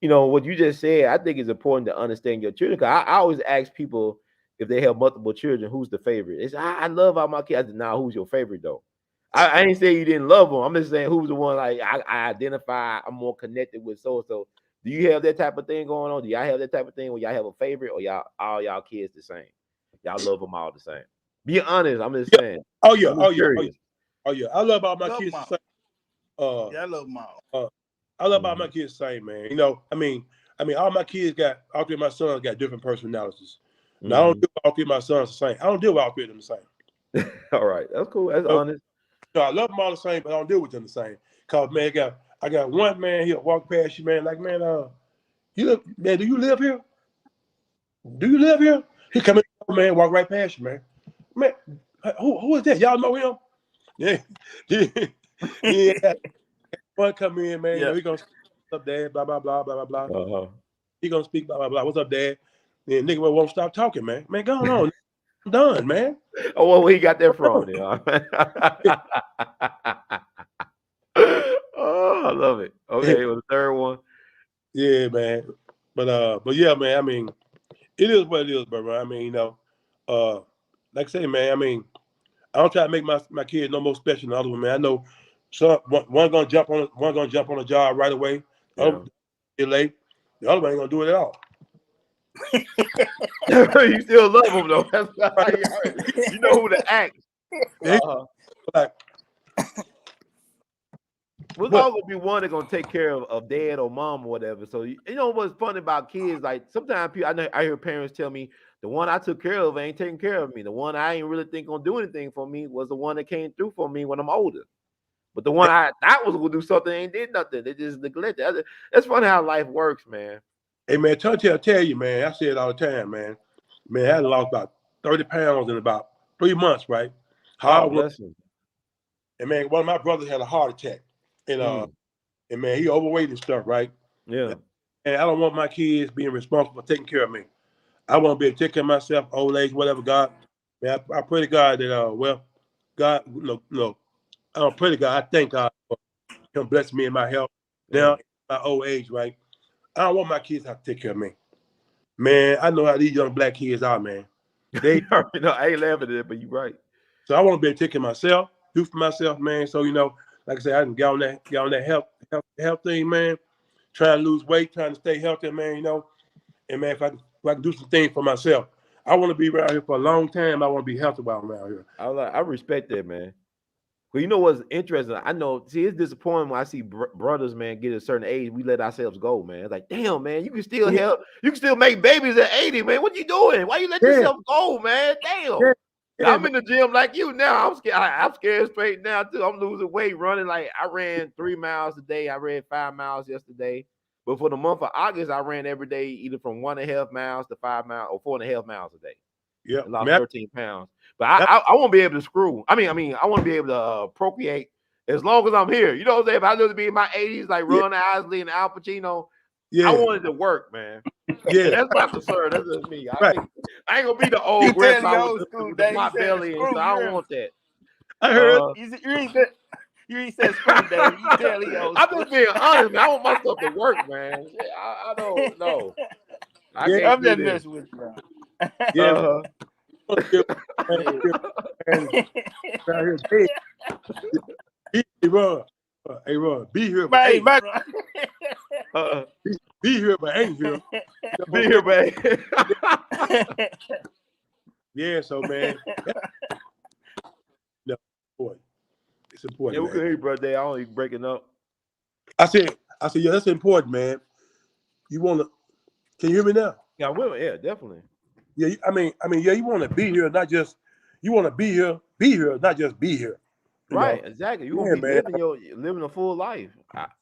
what you just said, I think it's important to understand your children. Because I always ask people if they have multiple children, who's the favorite? It's I love all my kids. I said, nah, who's your favorite though? I ain't saying you didn't love them. I'm just saying who's the one like I identify. I'm more connected with so. Do you have that type of thing going on? Do y'all have that type of thing where y'all have a favorite, or y'all all y'all kids the same? Y'all love them all the same. Be honest. I'm just saying. Oh yeah, I'm curious. oh yeah. I love all my kids the same. Yeah, I love them all. I love all my kids the same, man. You know, I mean, all my kids all three of my sons got different personalities. Now, I don't deal with all three of my sons the same. I don't deal with all three of them the same. All right, that's cool. That's honest. So I love them all the same, but I don't deal with them the same. Cause man, I got one man, he'll walk past you, man, like, man, do you live here? Do you live here? He come in, man, walk right past you, man. Man, who is that? Y'all know him? Yeah. Yeah. One come in, man. Yeah. You know, he gonna speak, what's up, Dad? Blah blah blah blah blah blah. He gonna speak blah blah blah. What's up, Dad? And nigga won't stop talking, man. Man, go on. I'm done, man. Oh, well, where he got that from? Oh, I love it. Okay, well, the third one. Yeah, man. But yeah, man. I mean, it is what it is, brother. I mean, you know, like I say, man. I mean, I don't try to make my kids no more special than the other one, man. I know one gonna jump on a job right away. Yeah. Late. The other one ain't gonna do it at all. You still love them though. You know who to act. Like, we're all gonna be one that's gonna take care of dad or mom or whatever. So you know what's funny about kids? Like sometimes people, I hear parents tell me the one I took care of ain't taking care of me. The one I ain't really think gonna do anything for me was the one that came through for me when I'm older. But the one I thought was gonna do something ain't did nothing. They just neglected. That's funny how life works, man. Hey man, tell you, man. I say it all the time, man. Man, I lost about 30 pounds in about 3 months, right? And man, one of my brothers had a heart attack, and man, he overweight and stuff, right? Yeah. And I don't want my kids being responsible for taking care of me. I want to be able to take care of myself, old age, whatever. God, man, I pray to God that, God, no, I don't pray to God. I thank God for Him blessing me in my health now, in my old age, right? I don't want my kids to have to take care of me. Man, I know how these young black kids are, man. They, no, I ain't laughing at it, but you're right. So I want to be able to take care of myself, do for myself, man. So, you know, like I said, I can get on that health thing, man. Trying to lose weight, trying to stay healthy, man, you know. And man, if I can do some things for myself, I want to be around here for a long time. I want to be healthy while I'm around here. I respect that, man. Well, you know what's interesting? I know. See, it's disappointing when I see brothers, man, get a certain age. We let ourselves go, man. It's like, damn, man, you can still help. You can still make babies at 80, man. What you doing? Why you let yourself go, man? Damn. Yeah, I'm in the gym like you now. I'm scared. I'm scared straight now too. I'm losing weight, running like I ran 3 miles a day. I ran 5 miles yesterday. But for the month of August, I ran every day, either from 1.5 miles to 5 miles or 4.5 miles a day. Yeah, I lost 13 pounds. But I won't be able to screw. I mean, I want to be able to procreate as long as I'm here. You know what I'm saying? If I live to be in my 80s, like Ron Isley and Al Pacino, I wanted to work, man. Yeah, that's my concern. That's just me. I ain't gonna be the old grandpa with my belly, and so I don't want that. I heard you ain't said screw, Dave. You tell he old. I'm just being honest, man. I want myself to work, man. I don't know. I'm just messing with you, bro. Yeah. Hey, Ron, be here, but ain't be here, but ain't here. Be here, but yeah. So, man, no, boy, it's important. Yeah, we can hear you, brother. I don't even breaking up. I said, yeah, that's important, man. You want to? Can you hear me now? Yeah, I will. Yeah, definitely. Yeah, I mean, yeah, you want to be here, not just you want to be here, not just be here. Right, exactly. You want to be living a full life.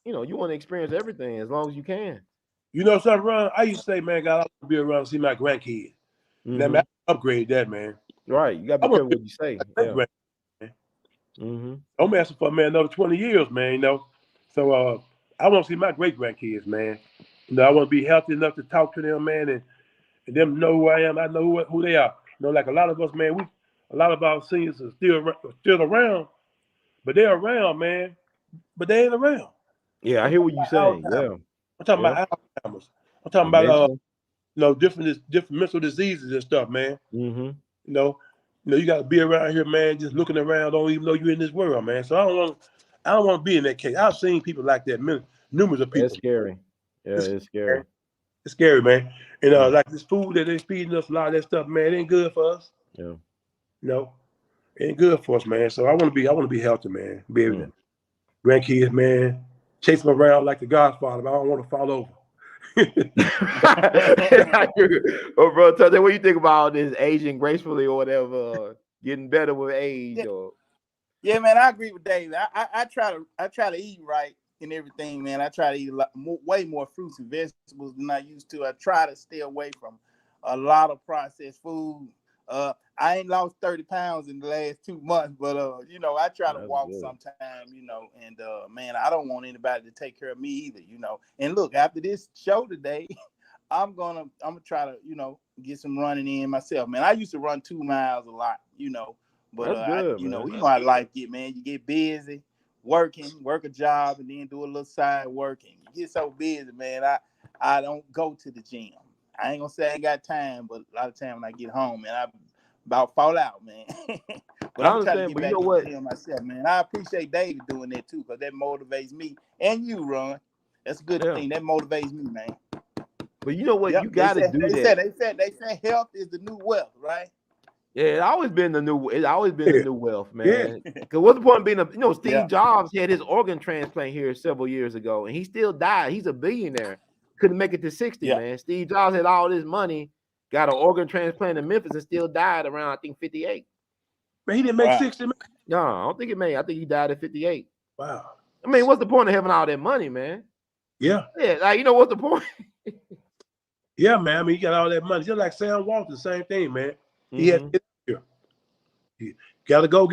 You want to experience everything as long as you can. You know something, Ron? I used to say, man, God, I want to be around to see my grandkids. Now, man, I upgrade that, man. Right, you got to be careful what you say. I'm asking for, man, another 20 years, man, you know. So I want to see my great-grandkids, man. You know, I want to be healthy enough to talk to them, man, and them know who I am. I know who they are. You know, like a lot of us, man, a lot of our seniors are still around, but they're around, man, but they ain't around. Yeah, I hear what you're saying. Yeah. I'm talking about Alzheimer's. I'm talking about different mental diseases and stuff, man. You know, you got to be around here, man, just looking around, don't even know you're in this world, man. So I don't want to be in that case. I've seen people like that, numerous of people. That's scary. Yeah, it's scary. It's scary, man. And like this food that they feeding us, a lot of that stuff, man, it ain't good for us. Yeah. No, it ain't good for us, man. So I want to be healthy, man. Be able to grandkids, man, chase them around like the Godfather. But I don't want to fall over. Oh, bro, tell me what you think about all this aging gracefully or whatever, getting better with age, or Yeah, man, I agree with David. I try to eat right and everything, man. I try to eat way more fruits and vegetables than I used to. I try to stay away from a lot of processed food. I ain't lost 30 pounds in the last 2 months, but you know, I try to walk sometime, you know, and man, I don't want anybody to take care of me either, you know. And look, after this show today, I'm gonna try to, you know, get some running in myself, man. I used to run 2 miles a lot, you know. But that's good, you know how life get, man. You get busy, work a job, and then do a little side working. You get so busy, man. I don't go to the gym. I ain't gonna say I ain't got time, but a lot of time when I get home, man, I about fall out, man. But I'm trying to get back to the gym myself, man. I appreciate David doing that too, because that motivates me and you, Ron. That's a good thing. That motivates me, man. But you know what? You gotta do that. They said health is the new wealth, right? Yeah, it's always been the new wealth, man. Because what's the point of being Steve Jobs had his organ transplant here several years ago, and he still died. He's a billionaire. Couldn't make it to 60, man. Steve Jobs had all this money, got an organ transplant in Memphis, and still died around, I think, 58. Man, he didn't make 60, man. No, I don't think it made. I think he died at 58. Wow. I mean, what's the point of having all that money, man? Yeah. Yeah, like, what's the point? Yeah, man. I mean, you got all that money. Just like Sam Walton, same thing, man. He had to get here. Gotta go.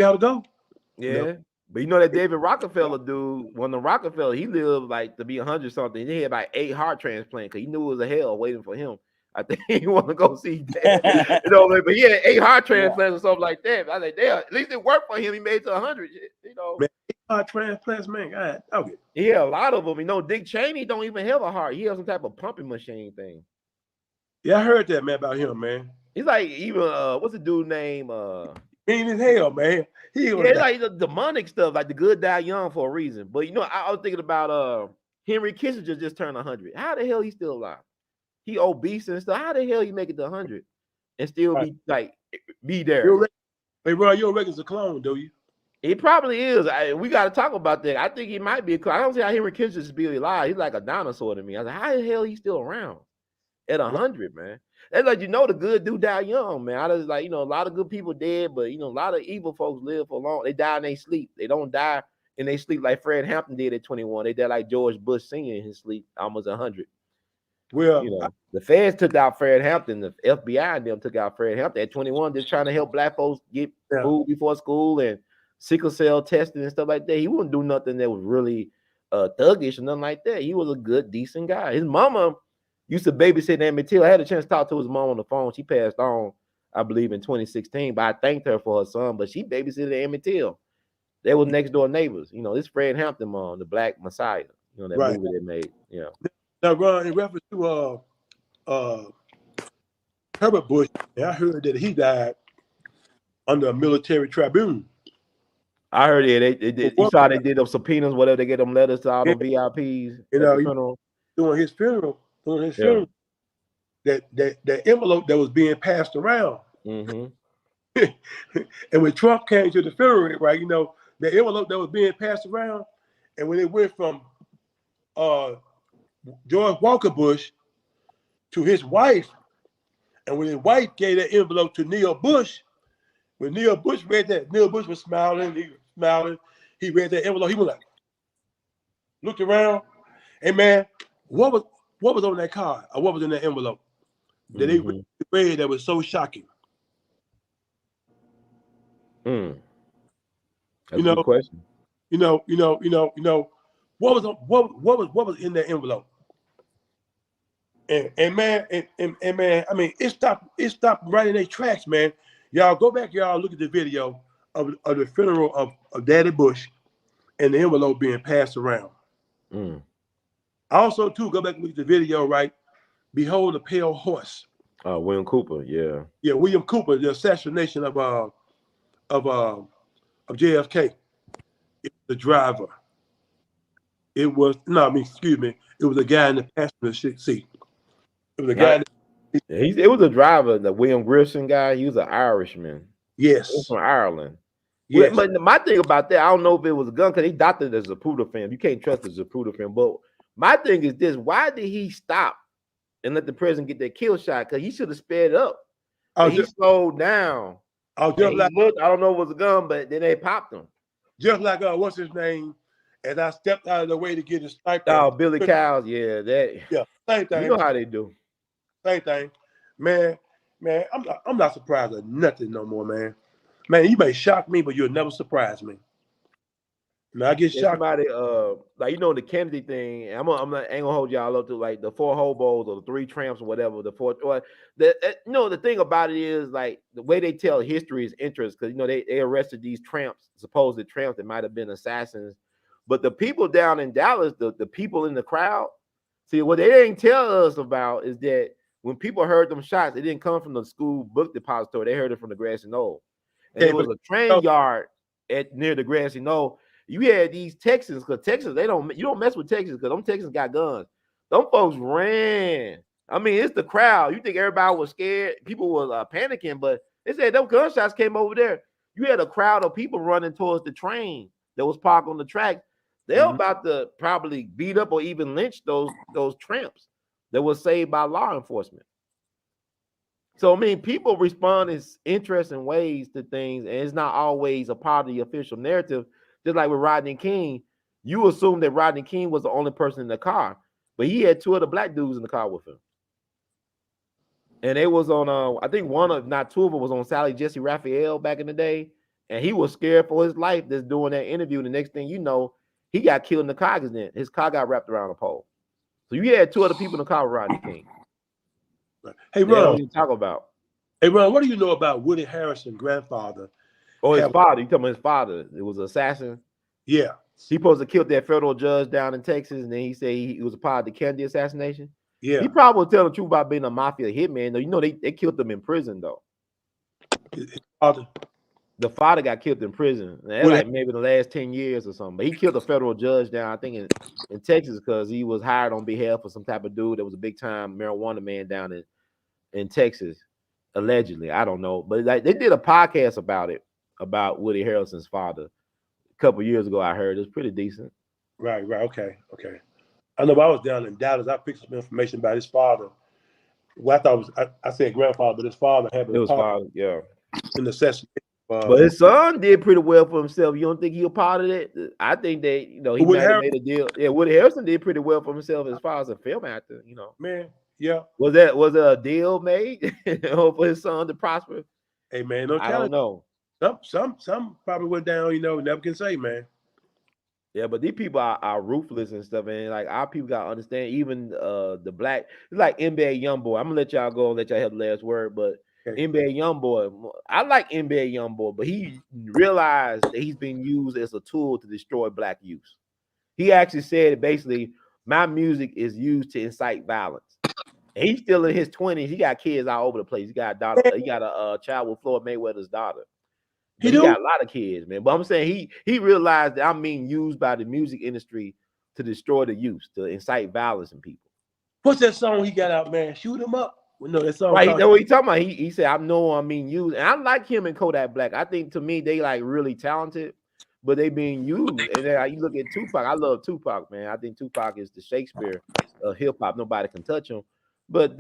Yeah. But that David Rockefeller dude, one of the Rockefeller, he lived like to be 100 something. He had like 8 heart transplants because he knew it was a hell waiting for him. I think he wanted to go see that. But he had 8 heart transplants or something like that. I was like, damn, at least it worked for him. He made it to 100. Man, 8 heart transplants, man. God, okay. Yeah, a lot of them. Dick Cheney don't even have a heart. He has some type of pumping machine thing. Yeah, I heard that, man, about him, man. He's like even what's the dude name? Mean as hell, man. It's like the demonic stuff, like the good die young for a reason. But I was thinking about Henry Kissinger just turned 100. How the hell he still alive? He obese and stuff. How the hell he make it to 100 and still be there? Hey, bro, your record's a clone, do you? It probably is. We got to talk about that. I think he might be a clone. I don't see how Henry Kissinger is still alive. He's like a dinosaur to me. I was like, how the hell he still around at 100, man? That's like, the good do die young, man. I just like, a lot of good people dead, but a lot of evil folks live for long. They die in their sleep. They don't die in their sleep like Fred Hampton did at 21. They died like George Bush Sr. in his sleep, almost 100. Well, the feds took out Fred Hampton. The FBI and them took out Fred Hampton at 21, just trying to help black folks get food before school and sickle cell testing and stuff like that. He wouldn't do nothing that was really thuggish or nothing like that. He was a good, decent guy. His mama used to babysit Emmett Till. I had a chance to talk to his mom on the phone. She passed on, I believe, in 2016, but I thanked her for her son. But she babysitted Emmett Till. They were next door neighbors. This Fred Hampton mom, the Black Messiah, that movie they made. Yeah. Now, Ron, in reference to Herbert Bush, I heard that he died under a military tribune. I heard it. You saw they did them subpoenas, whatever. They get them letters to all the VIPs. During his funeral, that envelope that was being passed around. Mm-hmm. And when Trump came to the funeral, right, the envelope that was being passed around, and when it went from George Walker Bush to his wife, and when his wife gave that envelope to Neil Bush, when Neil Bush read that, Neil Bush was smiling, he read that envelope, he was like, looked around, hey man, what was on that card, or what was in that envelope that they read that was so shocking? That's a good question. What was in that envelope? And man, I mean, it stopped right in their tracks, man. Y'all go back, y'all look at the video of the funeral of Daddy Bush and the envelope being passed around. Also, too, go back and look at the video, right? Behold the Pale Horse. William Cooper, yeah. Yeah, William Cooper, the assassination of JFK. The driver. It was no, I mean, excuse me. It was a guy in the passenger seat. It was a guy. It was a driver, the William Grierson guy. He was an Irishman. He was Yes. from Ireland. Yes. But my thing about that, I don't know if it was a gun because he doctored the Zapruder film. You can't trust the Zapruder film. But my thing is this: why did he stop and let the president get that kill shot? Because he should have sped up. He slowed down. I was just like, looked, I don't know if it was a gun, but then they popped him. Just like what's his name? As I stepped out of the way to get his sniper. Oh, Billy Cows, yeah, that. Yeah, same thing. You know how they do. Same thing, man. I'm not surprised at nothing no more, man. Man, you may shock me, but you'll never surprise me. Man, I get shocked. Somebody, like the Kennedy thing. I ain't gonna hold y'all up to like the 4 hobos or the 3 tramps or whatever. The thing about it is like the way they tell history is interesting because they arrested these tramps, supposed tramps that might have been assassins, but the people down in Dallas, the people in the crowd, see what they didn't tell us about is that when people heard them shots, it didn't come from the school book depository. They heard it from the grassy knoll, and it was a train yard near the grassy knoll. You had these Texans, because Texans, you don't mess with Texans because them Texans got guns. Them folks ran. I mean, it's the crowd. You think everybody was scared? People was panicking, but they said them gunshots came over there. You had a crowd of people running towards the train that was parked on the track. They're about to probably beat up or even lynch those tramps that was saved by law enforcement. So, I mean, people respond in interesting ways to things, and it's not always a part of the official narrative. Just like with Rodney King, you assume that Rodney King was the only person in the car, but he had 2 other black dudes in the car with him. And it was on, I think one of, not 2 of them was on Sally Jesse Raphael back in the day, and he was scared for his life just doing that interview. The next thing you know, he got killed in the car because his car got wrapped around a pole. So you had 2 other people in the car with Rodney King. Hey, Ron, you talk about. Hey, Ron, what do you know about Woody Harrelson's grandfather? Oh, his father. You talking about his father? It was an assassin. Yeah. He supposed to kill that federal judge down in Texas, and then he said he was a part of the Kennedy assassination. Yeah. He probably was telling the truth about being a mafia hitman. Though they killed him in prison though. His father. The father got killed in prison. Like maybe the last 10 years or something. But he killed a federal judge down, I think, in Texas because he was hired on behalf of some type of dude that was a big time marijuana man down in Texas, allegedly. I don't know, but like they did a podcast about it, about Woody Harrelson's father. A couple years ago, I heard it was pretty decent. Right. Okay. I know I was down in Dallas. I picked some information about his father. Well, I thought it was, I said grandfather, but his father had been father, yeah. In the assassination. But his son did pretty well for himself. You don't think he a part of that? I think that he might have made a deal. Yeah, Woody Harrelson did pretty well for himself as far as a film actor. Man, yeah. Was there a deal made for his son to prosper? Hey man, I don't know. Some probably went down. Never can say, man. Yeah, but these people are ruthless and stuff, and like our people gotta understand. Even the black, it's like NBA YoungBoy. I'm gonna let y'all go and let y'all have the last word, but. Okay. NBA YoungBoy, I like NBA YoungBoy, but he realized that he's been used as a tool to destroy black youth. He actually said basically, my music is used to incite violence. And he's still in his 20s. He got kids all over the place. He got a daughter. He got a child with Floyd Mayweather's daughter. He got a lot of kids, man. But I'm saying he realized that I'm being used by the music industry to destroy the youth, to incite violence in people. What's that song he got out, man? Shoot 'em up. No, that's all right. What he talking about? He said, "I know I'm being used," and I like him and Kodak Black. I think to me they like really talented, but they being used. And then you look at Tupac. I love Tupac, man. I think Tupac is the Shakespeare of hip hop. Nobody can touch him. But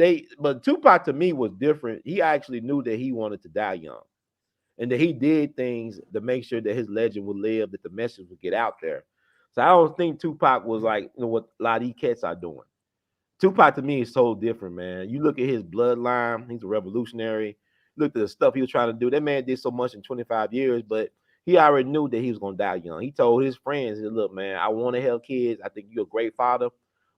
Tupac to me was different. He actually knew that he wanted to die young, and that he did things to make sure that his legend would live, that the message would get out there. So I don't think Tupac was like what a lot of these cats are doing. Tupac to me is so different, man. You look at his bloodline, he's a revolutionary. Look at the stuff he was trying to do. That man did so much in 25 years, but he already knew that he was going to die young. He told his friends, look, man, I want to have kids. I think you're a great father,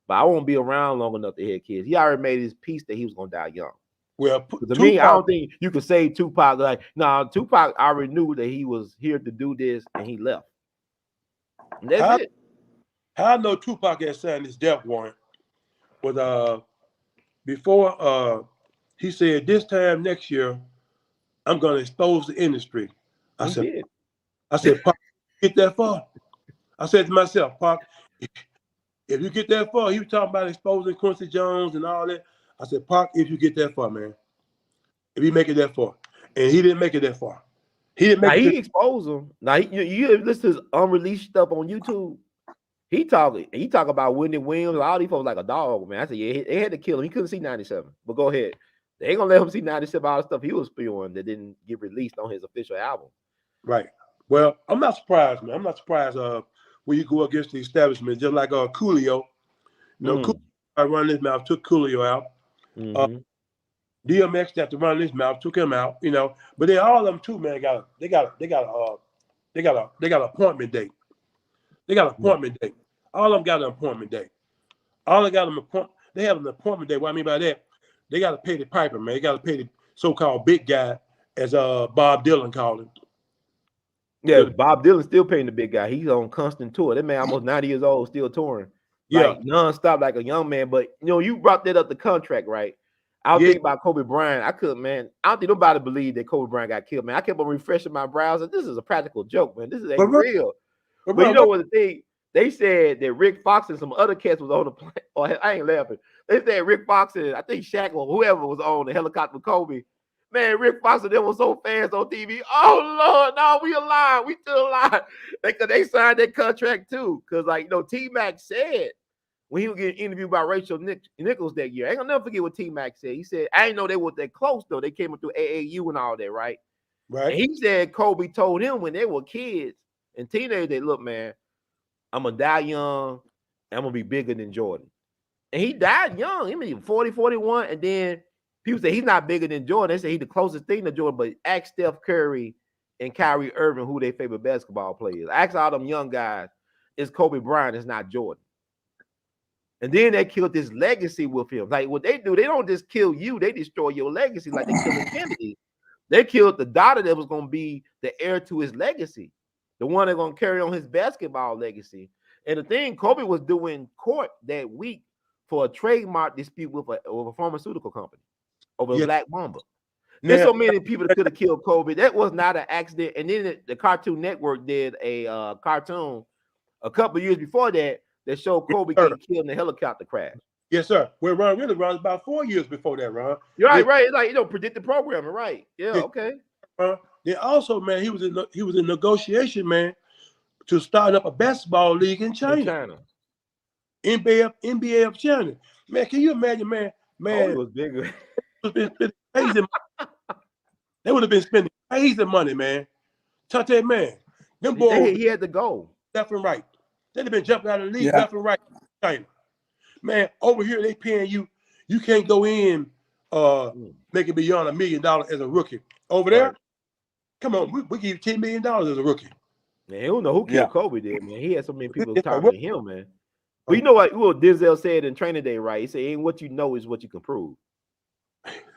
but I won't be around long enough to have kids. He already made his peace that he was going to die young. Well, to me, I don't think you could say Tupac. Like, no, Tupac already knew that he was here to do this, and he left. And that's it. How I know Tupac had signed his death warrant? Was before he said this time next year I'm gonna expose the industry. I said, Pac, get that far. I said to myself, Pac, if you get that far, he was talking about exposing Quincy Jones and all that. I said, Pac, if you get that far, man, if you make it that far, and he didn't make it that far. He didn't make it. He exposed him. Now you listen to his unreleased stuff on YouTube. He talk about Whitney Williams. All these folks like a dog, man. I said, yeah, they had to kill him. He couldn't see 97. But go ahead. They ain't gonna let him see 97. All the stuff he was spewing that didn't get released on his official album. Right. Well, I'm not surprised, man. I'm not surprised when you go against the establishment, just like Coolio. You know, Coolio run his mouth, took Coolio out. DMX after running his mouth, took him out. You know, but then all of them too, man. They got an appointment date. They got an appointment date. All of them got an appointment date. All they got they have an appointment date. What I mean by that, they got to pay the piper, man. They got to pay the so-called big guy, as Bob Dylan called him. Yeah, Bob Dylan still paying the big guy. He's on constant tour. That man almost 90 years old, still touring. Like nonstop, like a young man. But you know, you brought that up, the contract, right? I was thinking about Kobe Bryant. I don't think nobody believed that Kobe Bryant got killed, man. I kept on refreshing my browser. This is a practical joke, man. This is real. But you know what the thing? They said that Rick Fox and some other cats was on the plane. Oh, I ain't laughing. They said Rick Fox and I think Shaq or whoever was on the helicopter with Kobe. Man, Rick Fox and them was so fast on TV. Oh Lord, no, we alive. We still alive. They signed that contract too. Cause like, you know, T-Mac said when he was getting interviewed by Rachel Nichols that year. I ain't gonna never forget what T-Mac said. He said, I didn't know they were that close though. They came up through AAU and all that, right? Right. And he said Kobe told him when they were kids and teenagers, they look, man, I'm gonna die young, and I'm gonna be bigger than Jordan. And he died young. He was 40, 41, and then people say he's not bigger than Jordan. They say he's the closest thing to Jordan, but ask Steph Curry and Kyrie Irving who their favorite basketball players. Ask all them young guys. It's Kobe Bryant, it's not Jordan. And then they killed this legacy with him. Like what they do, they don't just kill you, they destroy your legacy like they killed Kennedy. They killed the daughter that was gonna be the heir to his legacy, the one that's gonna carry on his basketball legacy. And the thing, Kobe was doing court that week for a trademark dispute with a pharmaceutical company over a Black Mamba. There's so many people that could have killed Kobe. That was not an accident. And then the Cartoon Network did a cartoon a couple of years before that showed Kobe getting killed in a helicopter crash. Yes, sir. Well, Ron really runs about 4 years before that, Ron. You're right. It's like, you know, predictive programming, right? Yeah, okay. Then also, man, he was in negotiation, man, to start up a basketball league in China. NBA of China. Man, can you imagine, man? Oh, it was bigger. They would have been spending crazy money, man. Tante, man. Them boys, he had to go. Left and right. They'd have been jumping out of the league left and right. China. Man, over here they paying you. You can't go in making beyond $1 million as a rookie. Over there, come on, we give you $10 million as a rookie. Man, you don't know who killed Kobe did, man. He had so many people targeting him, man. But you know what Denzel said in Training Day, right? He said, ain't what you know is what you can prove.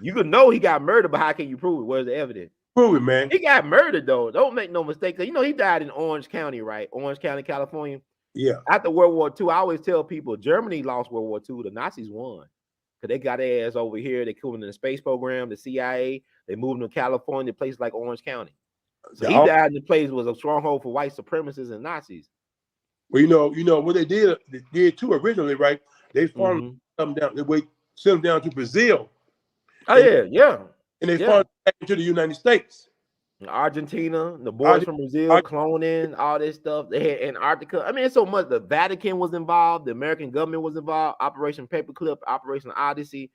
You can know he got murdered, but how can you prove it? Where's the evidence? Prove it, man. He got murdered, though. Don't make no mistake. You know, he died in Orange County, right? Orange County, California. Yeah. After World War II, I always tell people Germany lost World War II. The Nazis won. Because they got their ass over here. They killed him in the space program, the CIA. They moved him to California, places like Orange County. So he died in the place was a stronghold for white supremacists and Nazis. Well, you know what they did too originally, right? They farmed them down. They sent them down to Brazil. Oh, yeah. And they farmed back into the United States. Argentina, the boys from Brazil, cloning, all this stuff. They had Antarctica. I mean, it's so much. The Vatican was involved. The American government was involved. Operation Paperclip, Operation Odyssey.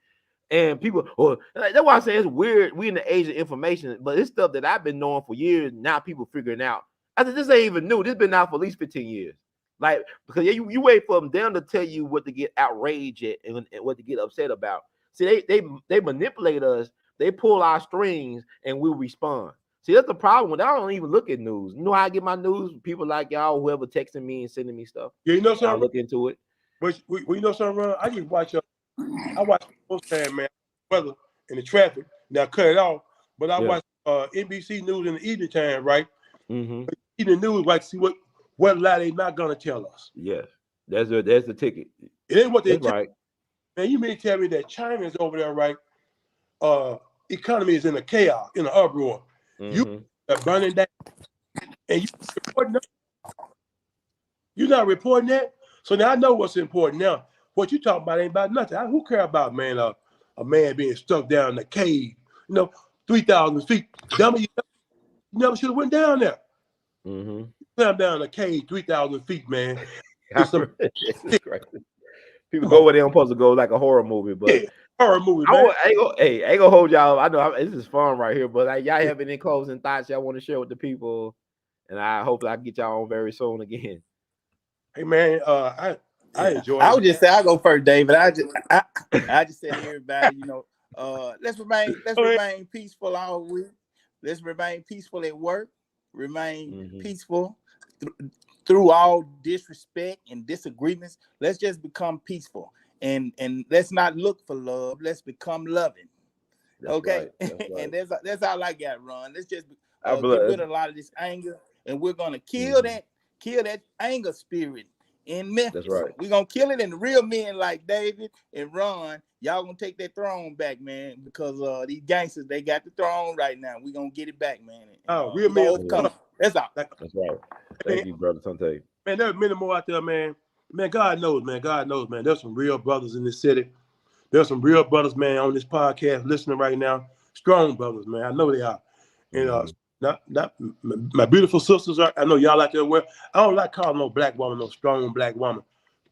And people, that's why I say it's weird. We in the age of information, but it's stuff that I've been knowing for years. Now people figuring out. I said, this ain't even new. This been out for at least 15 years. Like, because you wait for them to tell you what to get outraged at and what to get upset about. See, they manipulate us. They pull our strings and we'll respond. See, that's the problem when I don't even look at news. You know how I get my news? People like y'all, whoever texting me and sending me stuff. Yeah, you know something? I look into it. But you know something, Ron? I just watch I watch most time, man, weather and the traffic. Now cut it off. But I watch NBC News in the evening time, right? Mm-hmm. Evening news, like see what lie they not gonna tell us. Yes, that's the ticket. It ain't what they right. Man, you mean tell me that China is over there, right? Economy is in a chaos, in an uproar. You are burning down, and you reporting that. You're not reporting that. So now I know what's important now. What you talking about ain't about nothing. Who care about, man, a man being stuck down in a cave, 3,000 feet. Dummy, you never should have went down there. Down in a cave, 3,000 feet, man. People go where they don't supposed to go, like a horror movie, but horror movie, man. I ain't gonna hold y'all. I know this is fun right here, but y'all have any closing thoughts y'all want to share with the people? And I hope I get y'all on very soon again. Hey man, I enjoy. I would just say I go first, David. I just say to everybody, let's remain peaceful all week. Let's remain peaceful at work. Remain peaceful through all disrespect and disagreements. Let's just become peaceful and let's not look for love. Let's become loving. Okay, right. And that's all I got, Ron. Let's just get rid of a lot of this anger, and we're gonna kill that anger spirit in Memphis. That's right. We're gonna kill it, and the real men like David and Ron, y'all gonna take that throne back, man, because these gangsters, they got the throne right now. We're gonna get it back, man. Real men. That's all. That's right. Thank you, brother Sante. Man, there are many more out there, man. Man, God knows, man. There's some real brothers in this city. There's some real brothers, man, on this podcast listening right now. Strong brothers, man. I know they are. And not my beautiful sisters. I know y'all out there. Well, I don't like calling no black woman no strong black woman.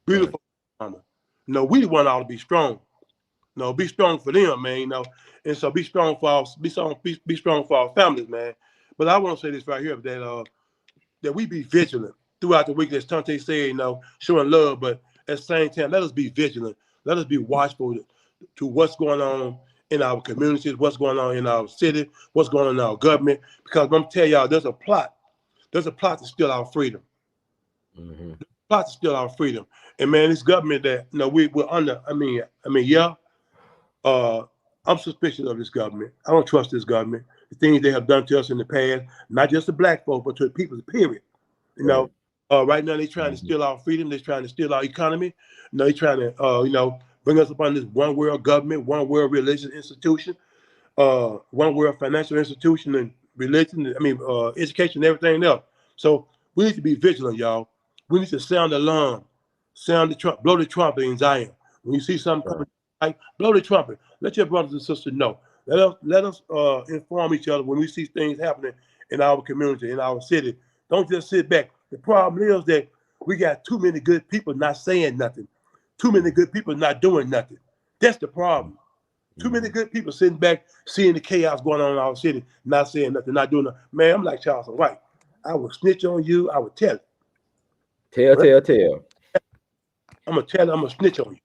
Beautiful woman. We the one ought to be strong. Be strong for them, man. And so be strong for our families, man. But I want to say this right here that we be vigilant throughout the week. As Tante said, showing love, but at the same time, let us be vigilant. Let us be watchful to what's going on in our communities, what's going on in our city, what's going on in our government. Because I'm going to tell y'all, there's a plot. There's a plot to steal our freedom. There's a plot to steal our freedom. And man, this government that we're under. I'm suspicious of this government. I don't trust this government. The things they have done to us in the past, not just the black folk, but to the people, period. Right now they're trying to steal our freedom. They're trying to steal our economy. They're trying to, bring us up on this one world government, one world religious institution, one world financial institution, and religion. Education, and everything else. So we need to be vigilant, y'all. We need to sound the alarm, blow the trumpet in Zion. When you see something coming, blow the trumpet. Let your brothers and sisters know. Let us inform each other when we see things happening in our community, in our city. Don't just sit back. The problem is that we got too many good people not saying nothing. Too many good people not doing nothing. That's the problem. Too many good people sitting back, seeing the chaos going on in our city, not saying nothing, not doing nothing. Man, I'm like Charles White. I will snitch on you. I will tell it. Tell. I'm going to tell it. I'm going to snitch on you.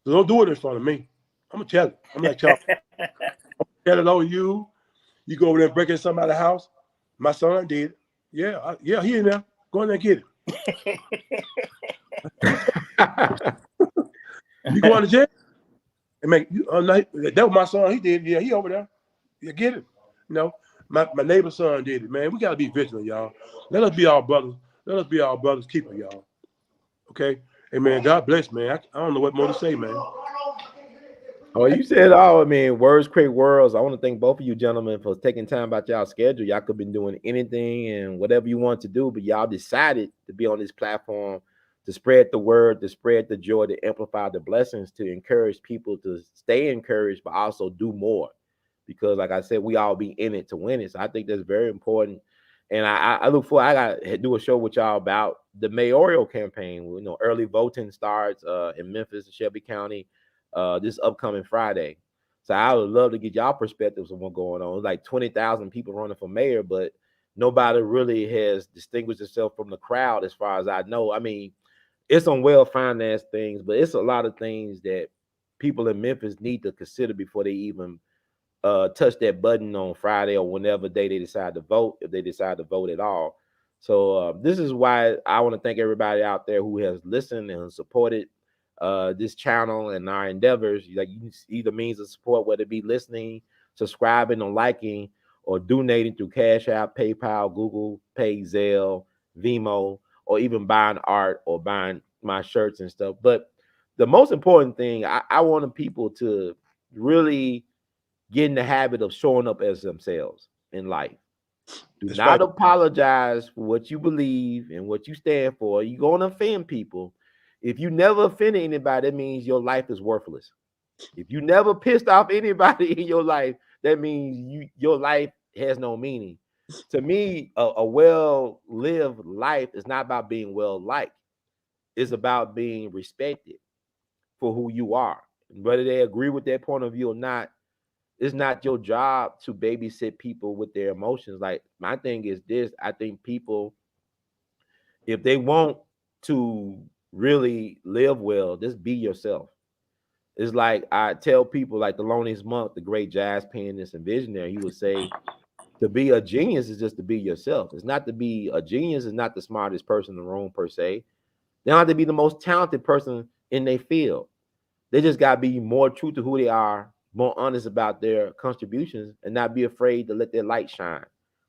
So don't do it in front of me. I'm going to tell it. I'm like Charles. I'm going to tell it on you. You go over there and break in somebody's house. My son did. Yeah, he in there. Go in there and get it. You going to jail? And make that was my son. He did. Yeah, he over there. You get it. My neighbor's son did it. Man, we gotta be vigilant, y'all. Let us be our brothers. Let us be our brothers' keeper, y'all. Okay. Hey, man. God bless, man. I don't know what more to say, man. Oh, you said it all. I mean, words create worlds. I want to thank both of you gentlemen for taking time out y'all schedule. Y'all could have been doing anything and whatever you want to do, but y'all decided to be on this platform to spread the word, to spread the joy, to amplify the blessings, to encourage people to stay encouraged, but also do more. Because like I said, we all be in it to win it. So I think that's very important. And I look forward, I got to do a show with y'all about the mayoral campaign. Early voting starts in Memphis, Shelby County, this upcoming Friday. So I would love to get y'all perspectives on what's going on. It's like 20,000 people running for mayor, but nobody really has distinguished itself from the crowd as far as I know. I mean, it's some well-financed things, but it's a lot of things that people in Memphis need to consider before they even touch that button on Friday or whenever day they decide to vote, if they decide to vote at all. So this is why I want to thank everybody out there who has listened and supported this channel and our endeavors. Like, either means of support, whether it be listening, subscribing, or liking, or donating through Cash App, PayPal, Google Pay, Zelle, Venmo, or even buying art or buying my shirts and stuff. But the most important thing, I wanted people to really get in the habit of showing up as themselves in life. Do not apologize for what you believe and what you stand for. You're going to offend people, If you never offended anybody, that means your life is worthless. If you never pissed off anybody in your life, that means your life has no meaning. To me, a well-lived life is not about being well-liked. It's about being respected for who you are. Whether they agree with that point of view or not, it's not your job to babysit people with their emotions. Like, my thing is this: I think people, if they want to really live well, just be yourself. It's like I tell people, like the Thelonious Monk, the great jazz pianist and visionary, he would say, to be a genius is just to be yourself. It's not to be a genius, is not the smartest person in the room per se. They don't have to be the most talented person in their field. They just got to be more true to who they are, more honest about their contributions, and not be afraid to let their light shine,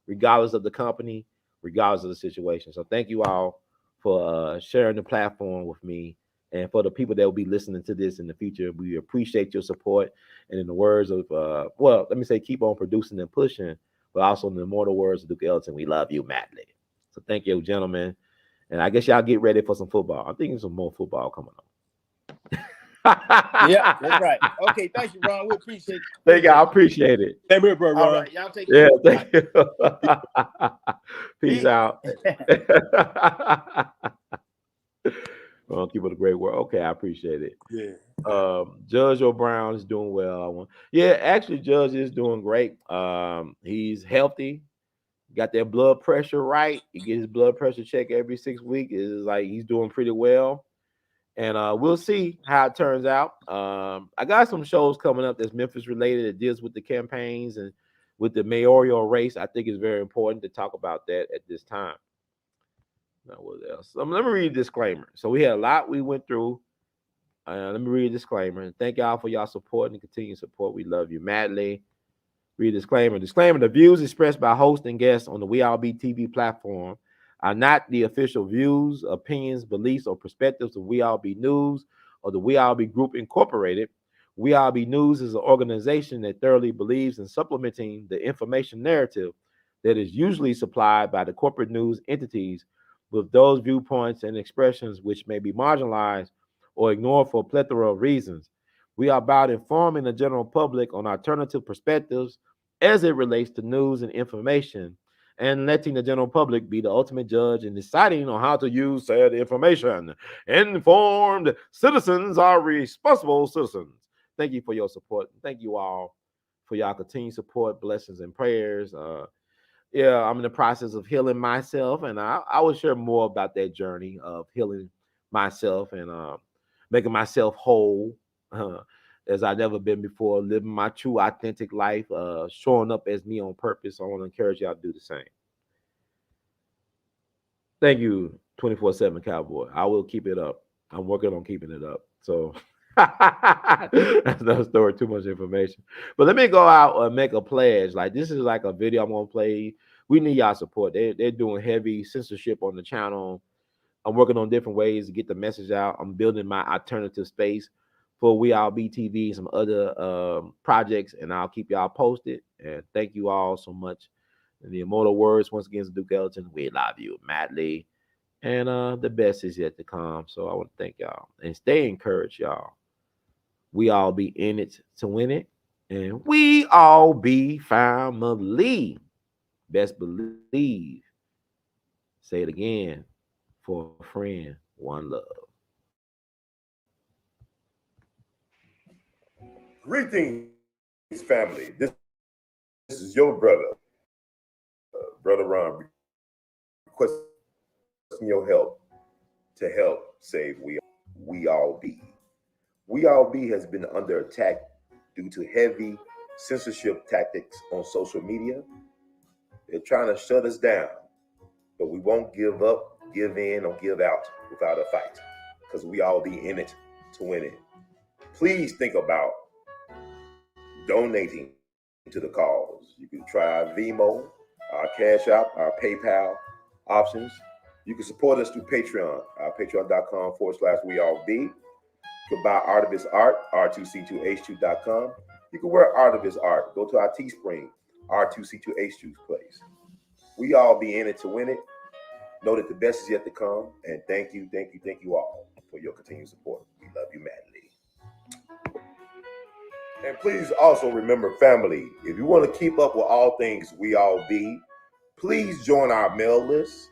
regardless of the company, regardless of the situation. So thank you all for sharing the platform with me. And for the people that will be listening to this in the future, we appreciate your support. And in the words of, well, let me say, keep on producing and pushing, but also in the immortal words of Duke Ellington, we love you madly. So thank you, gentlemen. And I guess y'all get ready for some football. I'm thinking some more football coming on. Yeah, that's right. Okay, thank you, Ron. We appreciate it. Thank you. I appreciate it. Same here, bro, Ron. All right, y'all take care. Yeah, thank you. Peace out. Well, keep it a great work. Okay, I appreciate it. Yeah. Judge O'Brien is doing well. Yeah, actually, Judge is doing great. He's healthy. Got that blood pressure right. He gets his blood pressure checked every 6 weeks. It's like he's doing pretty well. And we'll see how it turns out. I got some shows coming up that's Memphis related that deals with the campaigns and with the mayoral race. I think it's very important to talk about that at this time. Now, what else? Let me read a disclaimer. So we had a lot we went through. Let me read a disclaimer. And thank y'all for y'all support and continued support. We love you madly. Read a disclaimer. Disclaimer: the views expressed by host and guests on the We All Be TV platform are not the official views, opinions, beliefs, or perspectives of We All Be News or the We All Be Group Incorporated. We All Be News is an organization that thoroughly believes in supplementing the information narrative that is usually supplied by the corporate news entities with those viewpoints and expressions which may be marginalized or ignored for a plethora of reasons. We are about informing the general public on alternative perspectives as it relates to news and information, and letting the general public be the ultimate judge in deciding on how to use said information. Informed citizens are responsible citizens. Thank you for your support. Thank you all for y'all continued support, blessings, and prayers. Yeah, I'm in the process of healing myself, and I will share more about that journey of healing myself and making myself whole. As I've never been before, living my true, authentic life, showing up as me on purpose. So I want to encourage y'all to do the same. Thank you, 24/7 Cowboy. I will keep it up. I'm working on keeping it up. So that's no story, too much information. But let me go out and make a pledge. Like, this is like a video I'm gonna play. We need y'all support. They're doing heavy censorship on the channel. I'm working on different ways to get the message out. I'm building my alternative space for We All Be TV and some other projects, and I'll keep y'all posted. And thank you all so much. In the immortal words, once again, Duke Ellington, we love you madly. And the best is yet to come. So I want to thank y'all. And stay encouraged, y'all. We all be in it to win it. And we all be family. Best believe. Say it again. For a friend, one love. Greetings, family. This is your brother, Brother Ron, requesting your help to help save We All Be. We All Be has been under attack due to heavy censorship tactics on social media. They're trying to shut us down, but we won't give up, give in, or give out without a fight, because we all be in it to win it. Please think about donating to the cause. You can try Venmo, our Cash App, our PayPal options. You can support us through Patreon, patreon.com/We All Be. You can buy Artemis Art, r2c2h2.com. You can wear Artemis Art. Go to our Teespring, r2c2h2's place. We all be in it to win it. Know that the best is yet to come. And thank you all for your continued support. We love you madly. And please also remember, family, if you want to keep up with all things We All Be, please join our mail list.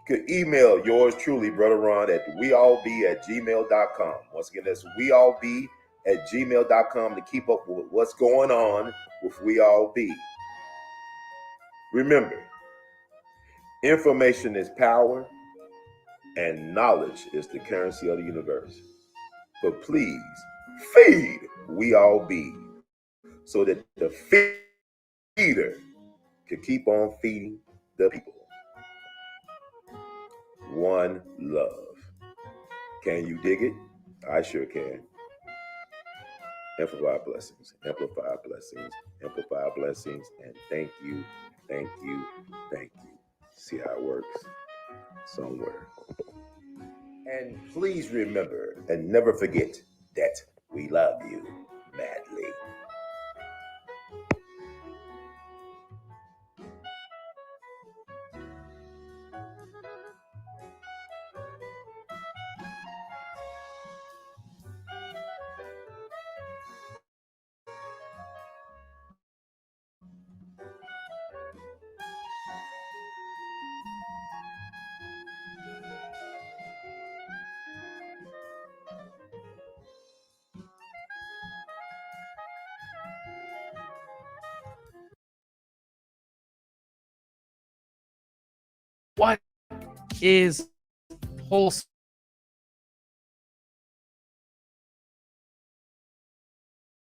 You can email yours truly, Brother Ron, at weallbe@gmail.com. Once again, that's weallbe@gmail.com to keep up with what's going on with We All Be. Remember, information is power, and knowledge is the currency of the universe. But please feed We All Be so that the feeder can keep on feeding the people. One love. Can you dig it? I sure can. Amplify blessings, amplify blessings, amplify blessings, and thank you, thank you, thank you. See how it works? Somewhere. And please remember and never forget that we love you madly. What is Pulse